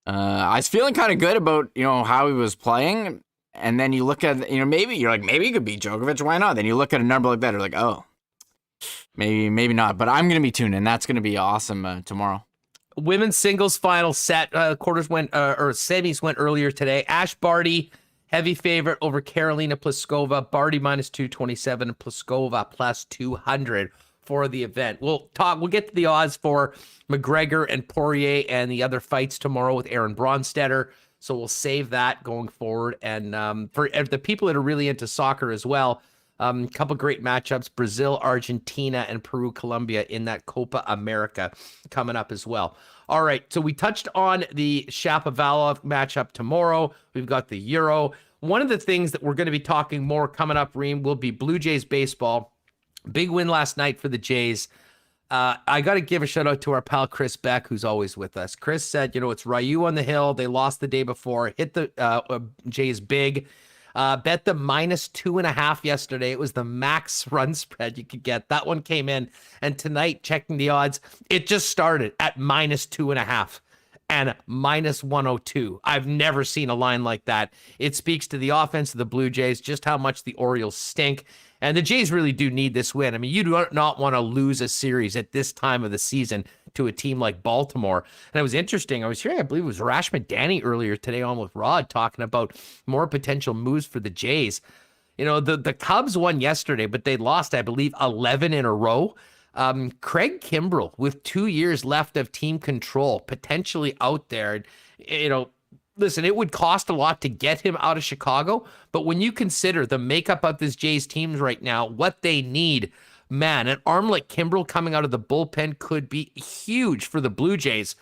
I was feeling kind of good about how he was playing. And then you look at, maybe he could beat Djokovic. Why not? Then you look at a number like that, you're like, oh, maybe not. But I'm going to be tuned in. That's going to be awesome tomorrow. Women's singles final set. Quarters went, or semis went earlier today. Ash Barty, heavy favorite over Karolina Pliskova. Barty minus 227 and Pliskova plus 200 for the event. We'll get to the odds for McGregor and Poirier and the other fights tomorrow with Aaron Bronstetter. So we'll save that going forward. And for the people that are really into soccer as well, a couple great matchups, Brazil, Argentina, and Peru, Colombia in that Copa America coming up as well. All right, so we touched on the Shapovalov matchup tomorrow. We've got the Euro. One of the things that we're going to be talking more coming up, Reem, will be Blue Jays baseball. Big win last night for the Jays. I got to give a shout out to our pal Chris Beck, who's always with us. Chris said, it's Ryu on the hill. They lost the day before, hit the Jays big, bet the minus 2.5 yesterday. It was the max run spread you could get. That one came in. And tonight, checking the odds, it just started at minus 2.5 and minus 102. I've never seen a line like that. It speaks to the offense of the Blue Jays, just how much the Orioles stink. And the Jays really do need this win. I mean, you do not want to lose a series at this time of the season to a team like Baltimore. And it was interesting. I was hearing, I believe it was Rash McDanny earlier today on with Rod talking about more potential moves for the Jays. The Cubs won yesterday, but they lost, I believe, 11 in a row. Craig Kimbrell, with 2 years left of team control, potentially out there, listen, it would cost a lot to get him out of Chicago, but when you consider the makeup of this Jays teams right now, what they need, man, an arm like Kimbrell coming out of the bullpen could be huge for the Blue Jays.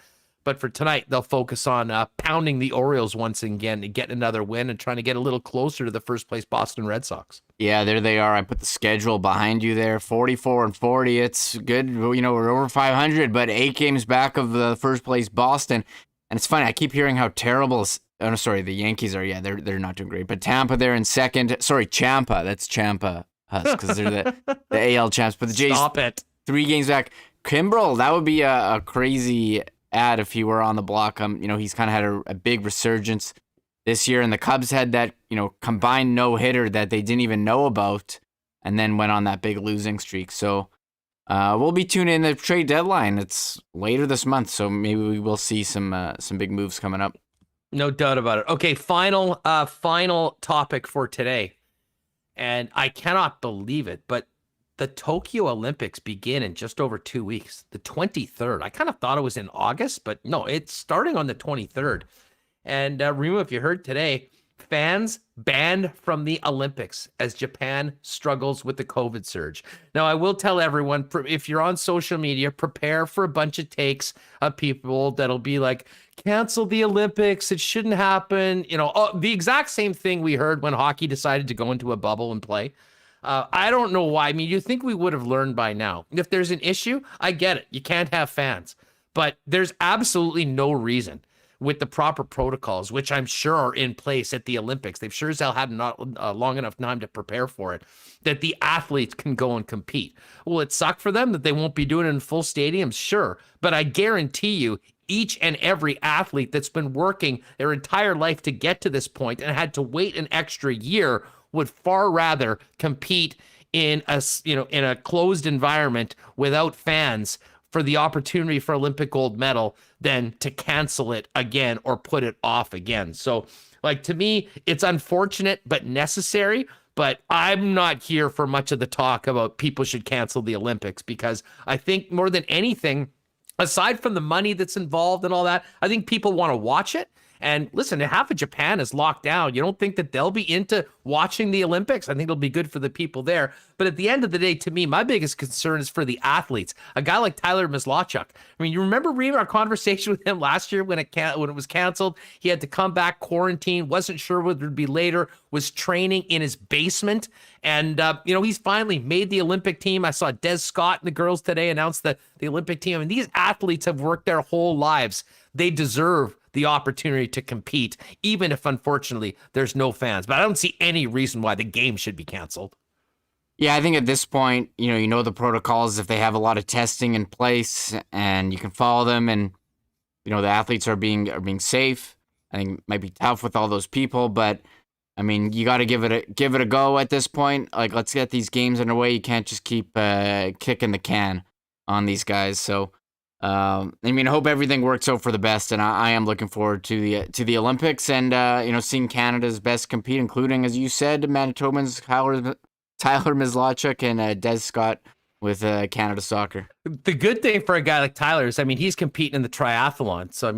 But for tonight, they'll focus on pounding the Orioles once again to get another win and trying to get a little closer to the first place Boston Red Sox. Yeah, there they are. I put the schedule behind you there, 44-40. It's good. We're over 500, but 8 games back of the first place Boston. And it's funny, I keep hearing how terrible. Oh, no, sorry, the Yankees are. Yeah, they're not doing great. But Tampa, they're in second. Sorry, Champa. That's Champa Husk because they're the AL champs. But the Jays, stop it. 3 games back. Kimbrell, that would be a crazy ad if he were on the block. He's kind of had a big resurgence this year, and the Cubs had that combined no hitter that they didn't even know about, and then went on that big losing streak. So. We'll be tuning in the trade deadline. It's later this month, so maybe we will see some big moves coming up. No doubt about it. Okay, final topic for today. And I cannot believe it, but the Tokyo Olympics begin in just over 2 weeks, the 23rd. I kind of thought it was in August, but no, it's starting on the 23rd. And Remo, if you heard today, fans banned from the Olympics as Japan struggles with the COVID surge. Now, I will tell everyone, if you're on social media, prepare for a bunch of takes of people that'll be like, cancel the Olympics, it shouldn't happen. The exact same thing we heard when hockey decided to go into a bubble and play. I don't know why. I mean, you think we would have learned by now. If there's an issue, I get it. You can't have fans. But there's absolutely no reason with the proper protocols, which I'm sure are in place at the Olympics. They've sure as hell had not long enough time to prepare for it, that the athletes can go and compete. Will it suck for them that they won't be doing it in full stadiums? Sure. But I guarantee you, each and every athlete that's been working their entire life to get to this point and had to wait an extra year would far rather compete in a closed environment without fans for the opportunity for Olympic gold medal than to cancel it again or put it off again. So, like, to me, it's unfortunate but necessary. But I'm not here for much of the talk about people should cancel the Olympics, because I think more than anything, aside from the money that's involved and all that, I think people want to watch it. And listen, half of Japan is locked down. You don't think that they'll be into watching the Olympics? I think it'll be good for the people there. But at the end of the day, to me, my biggest concern is for the athletes. A guy like Tyler Mislachuk. I mean, you remember our conversation with him last year when it was canceled? He had to come back, quarantine, wasn't sure whether it'd be later, was training in his basement. And, he's finally made the Olympic team. I saw Des Scott and the girls today announce the Olympic team. I mean, these athletes have worked their whole lives. They deserve the opportunity to compete, even if, unfortunately, there's no fans. But I don't see any reason why the game should be canceled. Yeah, I think at this point, you know the protocols. If they have a lot of testing in place and you can follow them, and the athletes are being safe, I think it might be tough with all those people, but I mean, you got to give it a go at this point. Like, let's get these games underway. You can't just keep kicking the can on these guys. So, I hope everything works out for the best, and I am looking forward to the Olympics and seeing Canada's best compete, including, as you said, Manitobans Tyler Mislachuk and Des Scott with Canada Soccer. The good thing for a guy like Tyler is, he's competing in the triathlon. So,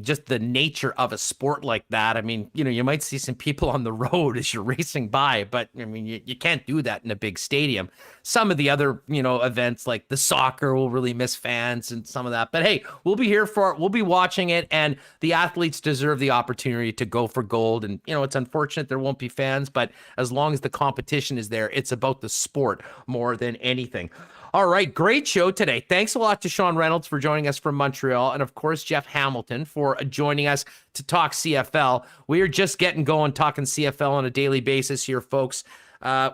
just the nature of a sport like that. You might see some people on the road as you're racing by, but you can't do that in a big stadium. Some of the other, events like the soccer will really miss fans and some of that. But hey, we'll be here for it. We'll be watching it, and the athletes deserve the opportunity to go for gold. And, it's unfortunate there won't be fans, but as long as the competition is there, it's about the sport more than anything. All right, great show today. Thanks a lot to Sean Reynolds for joining us from Montreal, and of course, Jeff Hamilton for joining us to talk CFL. We are just getting going talking CFL on a daily basis here, folks.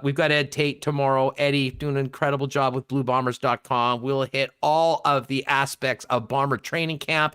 We've got Ed Tate tomorrow. Eddie doing an incredible job with BlueBombers.com. We'll hit all of the aspects of Bomber training camp,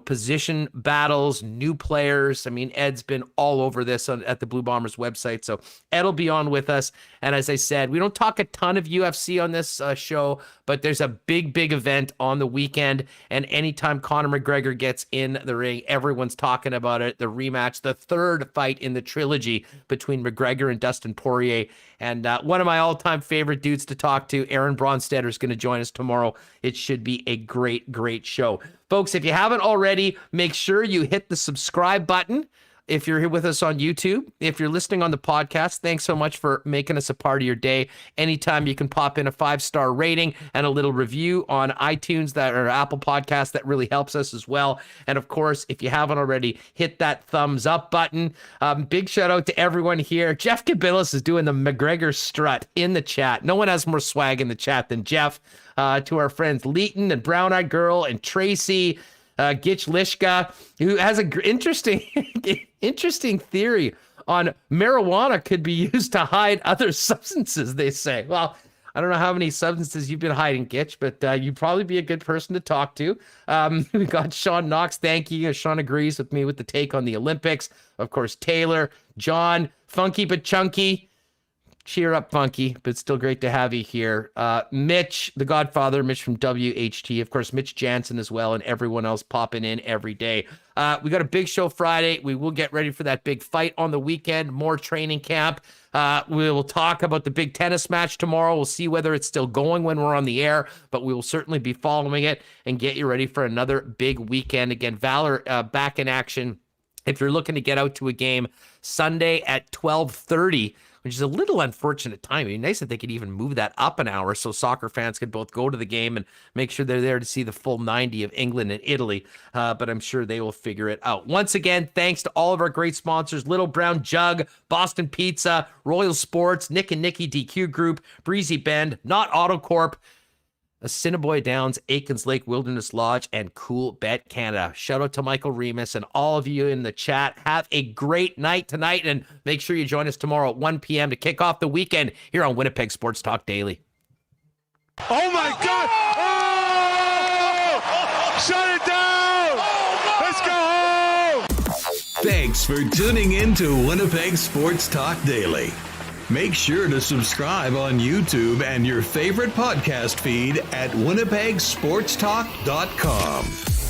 position battles, new players. Ed's been all over this at the Blue Bombers website. So Ed will be on with us. And as I said, we don't talk a ton of UFC on this show, but there's a big event on the weekend. And anytime Conor McGregor gets in the ring, everyone's talking about it. The rematch, the third fight in the trilogy between McGregor and Dustin Poirier. And one of my all-time favorite dudes to talk to, Aaron Bronstetter, is going to join us tomorrow. It should be a great show. Folks, if you haven't already, make sure you hit the subscribe button if you're here with us on YouTube. If you're listening on the podcast, thanks so much for making us a part of your day. Anytime you can pop in a 5-star rating and a little review on iTunes or Apple Podcasts, that really helps us as well. And of course, if you haven't already, hit that thumbs up button. Big shout out to everyone here. Jeff Cabillas is doing the McGregor strut in the chat. No one has more swag in the chat than Jeff. To our friends Leighton and Brown Eyed Girl and Tracy, Gitch Lishka, who has an interesting theory on marijuana could be used to hide other substances, they say. Well, I don't know how many substances you've been hiding, Gitch, but you'd probably be a good person to talk to. We got Sean Knox. Thank you. Sean agrees with me with the take on the Olympics. Of course, Taylor, John, Funky but Chunky. Cheer up, Funky, but still great to have you here. Mitch, the Godfather, Mitch from WHT. Of course, Mitch Jansen as well, and everyone else popping in every day. We got a big show Friday. We will get ready for that big fight on the weekend, more training camp. We will talk about the big tennis match tomorrow. We'll see whether it's still going when we're on the air, but we will certainly be following it and get you ready for another big weekend. Again, Valour back in action. If you're looking to get out to a game Sunday at 12:30, which is a little unfortunate time. It'd be nice if they could even move that up an hour so soccer fans could both go to the game and make sure they're there to see the full 90 of England and Italy. But I'm sure they will figure it out. Once again, thanks to all of our great sponsors, Little Brown Jug, Boston Pizza, Royal Sports, Nick and Nicky DQ Group, Breezy Bend, Not AutoCorp, Assiniboia Downs, Aikens Lake Wilderness Lodge, and Coolbet Canada. Shout out to Michael Remis and all of you in the chat. Have a great night tonight, and make sure you join us tomorrow at 1 p.m. to kick off the weekend here on Winnipeg Sports Talk Daily. Oh my God! Oh! Shut it down! Let's go home! Thanks for tuning in to Winnipeg Sports Talk Daily. Make sure to subscribe on YouTube and your favorite podcast feed at winnipegsportstalk.com.